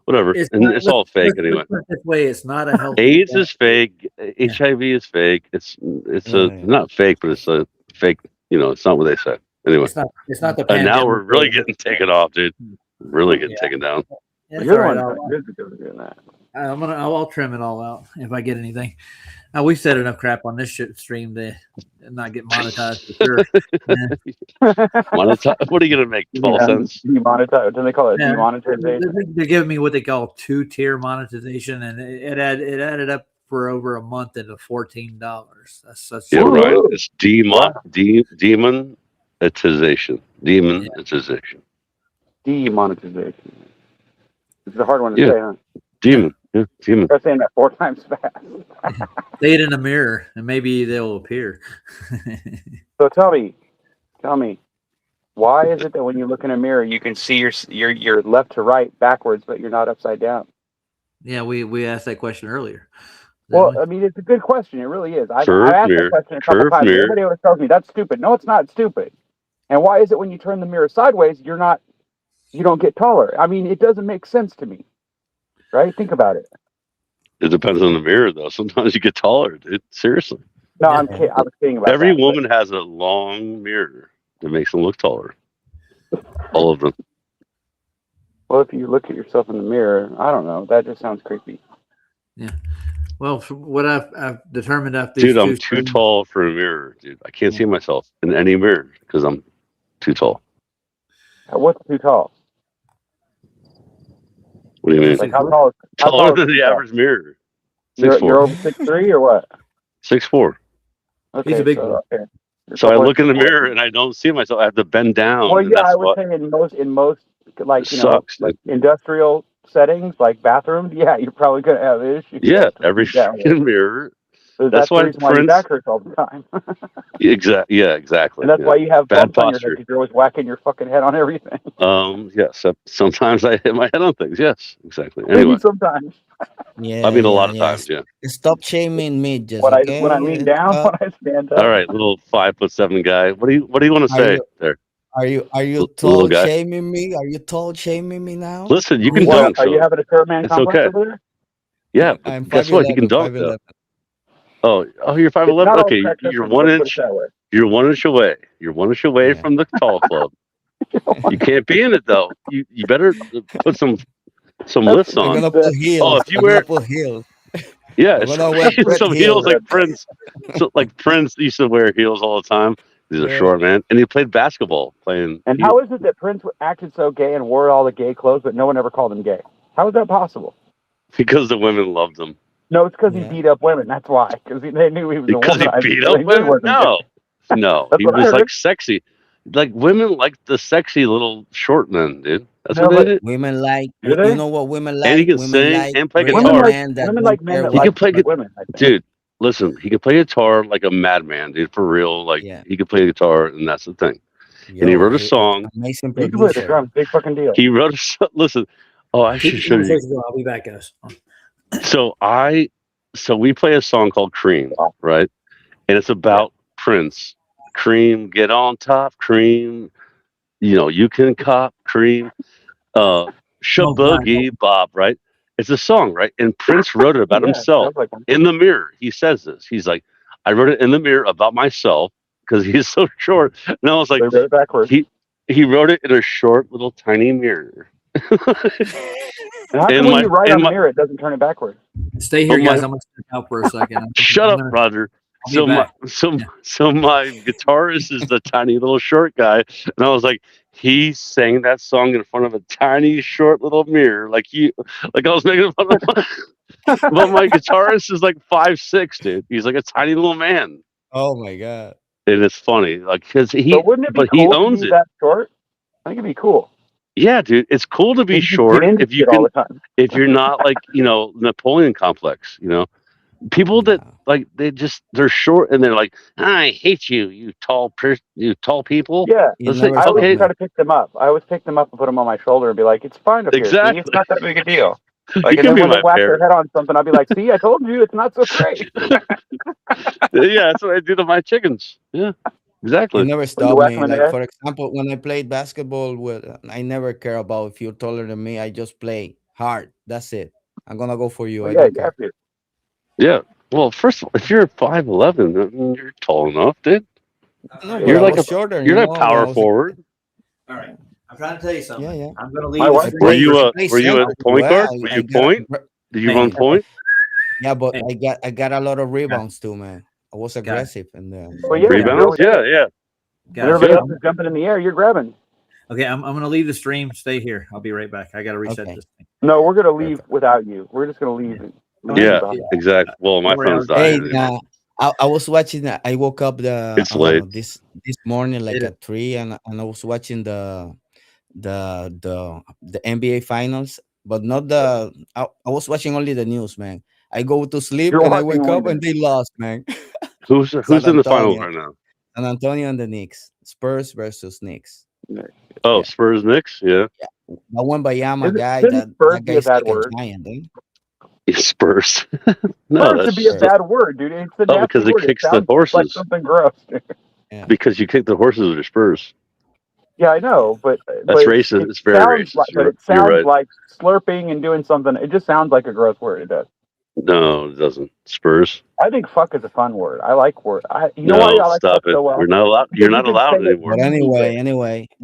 Whatever. It's all fake anyway. This way, it's not a healthy. AIDS is fake. HIV is fake. It's not fake, but it's a fake. It's not what they say. Anyway, it's not the. And now we're really getting taken off, dude. Really getting taken down. You're the one who's doing that. I'll trim it all out if I get anything. We said enough crap on this shit stream to not get monetized for sure. Monetize? What are you gonna make? 12 cents? Demonetize? Do they call it demonetization? They're giving me what they call 2-tier monetization, and it added up for over a month into $14. That's such. Yeah, right. It's demonetization. Demonetization. Demonetization. It's a hard one to say, huh? Demon. Yeah, demon. Try saying that 4 times fast. Say it in a mirror, and maybe they'll appear. So tell me, why is it that when you look in a mirror, you can see your left to right backwards, but you're not upside down? Yeah, we asked that question earlier. Well, I mean, it's a good question. It really is. I've asked that question a couple times. Everybody always tells me that's stupid. No, it's not stupid. And why is it when you turn the mirror sideways, you don't get taller? I mean, it doesn't make sense to me. Right? Think about it. It depends on the mirror, though. Sometimes you get taller, dude. Seriously. No, I was thinking about every woman has a long mirror that makes them look taller. All of them. Well, if you look at yourself in the mirror, I don't know. That just sounds creepy. Yeah. Well, from what I've determined after dude, I'm too tall for a mirror, dude. I can't see myself in any mirror because I'm too tall. What's too tall? What do you mean? Like how tall? Taller than the average mirror. 6'4". You're over 6'3" or what? 6'4". Okay, he's a big boy. Okay. So I look in the mirror and I don't see myself. I have to bend down. Well, yeah, I would say in most like like industrial settings, like bathrooms, yeah, you're probably gonna have issues. Yeah, every fucking mirror. So that's why your back hurts all the time. Exactly. Yeah, exactly. And that's why you have bad bumps on your head because you're always whacking your fucking head on everything. Yes. Sometimes I hit my head on things. Yes, exactly. Anyway, sometimes. Yeah. I mean, a lot of times. Yeah. Stop shaming me, just when I lean down, when I stand up. All right, little 5'7" guy. What do you want to say there? Are you tall shaming me? Are you tall shaming me now? Listen, you can dunk. Are you having a third man complex over there? Yeah, guess what? You can dunk. Oh, you're 5'11". Okay, you're 1 inch. You're 1 inch away. You're 1 inch away from the tall club. You can't be in it though. You better put some lifts on. I'm gonna put heels. Oh, if you wear heels. Yeah, some heels like Prince. So, like Prince used to wear heels all the time. These are short, man. And he played basketball playing. And how is it that Prince acted so gay and wore all the gay clothes, but no one ever called him gay? How is that possible? Because the women loved him. No, it's because he beat up women. That's why. Because they knew he was because he beat up women. No, he was like sexy. Like women like the sexy little short men, dude. That's what they did. Women like. You know what women like? And he can sing and play guitar. Women like men that he like can play women. Dude, listen, he could play guitar like a madman, dude. For real, like he could play guitar, and that's the thing. And he wrote a song. Amazing he played the drums. Big fucking deal. He wrote a listen. Oh, I should show you. I'll be back, guys. So we play a song called Cream, right? And it's about Prince. Cream, get on top, Cream. You can cop, Cream. Shaboogie Bob, right? It's a song, right? And Prince wrote it about himself in the mirror. He says this. He's like, I wrote it in the mirror about myself because he's so short. And I was like, he wrote it in a short little tiny mirror. And how come when you write on the mirror, it doesn't turn it backwards? Stay here, guys. I'm gonna step out for a second. Shut up, Roger. So my guitarist is the tiny little short guy, and I was like, he sang that song in front of a tiny short little mirror, like I was making fun of him. But my guitarist is like 5'6", dude. He's like a tiny little man. Oh my god. And it's funny, like because But wouldn't it be he cool to owns be it. that short? I think it'd be cool. Yeah, dude, it's cool to be You just short get into if you shit all can, the time. if you're not like Napoleon complex. People that No. like they're short and they're like, I hate you, you tall people. Yeah, You Let's say, never I stop, always okay, try man. to pick them up. I always pick them up and put them on my shoulder and be like, "It's fine up here. See, it's exactly. not that big a deal." You Like, and can then be when they my whack their parent. head on something, I'll be like, "See, I told you, it's not so great." Yeah, that's what I do to my chickens. Yeah, You exactly. never When you stop whack me. them in the Like head. for example, when I played basketball, with I never care about if you're taller than me. I just play hard. That's it. I'm gonna go for you. Well, I yeah, don't you care. have to. Yeah. Well, first of all, if you're 5'11", then you're tall enough, dude. No, but You're I like was shorter. you're like When power I was a kid. forward. All right. I'm trying to tell you something. Yeah, yeah. I'm going to My leave the wife I stream. Were play. you I a play were you a center. point Well, guard? Were I you got. point? Did you Hey, run point? Yeah, but hey, I got a lot of guys, rebounds too, man. I was guys, aggressive in the Well, in the yeah, you paint. know, Rebounds? Yeah, yeah. when guys. everybody Good. else is jumping in the air, you're grabbing. Okay, I'm going to leave the stream. Stay here. I'll be right back. I got to reset Okay, this thing. No, we're gonna leave perfect. without you. We're just gonna leave. Yeah. Leave Hey, you Yeah, behind. exactly. Well, my don't worry. phone's Hey, dying anyway. I was watching. I woke up It's late. this morning like Later. at 3, and I was watching the NBA finals, but not the. I was watching only the news, man. I go to sleep You're and I watching wake only up the and they lost, man. Who's San in the finals Antonio, right now? San Antonio and the Knicks, Spurs versus Knicks. Oh, Yeah, Spurs Knicks. Yeah, yeah. That one Bayama guy. Shouldn't Spurs That be a guy's bad like a word? giant, eh? it's Spurs. No, Spurs should that's be a just Spurs. bad word, dude. It's a nasty because it word. It kicks the sounds like horses. something gross. Yeah. Because you kick the horses with your Spurs. Yeah, I know, but That's it racist. It's very sounds like, racist. but it You're sounds right. like slurping and doing something. It just sounds like a gross word. It does. No, it doesn't. Spurs. I think "fuck" is a fun word. I like word. You know why No, I like stop "fuck" it. so well? We're not allowed. You're Because you not can say allowed it anymore. But anywhere.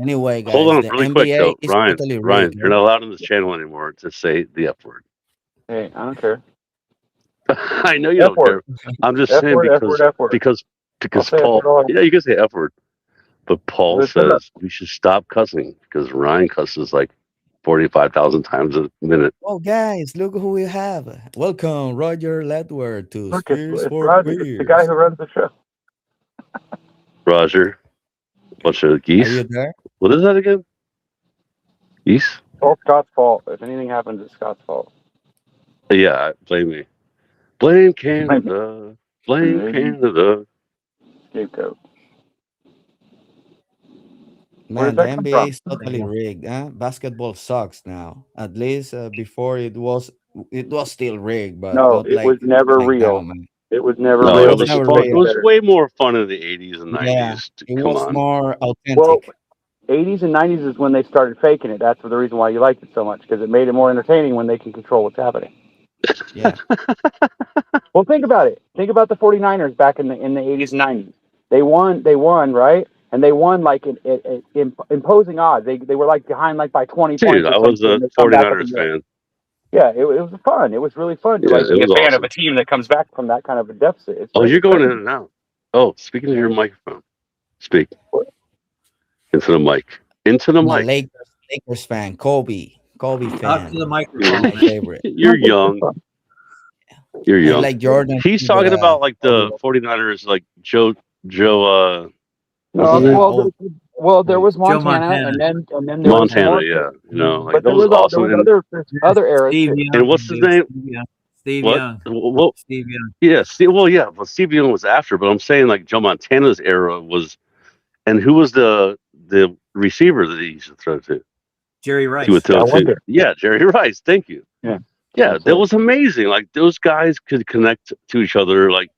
anyway, Hold guys, on, the really quick NBA though, is Ryan. totally Ryan, rigged. you're not allowed on this channel anymore to say the F word. Hey, I don't care. I know you F don't word, care. I'm just F saying word, F word, F word. I'll because say it Paul. for all. Yeah, you can say F word, but Paul Shut up. says we should stop cussing because Ryan cusses like 45,000 times a minute. Oh, guys, look who we have. Welcome, Roger Ledward to Look, Spears it's for Roger. It's the guy Beers. who runs the show. Roger, bunch of Are geese. you there? What is that again? Geese? It's all Scott's fault. If anything happens, it's Scott's fault. Yeah, blame me. Blame Canada. Blame Canada. Scapegoat. Where Man, did the that come NBA from? is totally rigged. Huh? Basketball sucks now. At least before it was still rigged, but No, not it was like never now, real. man. It was never No, No, real. it it's They was never just fun. made It it real. was better. way more fun in the 80s and Yeah, 90s. it Come was on. more Well, authentic. 80s and 90s is when they started faking it. That's the reason why you liked it so much, because it made it more entertaining when they can control what's happening. Yeah, Well, think about it. Think about the 49ers back in the 80s and 90s. They won, right? And they won like in imposing odds. They were like behind like by 20 Dude, points or I was something. a And they come back at the 49ers end. fan. Yeah, it was fun. It was really fun to Yeah, like it be a was fan of awesome. a team that comes back from that kind of a deficit. It's Oh, very you're going in exciting. and out. Oh, speaking of your microphone. Speak into the mic. Into the I'm a mic. Lakers fan. Kobe Talk to fan. the microphone, My man. favorite. You're young. You're I young. like Jordan. He's talking about like the 49ers, like Joe, what's his name? There was Joe Montana, Montana. and then there was Montana, more. yeah. You know, like But that there was was awesome. And other eras Steve too. Young. what's his Dude, name? Steve What? Young. Well, Steve Young. yeah. Steve Young was after, but I'm saying like Joe Montana's era was, and who was the receiver that he used to throw to? Jerry Rice. He would throw I to. wonder. Yeah, Jerry Rice. Thank you. Yeah. Yeah, That's that it. was amazing. Like those guys could connect to each other. Like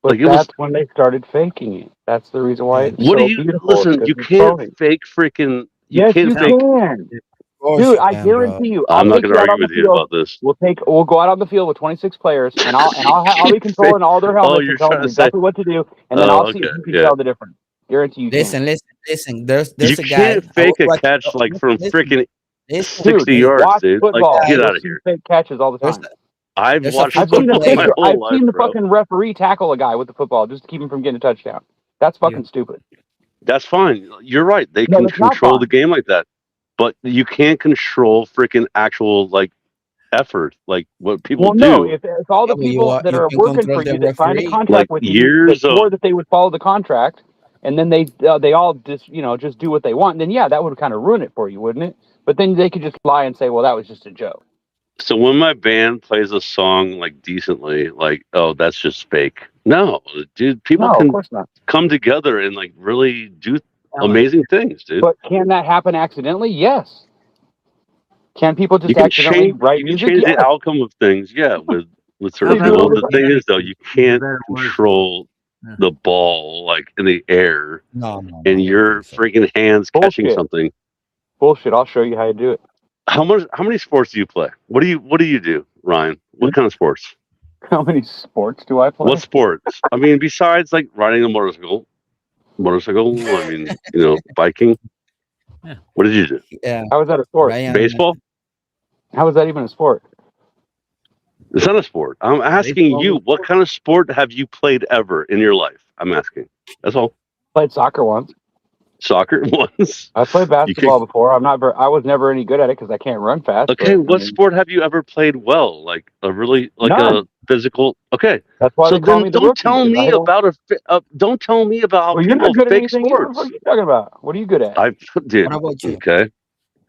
But it was. that's when they started faking it. That's the reason why Yeah, it's What do so you beautiful. listen? Because You it's can't phony. fake freaking. You Yes, can't you fake. can. of course Dude, you I can, bro. guarantee you. I'm I'll not take going you to out argue on the with you field. about this. We'll go out on the field with 26 players, and I'll be controlling all their Oh, helmets you're and telling trying them to say. exactly what to do, and then Oh, I'll see okay, if you can yeah. tell the difference. Guarantee you can. Listen. There's You a guy. can't fake a catch like from freaking Listen, 60 Dude, yards, watch dude. Like, football. get You'll out of see here. fake catches all the There's time. I've there's a watched I've football seen the football my player. whole I've life, seen the bro. fucking referee tackle a guy with the football just to keep him from getting a touchdown. That's fucking stupid. That's fine. You're right. They No, can it's not control the fine. game like that, but you can't control freaking actual like effort, like what people Well, no. do. If all Yeah, the but you people are that you are can working control for the you that signed a referee. Like contract with you that years of swore that they would follow the contract, and then they all just just do what they want, then yeah, that would kind of ruin it for you, wouldn't it? But then they could just lie and say, well, that was just a joke. So when my band plays a song like decently, like, oh, that's just fake. No, dude, people No, can of course not. come together and like really do amazing things, dude. But can that happen accidentally? Yes. Can people just accidentally write you can music? change Yes. the outcome of things, yeah, with certain They do people. it all The the thing time. is, though, you can't control the ball like in the air, No, and your freaking hands catching Bullshit. something. Bullshit. I'll show you how to do it. How many sports do you play? What do you do, Ryan? What kind of sports? How many sports do I play? What sports? I mean, besides like riding a motorcycle. I mean, biking. Yeah. What did you do? Yeah. How is that a sport? Ryan, Baseball? How is that even a sport? It's not a sport. I'm asking you, what kind of sport have you played ever in your life? I'm asking. That's all. Played soccer once. Soccer once. I played basketball before. I was never any good at it because I can't run fast. Okay, what sport have you ever played well? Like a really None. a physical. Okay, that's why so they call then me the don't rookie, tell me about don't tell me about how well, you're people not good at fake anything either. sports. What are you talking about? What are you good at? Dude. What about you? Okay,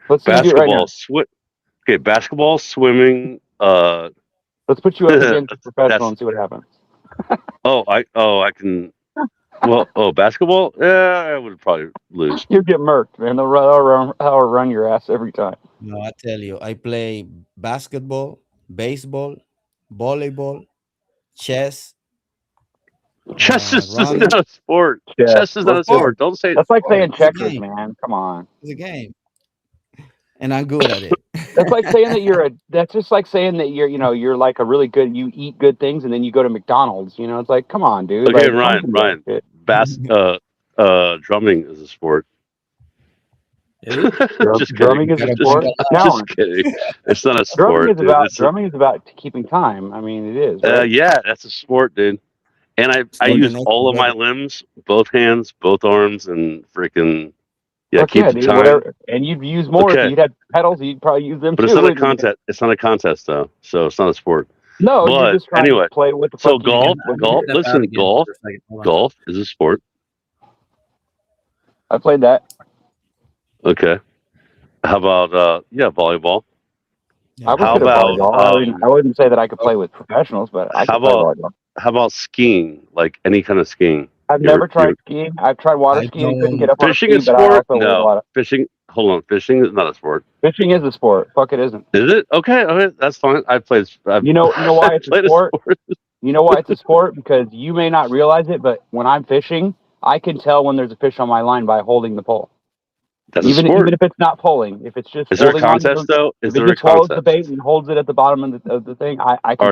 Let's see you do it right now. Okay, basketball, swimming. Let's put you up against a professional and see what happens. I can. Well, basketball? Yeah, I would probably lose. You get murked, man. They'll run your ass every time. No, I tell you, I play basketball, baseball, volleyball, chess. Chess is running. not a sport. Yeah. Chess is not a sport. Don't say that's like saying It's a checkers, game. man. Come on. It's a game, and I'm good at it. That's like saying that that's just like saying that you're like a really good. You eat good things, and then you go to McDonald's. It's like, come on, dude. Okay, like, Ryan. Drumming is a sport. Just drumming kidding. is a sport. Just kidding. It's not a sport. Drumming is about keeping time. I mean, it is. Right? Yeah, that's a sport, dude. And I use all of my limbs, both hands, both arms, and freaking keep the time. Whatever. And you'd use more if you'd had pedals. You'd probably use them. But too, it's not a contest. It's not a contest, though. So it's not a sport. No, but you're just trying to play with the. So golf. Listen, golf is a sport. I played that. Okay. How about volleyball? I would play volleyball. I wouldn't say that I could play with professionals, but I could play volleyball. How about skiing? Like any kind of skiing? I've never tried skiing. I've tried water skiing. Couldn't get up on fishing. Is sport? No. Fishing. Hold on. Fishing is not a sport. Fishing is a sport. Fuck, it isn't. Is it? Okay. That's fine. You know why it's a sport? You know why it's a sport? Because you may not realize it, but when I'm fishing, I can tell when there's a fish on my line by holding the pole. That's even a sport. Even if it's not pulling, if it's just is there a contest though? Is there a contest? Follows the bait and holds it at the bottom of the thing. I can.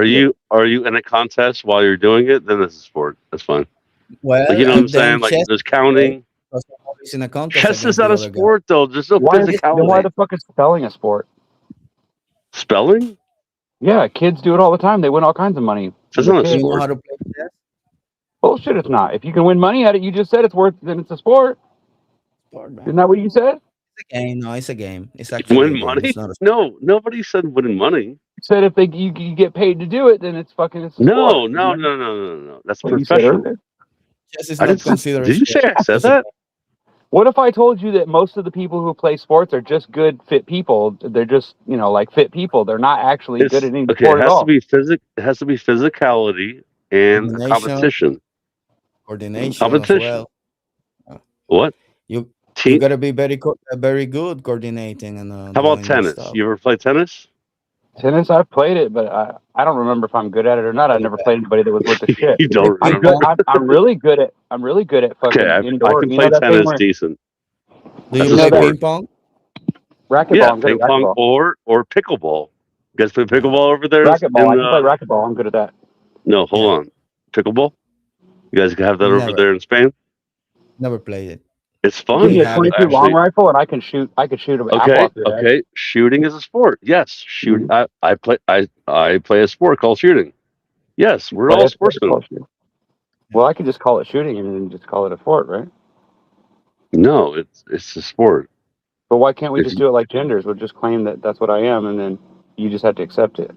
Are you in a contest while you're doing it? Then it's a sport. That's fine. Well, like, you know what I'm saying? Like there's counting. In a contest chess is not a sport though. There's no physicality. Then why the fuck is spelling a sport? Spelling? Yeah, kids do it all the time. They win all kinds of money. It's not a sport. You know how to play chess? Bullshit, it's not. If you can win money at it, you just said it's worth. Then it's a sport. Isn't that what you said? It's a game. No, it's a game. It's actually win money. No, nobody said winning money. You said if you get paid to do it, then it's fucking. It's no. That's professional. Chess is not considered. Did you say I said that? What if I told you that most of the people who play sports are just good, fit people? They're just, like fit people. They're not actually good at any sport at all. It has to be physicality and competition. Coordination. Competition. As well. What? You got to be very good coordinating. And how about tennis? You ever play tennis? Tennis, I've played it, but I don't remember if I'm good at it or not. I've never played anybody that was worth a shit. You don't remember? I'm really good at fucking indoor. I can play tennis decent. Do you play ping pong? Racquetball. Yeah, ping pong or pickleball. You guys play pickleball over there? Racquetball. I can play racquetball. I'm good at that. No, hold on. Pickleball? You guys have that over there in Spain? Never played it. It's fun. Give me a 22 long rifle, and I can shoot. Okay. Shooting is a sport. Yes, shooting. I play a sport called shooting. Yes, we're all sportsmen. Well, I could just call it shooting and then just call it a sport, right? No, it's a sport. But why can't we just do it like genders? We'll just claim that that's what I am, and then you just have to accept it.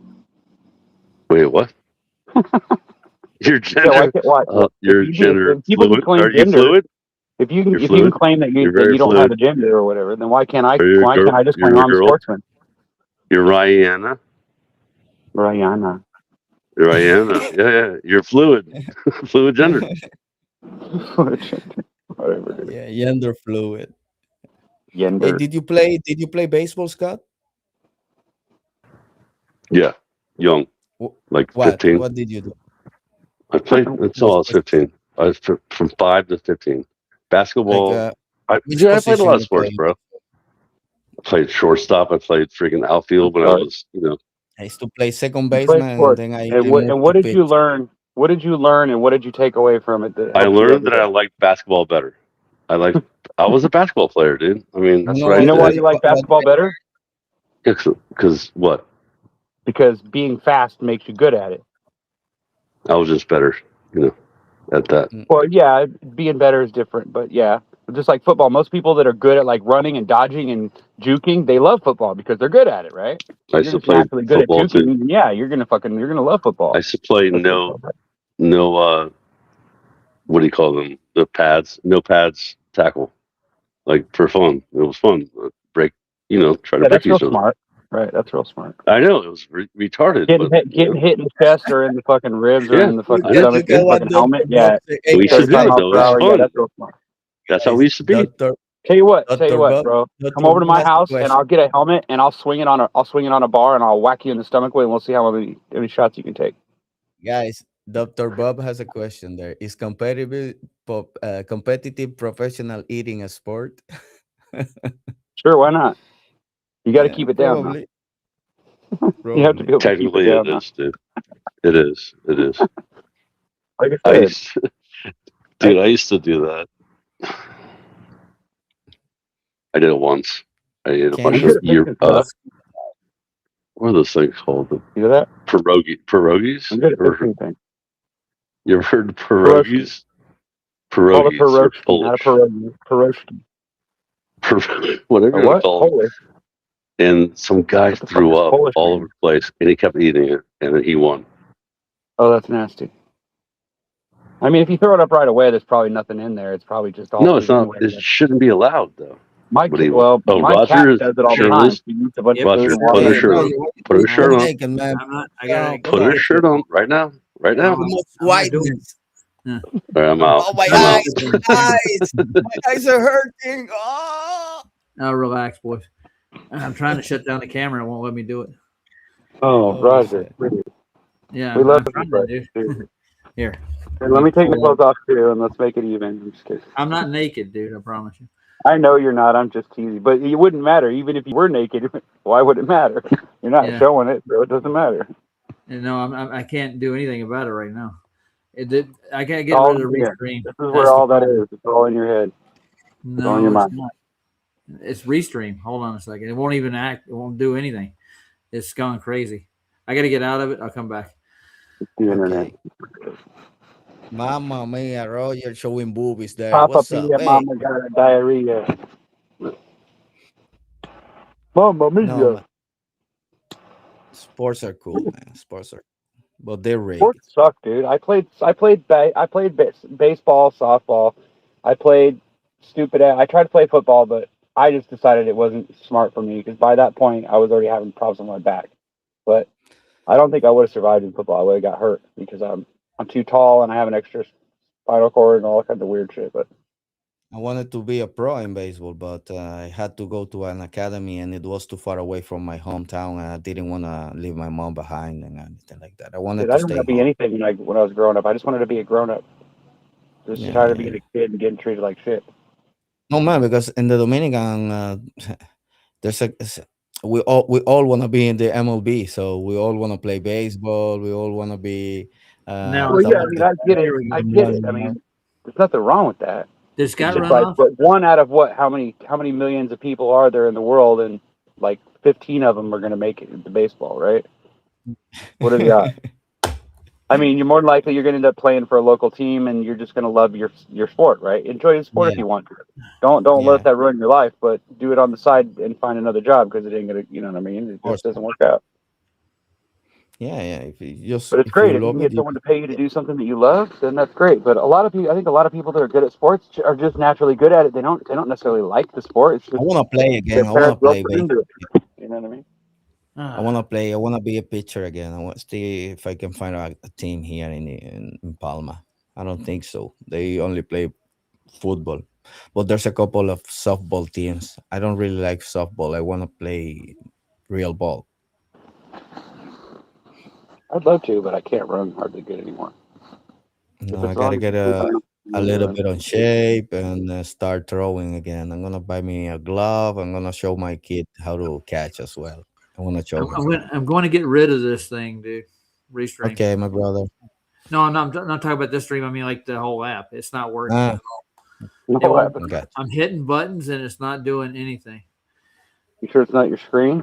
Wait, what? Your gender? Your gender. People Fluid? claim Are gender. you fluid? If you You're can fluid. claim that You're that very you don't have fluid. a gender or whatever, then why can't I You're a just you're claim a I'm a girl. sportsman? You're Rihanna. Rihanna. You're Rihanna. Yeah. You're fluid. Fluid gender. Whatever, dude. Yeah, gender fluid. Hey, Gender. did you play baseball, Scott? Yeah. Young. Like 15. What did you do? I played until I was 15. I was from 5 to 15. Basketball. I Which played a position lot of you sports, play? bro. I played shortstop. I played freaking outfield when I was, I used to play second You played baseman, and sports. then I And moved what to did you pitch. learn? What did you learn, and what did you take away from it that I helped you learned every that I day? liked basketball better. I was a basketball player, dude. I mean, You that's know what I You know why did. you like basketball better? Because what? Because being fast makes you good at it. I was just better, at that. Well, yeah, being better is different, but yeah, just like football, most people that are good at like running and dodging and juking, they love football because they're good at it, right? I You're used to just play naturally good at football too. juking. Yeah, you're gonna love football. I used to play what do you call them? The pads, no pads tackle, like for fun. It was fun. Try to Yeah, break that's real each other. smart. Right, that's real smart. I know it was retarded, Getting but hit in the chest or in the fucking ribs or yeah, in the fucking I know. stomach in the fucking helmet. Yeah, We used to 30 do it miles though. per It was hour. Yeah, fun. that's real smart. That's how we used to be. Tell you what, Bob, bro. Dr. Come over to Bob my has a house and question. I'll get a helmet and I'll swing it on a bar and I'll whack you in the stomach with it and we'll see how many shots you can take. Guys, Dr. Bob has a question there. Is competitive professional eating a sport? Sure, why not? You got to keep it down. Probably. You have to be able to keep Technically, it it down. is, dude. It is. It is. Like I I used said, dude, I used to do that. I did it once. I ate a Can bunch I'm of good at fixing stuff. what are those things called? The You know that? pierogies? I'm good at Or, fixing things. you ever heard of Pierogies. pierogies? Call it Pierogies are pierogi, not a Polish. pierogi. Whatever A you want to what? call them. Polish. And some guy What the fuck threw is up Polish all mean? over the place, and he kept eating it, and then he won. Oh, that's nasty. I mean, if you throw it up right away, there's probably nothing in there. It's probably just all No, food it's not. anyway. It shouldn't be allowed, though. My What do you well, Oh, my cat Roger is does it all the time. shirtless. She eats a bunch of Roger, food and put water. a shirt on. Put a shirt on. Naked, man. I'm not. I got Put a shirt on right now. Right now. Too much I'm not doing whiteness. Yeah. All right, I'm out. Oh, my I'm out. eyes. My eyes are hurting. Oh. Now relax, boys. I'm trying to shut down the camera. It won't let me do it. Oh, Roger. Yeah, We love I'm you, trying to, but dude. Here, Hey, let me take my clothes off too, and let's make it even. I'm just kidding. I'm not naked, dude. I promise you. I know you're not. I'm just teasing. But it wouldn't matter. Even if you were naked, why would it matter? You're not Yeah. showing it, so it doesn't matter. And no, I can't do anything about it right now. I can't get All rid of the in restream. This is where all that is. It's all in your head. No, on your it's mind. not. It's restream. Hold on a second. It won't even act. It won't do anything. It's gone crazy. I got to get out of it. I'll come back. It's the internet. Mamma mia, Roger showing boobies there. Papa What's up? Pia, Hey. Mama got diarrhea. Mamma mia. No, man. Sports are cool, man. Sports are, but they're rigged. Sports suck, dude. I played baseball, softball. I played I tried to play football, but I just decided it wasn't smart for me because by that point I was already having problems with my back. But I don't think I would have survived in football. I would have got hurt because I'm too tall and I have an extra spinal cord and all kinds of weird shit. But I wanted to be a pro in baseball, but I had to go to an academy, and it was too far away from my hometown. And I didn't want to leave my mom behind and anything like that. I wanted dude, to I didn't stay want to be home. anything when I was growing up. I just wanted to be a grown up. Just tired of being a kid and getting treated like shit. No, man, because in the Dominican, there's we all want to be in the MLB, so we all want to play baseball. We all want to be. Now, Well, yeah, I mean, I get it. I get it. I mean, there's nothing wrong with that. Does Scott It's run like, off? but one out of how many millions of people are there in the world, and like 15 of them are going to make it into baseball, right? What are the odds? I mean, you're more than likely you're going to end up playing for a local team, and you're just going to love your sport, right? Enjoy the sport if you want to. Don't let that ruin your life, but do it on the side and find another job because it ain't gonna, you know what I mean? It just doesn't work out. Yeah, yeah. If you just But it's if great you if you love can it, get someone to pay you to do something that you love. Then that's great. But a lot of people, I think, a lot of people that are good at sports are just naturally good at it. They don't necessarily like the sport. It's I just want to play their again. I want to parents roped play them baseball. into it. You know what I mean? I want to play. I want to be a pitcher again. I want to see if I can find a team here in Palma. I don't think so. They only play football, but there's a couple of softball teams. I don't really like softball. I want to play real ball. I'd love to, but I can't run hardly good anymore. If No, I it's long gotta as get it's a little bit on shape and start throwing again. I'm gonna buy me a glove. I'm gonna show my kid how to catch as well. I want to show him. I'm going to get rid of this thing, dude. Restream. Okay, my brother. No, I'm not talking about this stream. I mean, like the whole app. It's not working. Ah, I'm hitting buttons and it's not doing anything. You sure it's not your screen?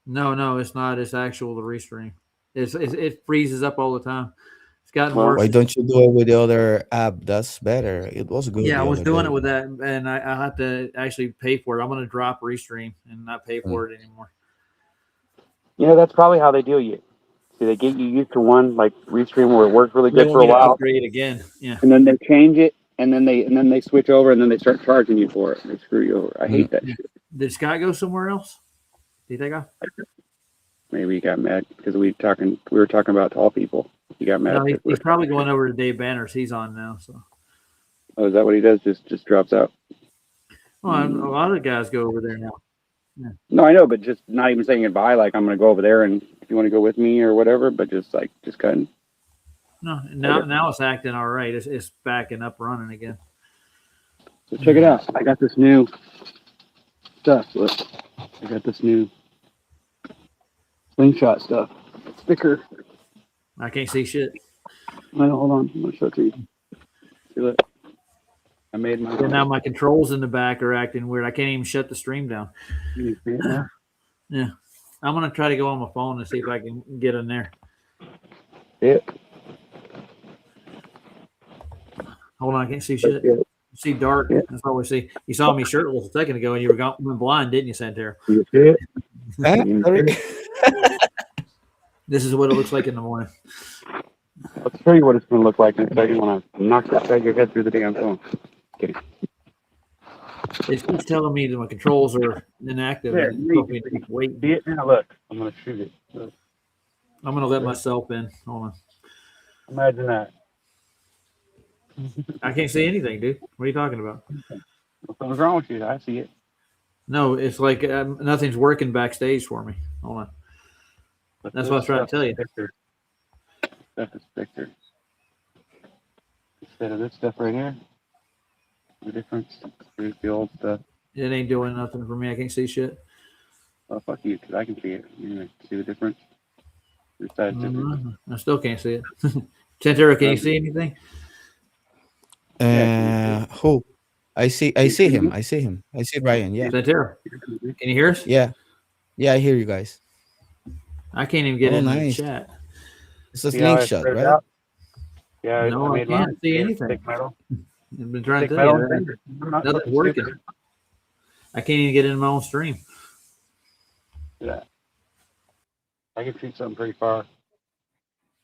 No, it's not. It's actual the restream. It freezes up all the time. It's gotten worse. Why don't you do it with the other app? That's better. It was good. Yeah, I was doing day. it with that, and I have to actually pay for it. I'm going to drop restream and not pay for it anymore. You know, that's probably how they do you. See, they get you used to one like Restream where it worked really good for a while. Upgrade again, yeah. And then they change it, and then they switch over, and then they start charging you for it. They screw you over. I hate that shit. Did Scott go somewhere else? Do you think Maybe he got mad because we were talking about tall people. He got mad. No, he's probably going over to Dave Banners. He's on now. So. Oh, is that what he does? Just drops out. Well, a lot of guys go over there now. Yeah. No, I know, but just not even saying goodbye. Like I'm going to go over there, and if you want to go with me or whatever, but just cutting. No, now it's acting all right. It's backing up, running again. So check it out. I got this new stuff. Look, I got this new slingshot stuff. It's thicker. I can't see shit. No, hold on. I'm gonna show it to you. See that? I made my. And now my controls in the back are acting weird. I can't even shut the stream down. You see it now? Yeah, I'm gonna try to go on my phone and see if I can get in there. Yeah. Hold on, I can't see shit. You see dark. Yeah. That's all we see. You saw me shirtless a second ago, and you were blind, didn't you, Santero? You see it? This is what it looks like in the morning. I'll show you what it's going to look like in a second when I knock that side of your head through the damn phone. Kidding. It keeps telling me that my controls are inactive. There, wait. See it now? Look, I'm going to shoot it. Look. I'm going to let myself in. Hold on. Imagine that. I can't see anything, dude. What are you talking about? What's wrong with you? I see it. No, it's like nothing's working backstage for me. Hold on. But that's what I was trying to tell you. Stuff is thicker. Instead of this stuff right here, the difference. Here's the old stuff. It ain't doing nothing for me. I can't see shit. Well, fuck you, because I can see it. You see the difference? This side's different. I still can't see it. Santero, can you see anything? Who? I see him. I see Ryan. Yeah. Santero, can you hear us? Yeah. I hear you guys. I can't even get in the chat. It's a slingshot, right? Out? Yeah. No, I can't see anything. I've been trying to tell you. Nothing's working. I can't even get in my own stream. Yeah. I can shoot something pretty far.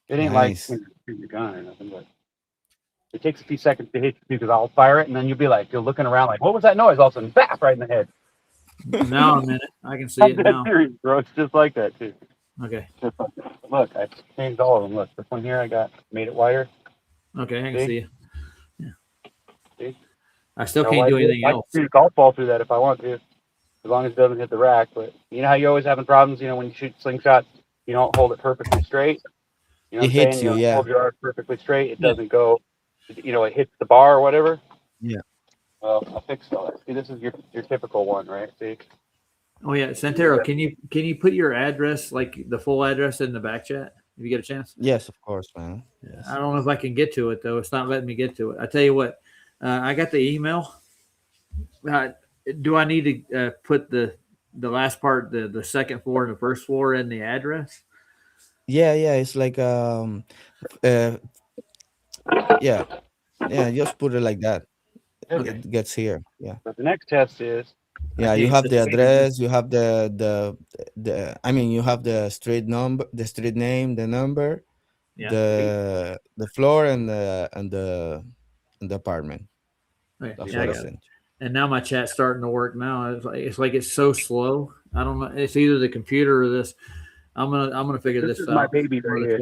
It ain't like shoot your gun or nothing, but it takes a few seconds to hit you because I'll fire it and then you're looking around like, what was that noise? All of a sudden, bap, right in the head. Now a minute. I can see it now. Serious, bro. It's just like that, too. Okay. Look, I changed all of them. Look, this one here, made it wider. Okay, I can see you. Yeah. See? I still can't do anything else. I can shoot a golf ball through that if I want to, as long as it doesn't hit the rack. But you know how you're always having problems, when you shoot slingshots, you don't hold it perfectly straight. You know it hits you, yeah. Hold your arm perfectly straight. It doesn't go, it hits the bar or whatever. Yeah. Well, I fixed all that. See, this is your typical one, right? See? Oh yeah, Santero, can you put your address, like the full address, in the back chat if you get a chance? Yes, of course, man. Yes. I don't know if I can get to it though. It's not letting me get to it. I tell you what, I got the email. Do I need to put the last part, the second floor and the first floor, in the address? Yeah. It's like yeah. Just put it like that. Okay. It gets here. Yeah. But the next test is Yeah, you have the address, you have the I mean, you have the street number, the street name, the number, the floor, and the apartment. Okay. That's Yeah, I what I got it. sent. And now my chat's starting to work now. It's like it's so slow. I don't know. It's either the computer or this. I'm gonna figure This this is my out. baby right here.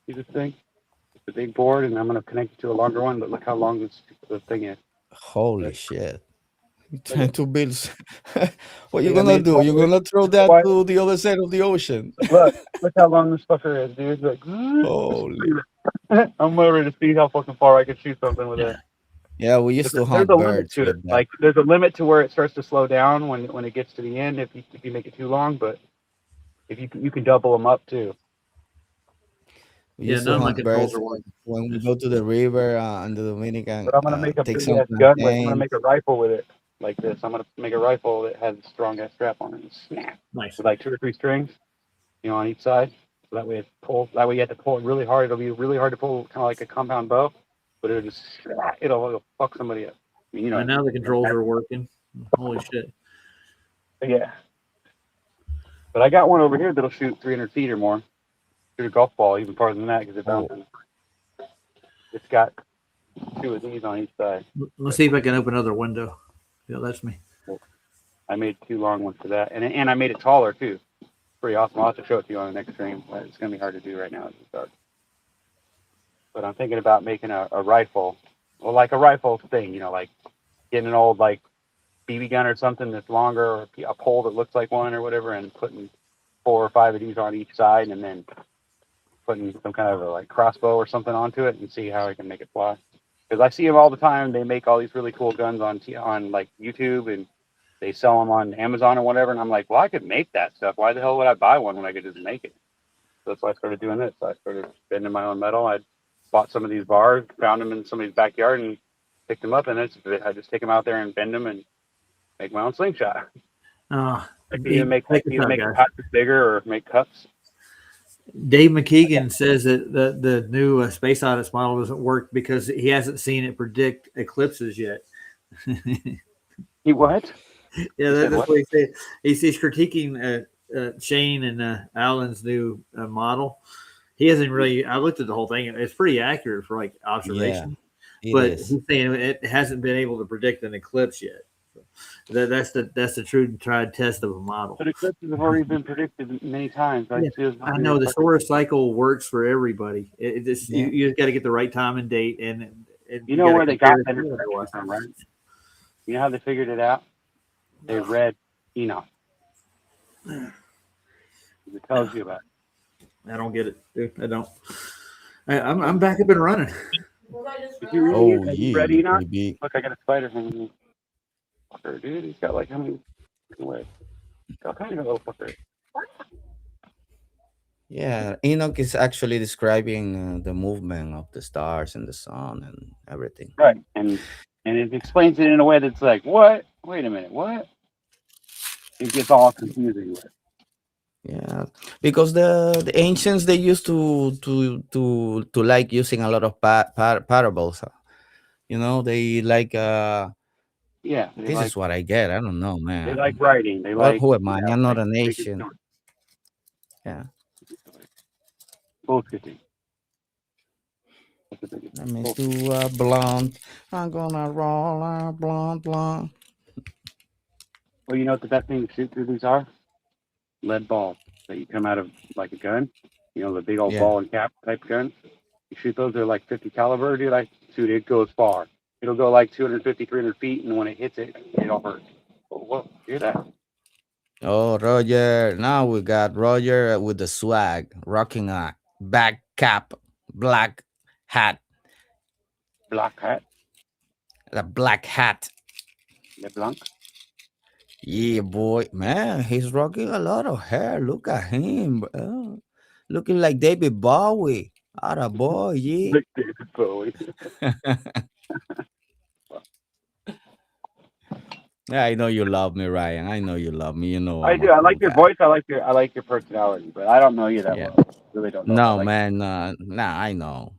See this thing? It's a big board, and I'm gonna connect it to a longer one. But look how long the thing is. Holy shit! You're trying to build. What See, you I gonna made do? You're gonna throw that Why- to the other side of the ocean? look how long this fucker is, dude. Like, Holy. I'm ready to see how fucking far I can shoot something with it. Yeah, we used to There's hunt a limit birds to it. with that. Like, there's a limit to where it starts to slow down when it gets to the end. If you make it too long, but if you can double them up too. We used to none of my hunt controls birds are working. when we go to the river in the Dominican. But I'm gonna make a Take big some ass gun. I'm gonna plantains. make a rifle with it like this. I'm gonna make a rifle that has a strong ass strap on it. And snap. Nice. With like 2 or 3 strings, on each side. So that way it pulls. That way you have to pull it really hard. It'll be really hard to pull, kind of like a compound bow, but it'll fuck somebody up. I mean, And now the controls are working. Holy shit. Yeah. But I got one over here that'll shoot 300 feet or more. Shoot a golf ball even farther than that because it bounces. It's got 2 of these on each side. Let's see if I can open another window. Yeah, that's me. I made 2 long ones for that, and I made it taller too. Pretty awesome. I'll have to show it to you on the next stream. It's gonna be hard to do right now. It's dark. But I'm thinking about making a rifle, well, like a rifle thing. Like getting an old like BB gun or something that's longer, or a pole that looks like one or whatever, and putting 4 or 5 of these on each side, and then putting some kind of a like crossbow or something onto it, and see how I can make it fly. Because I see them all the time. They make all these really cool guns on like YouTube, and they sell them on Amazon or whatever. And I'm like, well, I could make that stuff. Why the hell would I buy one when I could just make it? So that's why I started doing this. So I started bending my own metal. I bought some of these bars, found them in somebody's backyard, and picked them up. And I just take them out there and bend them and make my own slingshot. I can either make it bigger or make cups. Dave McKeegan says that the new Space Odyssey model doesn't work because he hasn't seen it predict eclipses yet. He what? Yeah, that's what he said. He's critiquing Shane and Alan's new model. He hasn't really. I looked at the whole thing. It's pretty accurate for like observation, but he's saying it hasn't been able to predict an eclipse yet. So that's the true and tried test of a model. But eclipses have already been predicted many times. I know the solar cycle works for everybody. You just got to get the right time and date, and you know where they got that information from, right? You know how they figured it out? They read Enoch. It tells you about it. I don't get it, dude. I don't. I'm back up and running. Did you read Enoch? Look, I got a spider hanging me. Fucker, dude. He's got like how many legs? Got kind of a little fucker. Yeah, Enoch is actually describing the movement of the stars and the sun and everything. Right, and it explains it in a way that's like, what? Wait a minute, what? It gets all confusing with it. Yeah, because the ancients, they used to like using a lot of parables. They like this is what I get. I don't know, man. They like writing. They like. Who am I? I'm not a nation. Yeah. Bullshitting. Let me do a blonde. I'm gonna roll a blonde. Well, you know what the best thing to shoot through these are? Lead balls that you come out of like a gun. The big old ball and cap type gun. You shoot those, they're like 50 caliber, dude. It goes far. It'll go like 250, 300 feet, and when it hits it, it'll hurt. Whoa, hear that? Oh, Roger. Now we got Roger with the swag, rocking a back cap, black hat. Black hat? The black hat. LeBlanc? Yeah, boy. Man, he's rocking a lot of hair. Look at him, bro. Looking like David Bowie. Atta boy, yeah. Like David Bowie. Yeah, I know you love me, Ryan. I know you love me. I do. I like your voice. I like your personality, but I don't know you that well. Really don't know. No, man. Nah, I know.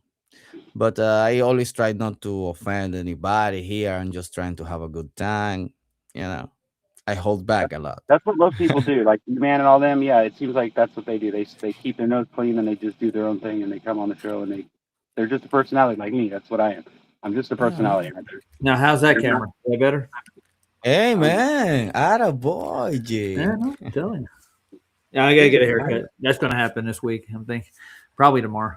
But I always try not to offend anybody here. I'm just trying to have a good time. I hold back a lot. That's what most people do. Like man and all them. Yeah, it seems like that's what they do. They keep their nose clean and they just do their own thing and they come on the show and they're just a personality like me. That's what I am. I'm just a personality. Now, how's that camera? Is that better? Hey man, atta boy, G. Yeah, I'm telling you. Yeah, I gotta get a haircut. That's gonna happen this week. I'm thinking probably tomorrow.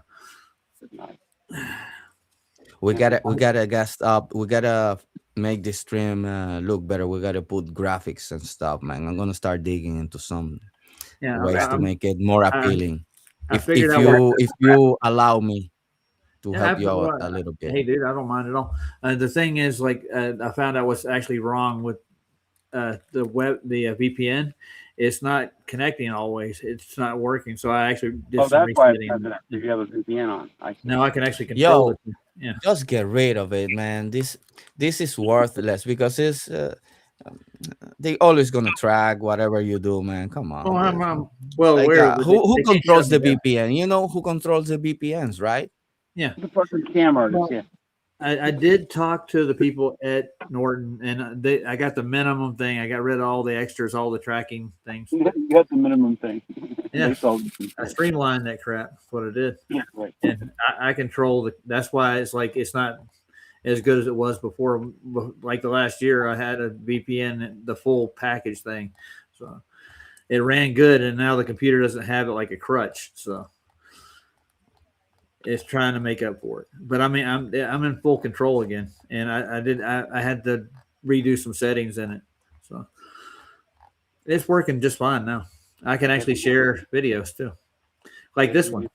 We gotta gas up. We gotta make the stream look better. We gotta put graphics and stuff, man. I'm gonna start digging into some ways to make it more appealing. If you allow me to help you out a little bit. Hey, dude, I don't mind at all. The thing is, like, I found out what's actually wrong with the VPN. It's not connecting always. It's not working. So I actually did some that's why resetting. If you have a VPN on, now I can actually control it. Yeah, just get rid of it, man. This is worthless because it's they always gonna track whatever you do, man. Come on. Who controls the VPN? You know who controls the VPNs, right? Yeah, the fucking camera. Yeah. I did talk to the people at Norton, and I got the minimum thing. I got rid of all the extras, all the tracking things. You got the minimum thing. Yeah, I streamlined that crap. That's what I did. Yeah, right. And I control that's why it's like it's not as good as it was before. Like the last year, I had a VPN, the full package thing, so it ran good. And now the computer doesn't have it like a crutch, so. It's trying to make up for it, but I mean, I'm in full control again, and I had to redo some settings in it, so it's working just fine now. I can actually share videos too, like this one.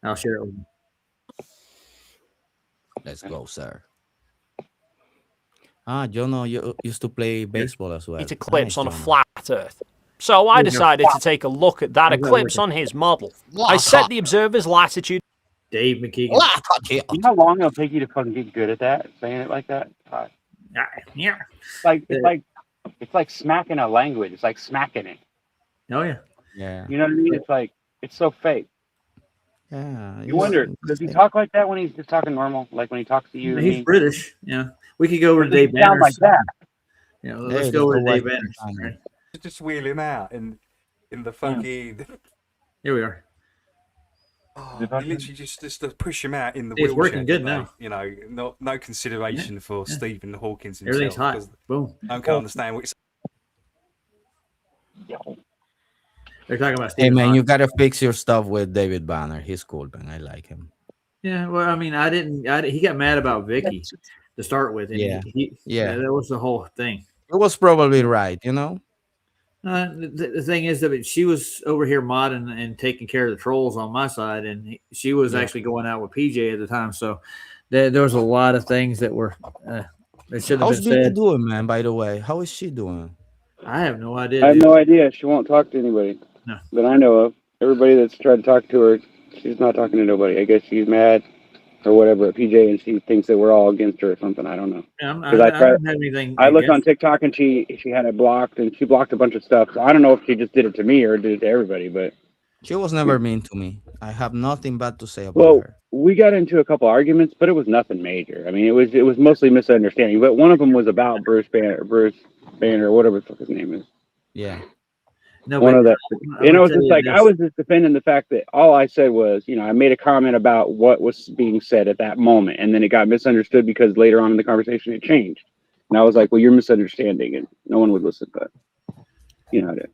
I'll share it with you. Let's go, sir. Jono, you used to play baseball as well. It eclipse on a flat Earth. So I decided to take a look at that eclipse on his model. I set the observer's latitude. Dave McKeegan. You know how long it'll take you to fucking get good at that? Saying it like that? Yeah. It's like smacking a language. It's like smacking it. Oh yeah. Yeah. You know what I mean? It's like it's so fake. Yeah. You wonder, does he talk like that when he's just talking normal? Like when he talks to you? He's British. Yeah. We could go over to Dave Banner. Like that. Yeah. Let's go over to Dave Banner. Just wheel him out in the fucking. Here we are. Oh, you literally just to push him out in the wheelchair. It's working good today. now. You know, no consideration for Stephen Hawkins himself. Everything's hot. Boom. I can't understand what they're talking about. Hey man, you gotta fix your stuff with David Banner. He's cool, man. I like him. Yeah, well, I mean, he got mad about Vicky to start with. And yeah, that was the whole thing. It was probably right, you know. The thing is that she was over here modding and taking care of the trolls on my side, and she was actually going out with PJ at the time. So there was a lot of things that were that should have been said. How's Vicky doing, man? By the way, how is she doing? I have no idea. I have no idea. She won't talk to anybody that I know of. Everybody that's tried to talk to her, she's not talking to nobody. I guess she's mad or whatever at PJ, and she thinks that we're all against her or something. I don't know. Yeah, I don't have anything. I looked on TikTok and she had it blocked, and she blocked a bunch of stuff. So I don't know if she just did it to me or did it to everybody, but she was never mean to me. I have nothing bad to say about her. We got into a couple arguments, but it was nothing major. I mean, it was mostly misunderstanding. But one of them was about Bruce Banner, whatever the fuck his name is. Yeah. No, one of that, and I was just like, I was just defending the fact that all I said was, I made a comment about what was being said at that moment, and then it got misunderstood because later on in the conversation it changed, and I was like, well, you're misunderstanding, and no one would listen, but I did.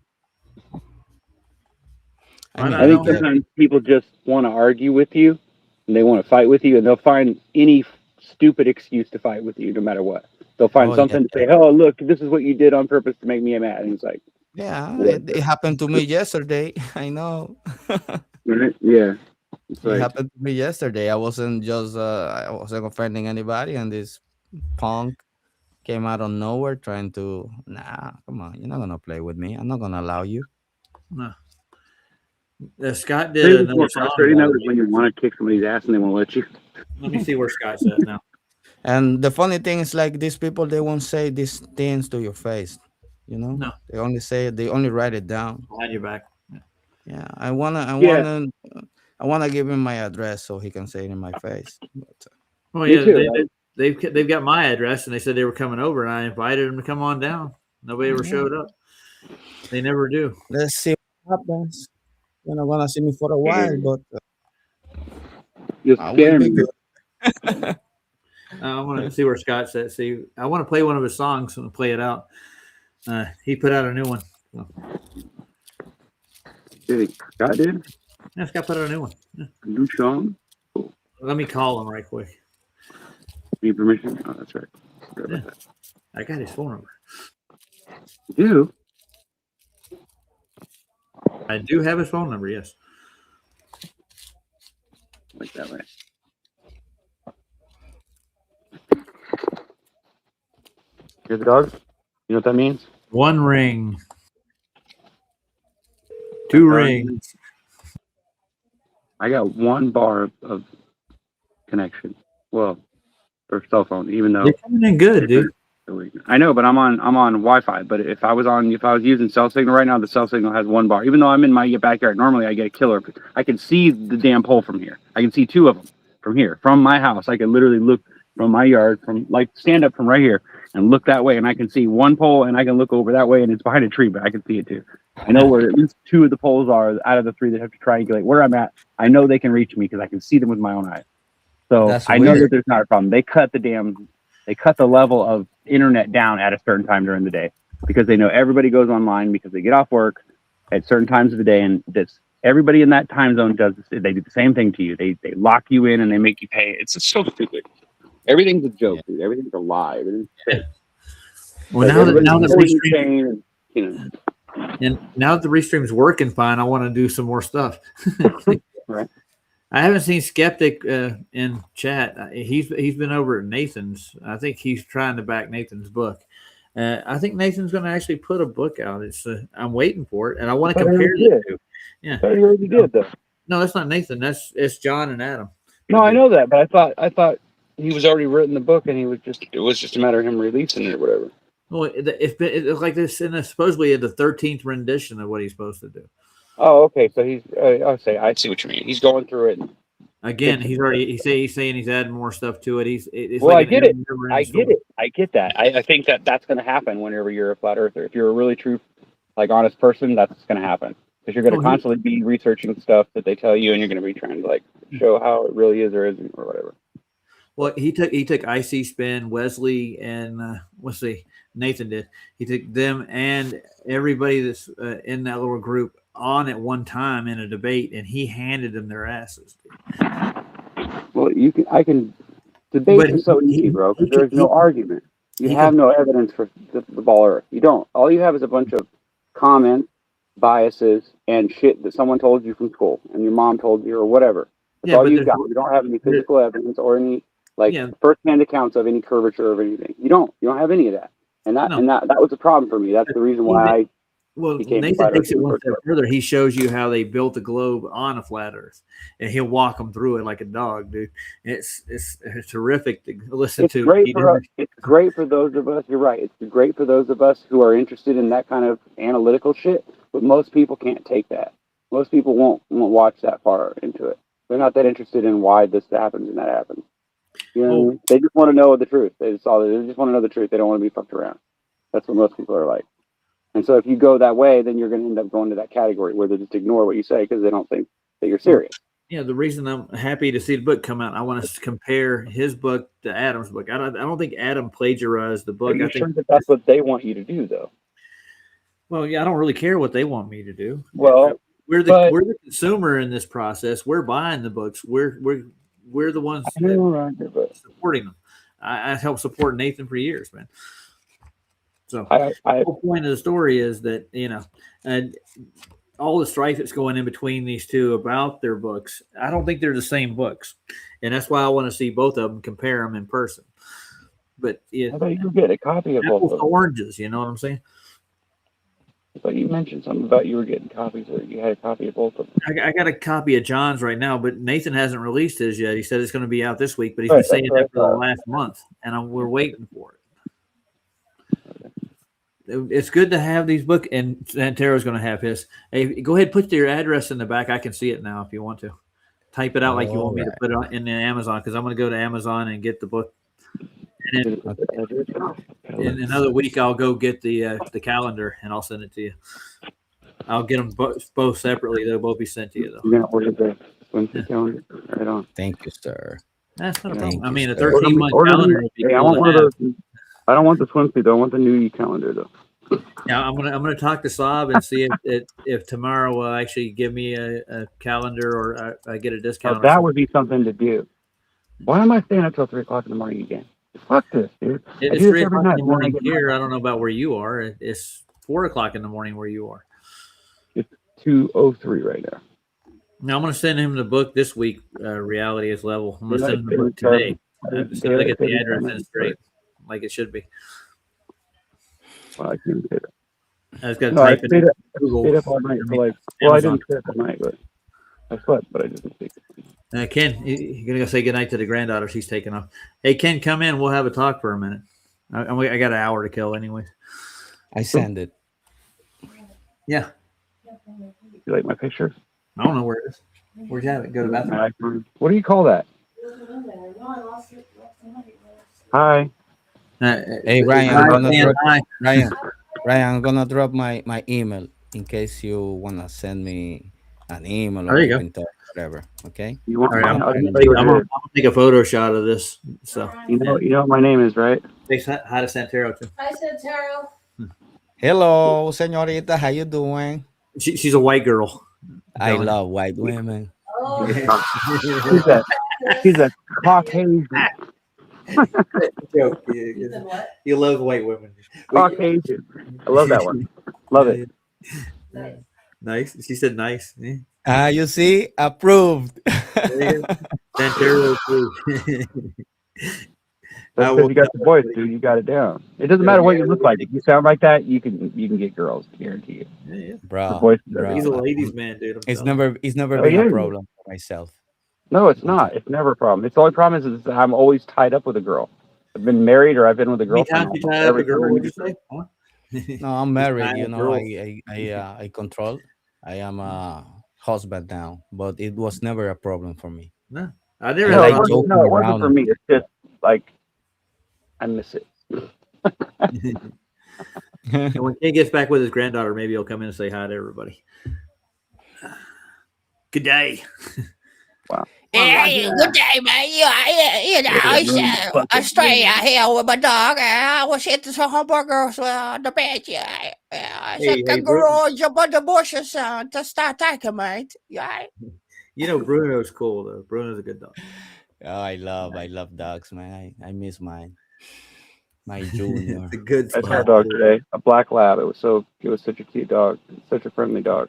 I think sometimes people just want to argue with you, and they want to fight with you, and they'll find any stupid excuse to fight with you, no matter what. They'll find something to say, oh, look, this is what you did on purpose to make me mad, and it's like. Yeah, it happened to me yesterday. I know. Yeah. It happened to me yesterday. I wasn't offending anybody, and this punk came out of nowhere trying to, come on, you're not gonna play with me. I'm not gonna allow you. No. Scott did another song. When you want to kick somebody's ass and they won't let you. Let me see where Scott's at now. And the funny thing is, like, these people, they won't say these things to your face. No, they only write it down behind your back. Yeah, I wanna give him my address so he can say it in my face. But, Well, Me yeah, too. they've got my address, and they said they were coming over, and I invited them to come on down. Nobody ever showed up. They never do. Let's see what happens. You're not gonna see me for a while, but You I will scare be me. good. I want to see where Scott's at. See, I want to play one of his songs and play it out. He put out a new one. So. Scott did? Yeah, Scott put out a new one. Yeah. A new song? Cool. Let me call him right quick. Need permission? Oh, that's right. Yeah. I got his phone number. You do? I do have his phone number, yes. Like that way. Hear the dog? You know what that means? 1 ring. 2 rings. I got 1 bar of connection. Well, for cell phone, even though You're coming in good, dude. I know, but I'm on Wi-Fi. But if I was using cell signal right now, the cell signal has 1 bar. Even though I'm in my backyard, normally I get a killer. I can see the damn pole from here. I can see 2 of them from here, from my house. I can literally look from my yard, stand up from right here and look that way, and I can see 1 pole, and I can look over that way, and it's behind a tree, but I can see it too. I know where at least 2 of the poles are out of the 3 that have to triangulate where I'm at. I know they can reach me because I can see them with my own eyes. So I know that there's not a problem. They cut the level of internet down at a certain time during the day because they know everybody goes online because they get off work at certain times of the day, and everybody in that time zone does this. They do the same thing to you. They lock you in and they make you pay. It's just so stupid. Everything's a joke, dude. Everything's a lie. Everything's fake. Well, now that Restream, and now that the Restream's working fine, I want to do some more stuff. Right. I haven't seen Skeptic in chat. He's been over at Nathan's. I think he's trying to back Nathan's book. I think Nathan's going to actually put a book out. I'm waiting for it, and I want to compare the 2. Yeah, I already did though. No, that's not Nathan. It's John and Adam. No, I know that, but I thought he was already written the book, and it was just a matter of him releasing it or whatever. Well, it's like this in supposedly the 13th rendition of what he's supposed to do. Oh, okay. So he's. I see what you mean. He's going through it. Again, he's saying he's adding more stuff to it. It's well, like I get it. I get that. I think that's going to happen whenever you're a flat earther. If you're a really true, honest person, that's going to happen because you're going to constantly be researching stuff that they tell you, and you're going to be trying to show how it really is or isn't or whatever. Well, he took IC Spin, Wesley, and Nathan did. He took them and everybody that's in that little group on at one time in a debate, and he handed them their asses. Well, I can debate is so easy, bro, because there's no argument. You have no evidence for the ball earth. You don't. All you have is a bunch of comments, biases, and shit that someone told you from school, and your mom told you, or whatever. That's all you've got. You don't have any physical evidence or any first-hand accounts of any curvature of anything. You don't have any of that, and that was a problem for me. That's the reason why Nathan takes it one step further. He shows you how they built the globe on a flat Earth, and he'll walk them through it like a dog, dude. It's terrific to listen to. It's great for those of us. You're right. It's great for those of us who are interested in that kind of analytical shit. But most people can't take that. Most people won't watch that far into it. They're not that interested in why this happens and that happens. You know what I mean? They just want to know the truth. They just want to know the truth. They don't want to be fucked around. That's what most people are like. And so if you go that way, then you're going to end up going to that category where they just ignore what you say because they don't think that you're serious. Yeah, the reason I'm happy to see the book come out, I want to compare his book to Adam's book. I don't think Adam plagiarized the book. I think that's what they want you to do, though. Well, yeah, I don't really care what they want me to do. Well, we're the consumer in this process. We're buying the books. We're the ones supporting them. I helped support Nathan for years, man. So the whole point of the story is that, and all the strife that's going in between these two about their books, I don't think they're the same books. And that's why I want to see both of them, compare them in person. But I thought you get a copy of both of them. Oranges, you know what I'm saying? But you mentioned something about you were getting copies, or you had a copy of both of them. I got a copy of John's right now, but Nathan hasn't released his yet. He said it's going to be out this week, but he's been saying that for the last month, and we're waiting for it. It's good to have these books, and Santero's going to have his. Hey, go ahead, put your address in the back. I can see it now if you want to. type it out like you All want me to right. put it in the Amazon, because I'm going to go to Amazon and get the book. And in another week, I'll go get the calendar and I'll send it to you. I'll get them both separately. They'll both be sent to you, though. You're gonna order the swimsuit calendar. Right on. Thank you, sir. That's not a Thank problem. I you, mean, a sir. 13-month Order me. calendar would be Hey, I cool want to one of have. those. I don't want the swimsuit though. I want the new calendar though. Yeah, I'm gonna talk to Saab and see if tomorrow will actually give me a calendar or I get a discount. Now, Or that something. would be something to do. Why am I staying up till 3 o'clock in the morning again? Fuck this, dude. I It's do this 3 every o'clock night. in the morning here. I don't know about where you are. It's 4 o'clock in the morning where you are. It's 2:03 right now. Now I'm gonna send him the book this week. Reality is level. I'm gonna send him the book Daylight today. As soon as I Daylight get the savings address time in is straight, like it should be. Well, I can't say that. I just got to No, I type it stayed in up, Google. stayed up all night I for mean, like. Well, I Amazon. didn't stay up all night, but I slept. But I didn't sleep. Ken, you're gonna go say goodnight to the granddaughter. She's taking off. Hey, Ken, come in. We'll have a talk for a minute. I got an hour to kill, anyways. I send it. Yeah. You like my picture? I don't know where it is. Where'd you have it? Go to the bathroom. What do you call that? Hi. Hey, Ryan, I'm gonna drop my email in case you wanna send me an email or There you keep go. in touch, whatever. Okay. You want? All right, I'm I'm gonna gonna take a photo shot of this. So you know what my name is, right? Say hi to Santero too. Hi, Santero. Hello, señorita. How you doing? She's a white girl. I love white women. Oh, She's a Caucasian. Joke. You love white women. Caucasian. I love that one. Love it. Nice. She said nice. Yeah. You see, approved. Santero too. That's because you got the voice, dude. You got it down. It doesn't matter what you look like. If you sound like that, you can get girls. Guarantee you. Yeah. Bro, He's a ladies' man, dude. It's never been a problem for myself. No, it's not. It's never a problem. It's the only problem is I'm always tied up with a girl. I've been married or I've been with a girl. How many times you tied up a girl? What'd you say? Huh? No, I'm married. You know, I control. I am a husband now, but it was never a problem for me. No, I never. No, had it wasn't for me. It's just like I miss it. And when Ken gets back with his granddaughter, maybe he'll come in and say hi to everybody. Good day. Wow. Hey, good day, man. You know, it's Australia here with my dog. I was eating some hamburgers on the bed. Yeah, I said, kangaroo jump on the bushes to start attacking, mate. Yeah. You know, Bruno's cool though. Bruno's a good dog. Oh, I love dogs, man. I miss mine. My junior. It's a good I saw a dog today, a black lab. It was such a cute dog, such a friendly dog.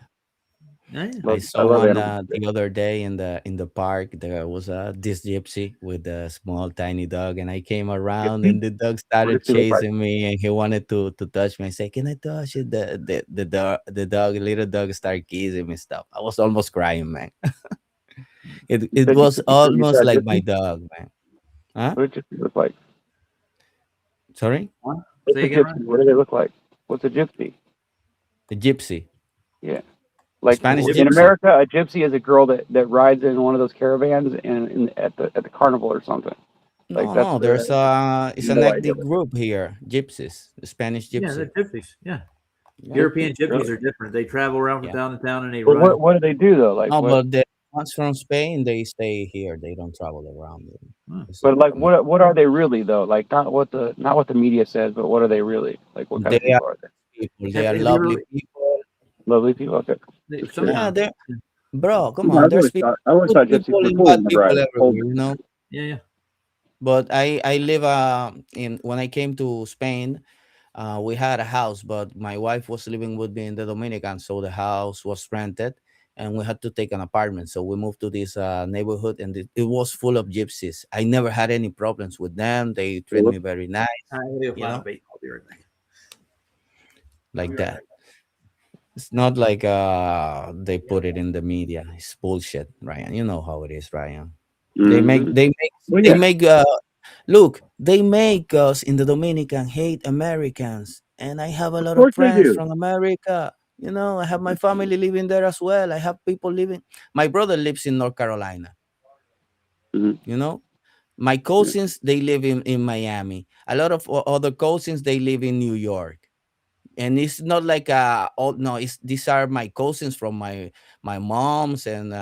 Yeah. I saw one the other day in the park. There was this gypsy with a small tiny dog, and I came around, and the dog started chasing me, and he wanted to touch me. I said, "Can I touch it?" The little dog started kissing me stuff. I was almost crying, man. it was almost like my dog, man. Huh? What did it look like? Sorry? What do they look like? What's a gypsy? The gypsy. Yeah. Like Spanish in gypsy. America, a gypsy is a girl that rides in one of those caravans at the carnival or something. Like No, there's it's an ethnic group here, gypsies, the Spanish gypsy. Yeah, they're gypsies. Yeah. European gypsies are different. They travel around from town to town and they But ride. what do they do though? Like, but the ones from Spain, they stay here. They don't travel around. But like, what are they really though? Like, not what the media says, but what are they really? Like, what kind of people are they? They are lovely people. Lovely people. Okay. Yeah, they're bro. Come on, there's people. I always thought gypsies were cool in the People ride. everywhere, you know. Yeah. But I live when I came to Spain, we had a house, but my wife was living with me in the Dominican, so the house was rented, and we had to take an apartment. So we moved to this neighborhood, and it was full of gypsies. I never had any problems with them. They treat me very nice, you know? Like that. It's not like they put it in the media. It's bullshit, Ryan. You know how it is, Ryan. They make look, they make us in the Dominican hate Americans, and I have a lot of friends from America. You know, I have my family living there as well. I have people living. My brother lives in North Carolina. You know, my cousins they live in Miami. A lot of other cousins they live in New York. And it's not like oh no, it's these are my cousins from my moms and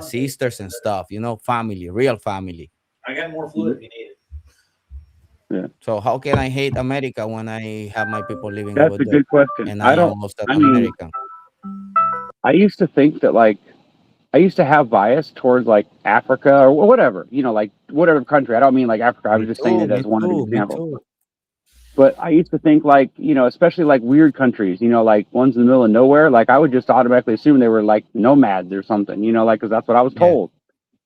sisters and stuff. You know, family, real family. I got more fluid if you need it. Yeah, So how can I hate America when I have my people living that's over a there good question. and I I am don't. also I an mean, American? I used to think that like I used to have bias towards like Africa or whatever, you know, like whatever country. I don't mean like Africa. I was Me just saying too, it as me one of the too, me examples. too. But I used to think like, you know, especially like weird countries, you know, like ones in the middle of nowhere, like I would just automatically assume they were like nomads or something, you know, like, cause that's what I was Yeah. told.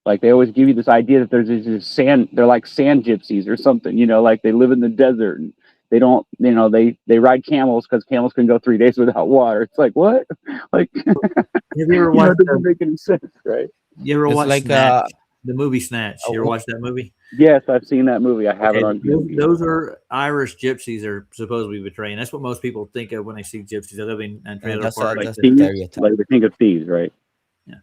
Like they always give you this idea that there's this sand, they're like sand gypsies or something, you know, like they live in the desert and they don't, you know, they ride camels because camels can go 3 days without water. It's like, what? Like, Have you ever you know, watched? it doesn't make any sense, right? You ever It's watch like Snatch? The movie Snatch. You ever uh, watch that movie? Yes, I've seen that movie. I have it Okay, on DVD. those are Irish gypsies are supposed to be betraying. That's what most people think of when they see gypsies. They're living in trailer parks. Like that's a thieves, stereotype. like they think of thieves, right? Yeah.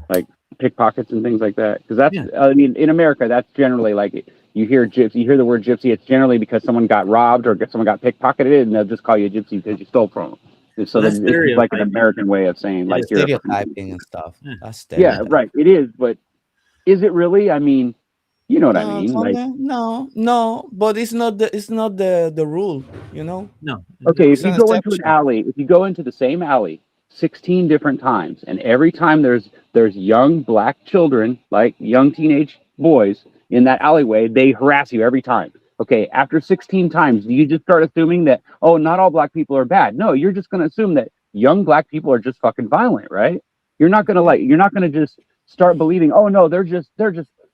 Like pickpockets and things like that. Because that's, Yeah. I mean, in America, that's generally like you hear gypsy, you hear the word gypsy. It's generally because someone got robbed or someone got pickpocketed, and they'll just call you a gypsy because you stole from them. And so Well, that's then it's just like an stereotyping. American way of saying It like is you're a fucking Stereotyping and stuff. Yeah. That's yeah, stereotype. right. It is, but is it really? I mean, you know what I No, mean? Like, no, but it's not the rule, you know. No. okay, if It's you an go into an exception. alley, if you go into the same alley 16 different times, and every time there's young black children, like young teenage boys in that alleyway, they harass you every time. Okay, after 16 times, do you just start assuming that, oh, not all black people are bad? No, you're just going to assume that young black people are just fucking violent, right? You're not going to just start believing, oh no, they're just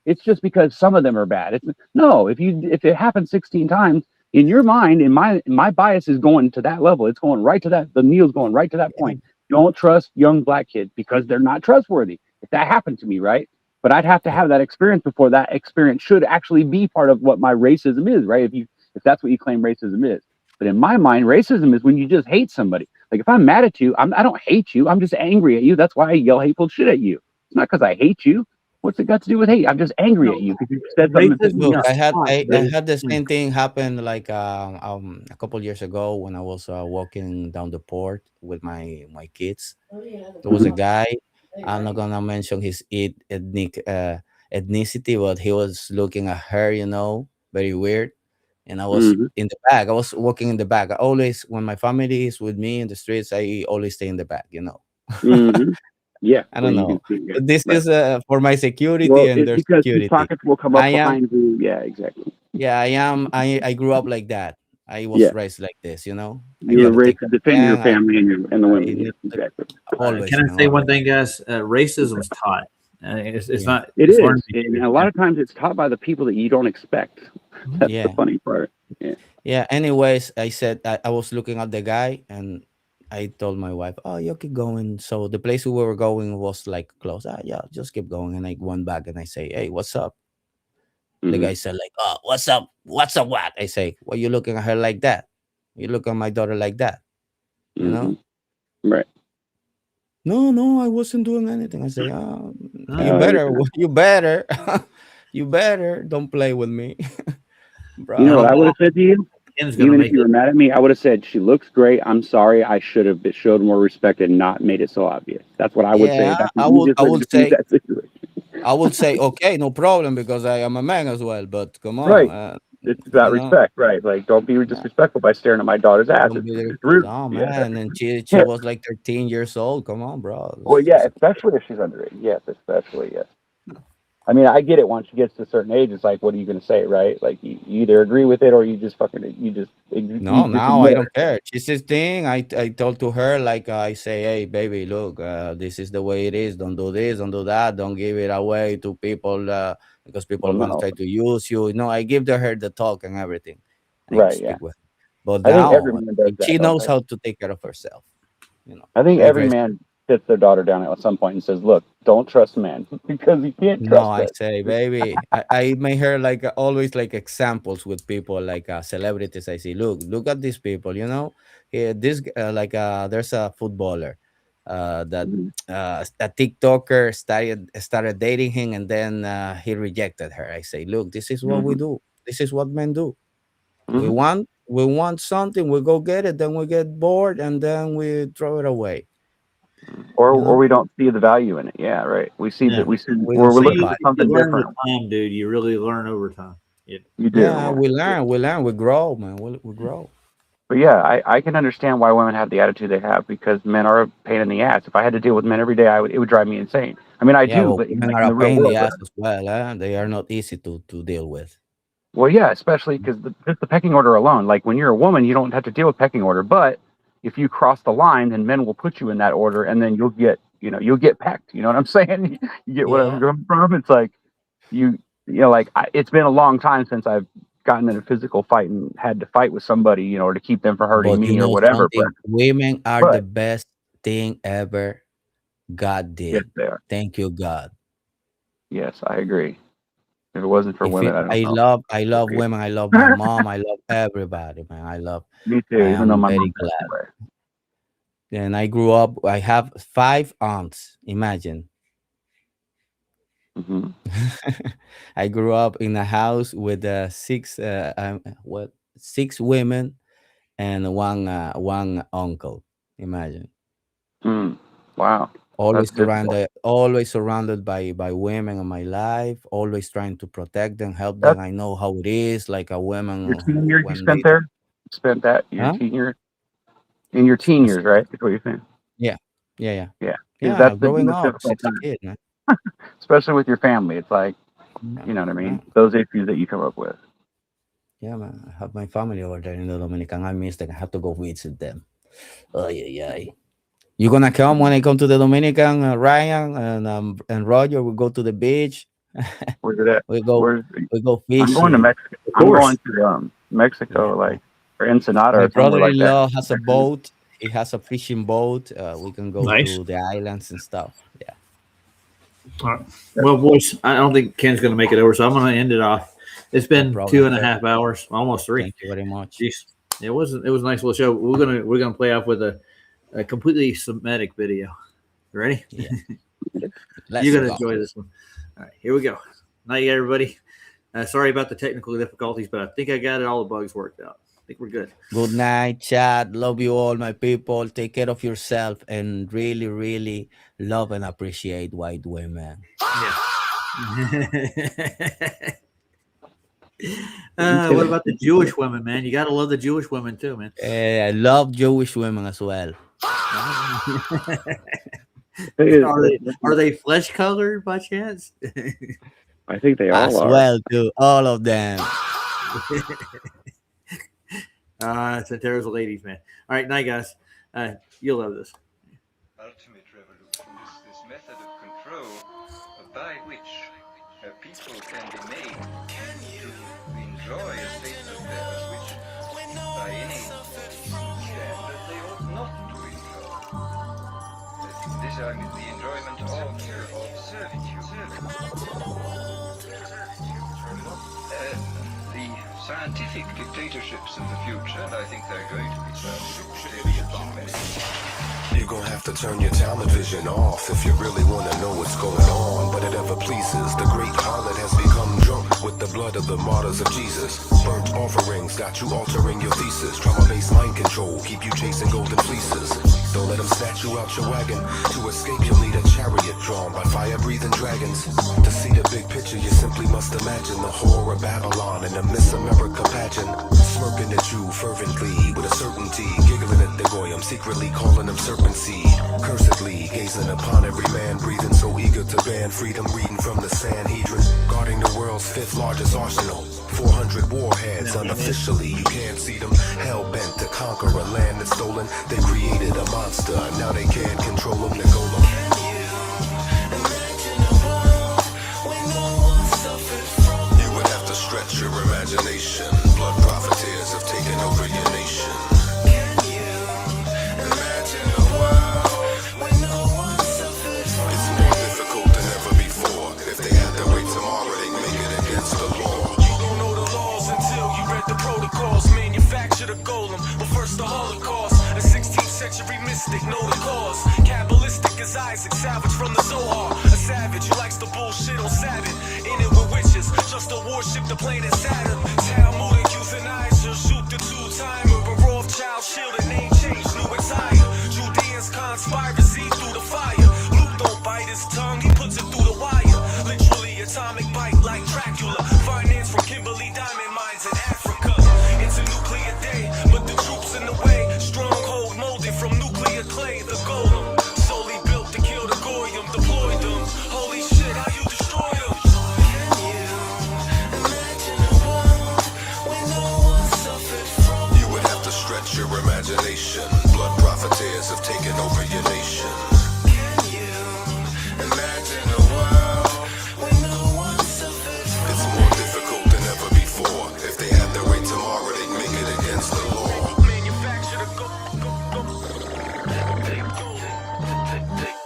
it's just because some of them are bad. It's no, if it happens 16 times, in your mind, in my bias is going to that level. It's going right to that. The needle's going right to that point. Don't trust young black kids because they're not trustworthy. If that happened to me, right? But I'd have to have that experience before that experience should actually be part of what my racism is, right? If that's what you claim racism is. But in my mind, racism is when you just hate somebody. Like if I'm mad at you, I don't hate you. I'm just angry at you. That's why I yell hateful shit at you. It's not because I hate you. What's it got to do with hate? I'm just angry at you because you said something that pissed me Look, off. I had the same thing happen like a couple years ago when I was walking down the port with my kids. There was a guy. I'm not gonna mention his ethnicity, but he was looking at her, you know, very weird. And I was Mhm. in the back. I was walking in the back. I always, when my family is with me in the streets, I always stay in the back, you know. Mhm. Yeah, I where don't you can know. see. Yeah, This right. is for my security Well, and it's their because security. pickpockets will come I up am, behind you. Yeah, exactly. yeah, I am. I grew up like that. I was Yeah, raised like this, you know. I you were gotta raised take to care of defend your them. family and the I women. Yeah, need to exactly. always, Can I say man. one thing, guys? Racism's taught. It's Yeah, not. It It's learned. is, and a lot of times it's taught by the people that you don't expect. That's the yeah, funny part. Yeah. yeah. Anyways, I said I was looking at the guy and I told my wife, "Oh, you keep going." So the place we were going was like close. Ah, yeah, just keep going. And I went back and I say, "Hey, what's up?" The Hmm. guy said like, "Oh, what's up? What's up? What?" I say, "Why you looking at her like that? You look at my daughter like that, you Hmm. know?" Right. No, I wasn't doing anything. I say, "Oh, you Yeah. better, you better, you better don't play with me, You know what I bro." would have said to you? Ken's gonna Even if make you it. were mad at me, I would have said, "She looks great. I'm sorry. I should have showed more respect and not made it so obvious." That's what I would say. Yeah, That's the I would, easiest I way to would diffuse say, that situation. I would say, okay, no problem because I am a man as well. But come on, Right. It's about you know, respect, right? Like, don't be uh, disrespectful by staring at my daughter's ass. don't be It's rude. oh Yeah. man, and she was like 13 years old. Come on, bro. Well, yeah, especially if she's underage. Yes, especially, yes. I mean, I get it. Once she gets to a certain age, it's like, what are you going to say, right? Like, you either agree with it or you just No, you just now I ignore it. don't care. She's 16. I told to her like I say, hey baby, look, this is the way it is. Don't do this, don't do that. Don't give it away to people because people Well, are gonna no, try to use you. No, I give to her the talk and everything. I right? Yeah, speak with her. But I think every now man does that, she don't knows they? how to take care of herself. You know, I think very every very. man sits their daughter down at some point and says, "Look, don't trust men because you can't No, trust I men." say, baby, I make her like always like examples with people like celebrities. I say, look at these people. You know, this there's a footballer, that Mhm. a TikToker started dating him, and then he rejected her. I say, look, this is what we Mhm. do. This is what men do. We Mhm. want something. We go get it. Then we get bored, and then we throw it away. Or You know, we don't see the value in it. Yeah, right. We see Yeah. that we see we or don't we're see looking value. for You something learn with different. time, dude. You really learn over time. You do. Yeah, Yeah. we learn, we grow, man. We grow. But yeah, I can understand why women have the attitude they have because men are a pain in the ass. If I had to deal with men every day, it would drive me insane. I mean, I Yeah, do, well, but women like are in a the real pain in the world. ass as well. They are not easy to deal with. Well, yeah, especially because just the pecking order alone. Like when you're a woman, you don't have to deal with pecking order. But if you cross the line, then men will put you in that order, and then you'll get pecked. You know what I'm saying? You get what I'm Yeah. coming from. It's like it's been a long time since I've gotten in a physical fight and had to fight with somebody, to keep them from hurting But you me or know whatever. But something, women are the but best thing ever God yes, did. they are. Thank you, God. Yes, I agree. If it wasn't for women, I don't know. I love women. I love my mom. I love everybody, man. Me I too. Even though am my very mom glad. passed away. And I grew up. I have 5 aunts. Imagine. Hmm. I grew up in a house with 6 women and one uncle. Imagine. Wow, that's difficult. Always surrounded by women in my life, always trying to protect them, help them. That's I know how it is, like a your woman teen years you when spent they, there. Spent that your huh? teen years in your teen years, right? That's what you're saying. Yeah, yeah, yeah, Yeah, because yeah. that's the Growing most up difficult since a time, kid, man. especially with your family. It's like, Yeah, you know what I yeah, mean? Those issues that you come up with. yeah, man. I have my family over there in the Dominican. I miss them. I have to go visit them. Oh yeah, yeah. You gonna come when I come to the Dominican, Ryan and Roger? We go to the beach. Where's it at? we go Where's we go I'm going to fishing. Mexico. Of I'm course. going to Mexico, Yeah. like or Ensenada My or somewhere like that. brother-in-law has a boat. He has a fishing boat. We can go Nice. to the islands and stuff. Yeah. All right. Well, boys, I don't think Ken's going to make it over, so I'm going to end it off. It's No been problem, two and a sir. half hours, almost 3. Thank you very much. Jeez, it was a nice little show. We're gonna play off with a completely Semitic video. Ready? Yeah. You're gonna go. enjoy this one. All right, here we go. Night, everybody. Sorry about the technical difficulties, but I think I got all the bugs worked out. I think we're good. Good night, Chad. Love you all, my people. Take care of yourself and really, really love and appreciate white women. Yeah. What about the Jewish women, man? You got to love the Jewish women too, man. I love Jewish women as well. Are they flesh colored by chance? I think they As all are. well, too. All of them. Santero's ladies, man. All right, night, guys. You'll love this. Ultimate revolution is this method of control by which people can be made to enjoy a state of affairs which, by any standard, they ought not to enjoy. This I mean the enjoyment of servitude. The scientific dictatorships of the future, and I think they're going to be scientific dictatorships in many cases. You're gonna have to turn your television off if you really wanna know what's going on. But it ever pleases, the great harlot has become drunk with the blood of the martyrs of Jesus. Burnt offerings got you altering your thesis. Trauma-based mind control, keep you chasing golden fleeces. Don't let them snatch you out your wagon. To escape, you'll need a chariot drawn by fire-breathing dragons. To see the big picture, you simply must imagine the horror of Babylon and the Miss America pageant. Smirking at you fervently with a certainty, giggling at the goyim, secretly calling them serpent seed. Cursedly gazing upon every man, breathing so eager to ban freedom, reading from the Sanhedrin, guarding the world's 5th largest arsenal. 400 warheads unofficially, you can't see them. Hell-bent to conquer a land that's stolen. They created a monster, now they can't control them. They go low. You would have to stretch your imagination. Blood profiteers have taken over your nation. Can you imagine a world when no one so hard. A savage who likes the bullshit on Sabbath. In it with witches, just to worship the planet Saturn. Talmudic euthanizer, shoot the two-timer. A Rothschild shield and name change, new attire. Judeans conspiracy through the fire. Luke don't bite his tongue, he puts it through the wire. Literally atomic bite like Dracula. Finance from Kimberly diamond mines in Africa. It's a nuclear day, but the troops in the way. Stronghold molded from nuclear clay, the golem. Solely built to kill the goyim, deployed them. Holy shit, how you destroy them? Can you imagine a world where no one suffered from? You would have to stretch your imagination. Blood profiteers have taken over your nation. Can you imagine a world where no one suffered from? It's more difficult than ever before. If they had their way tomorrow, they'd make it against the law.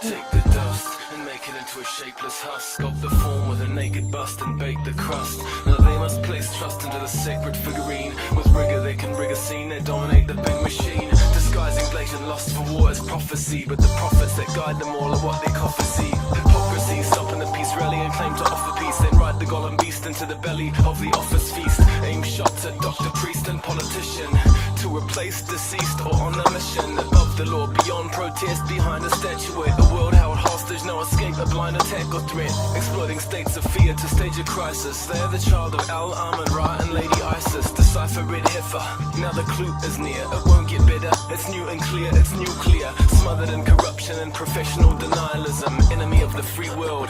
Take the dust and make it into a shapeless husk. Sculpt the form with a naked bust and bake the crust. Now they must place trust into the sacred figurine. With rigor they can rig a scene, they dominate the big machine. Disguising blatant lust for war as prophecy. But the prophets that guide them all are what they see. Hypocrisy, stopping the peace rally and claim to offer peace. Then ride the golem beast into the belly of the office feast. Aim shots at doctor, priest and politician. To replace deceased or on a mission. Above the law, beyond protest, behind a statuette. A world held hostage, no escape, a blind attack or threat. Exploiting states of fear to stage a crisis. They're the child of Al-Amin Ra and Lady Isis. Decipher red heifer, now the clue is near. It won't get better, it's new and clear, it's nuclear. Smothered in corruption and professional denialism. Enemy of the free world.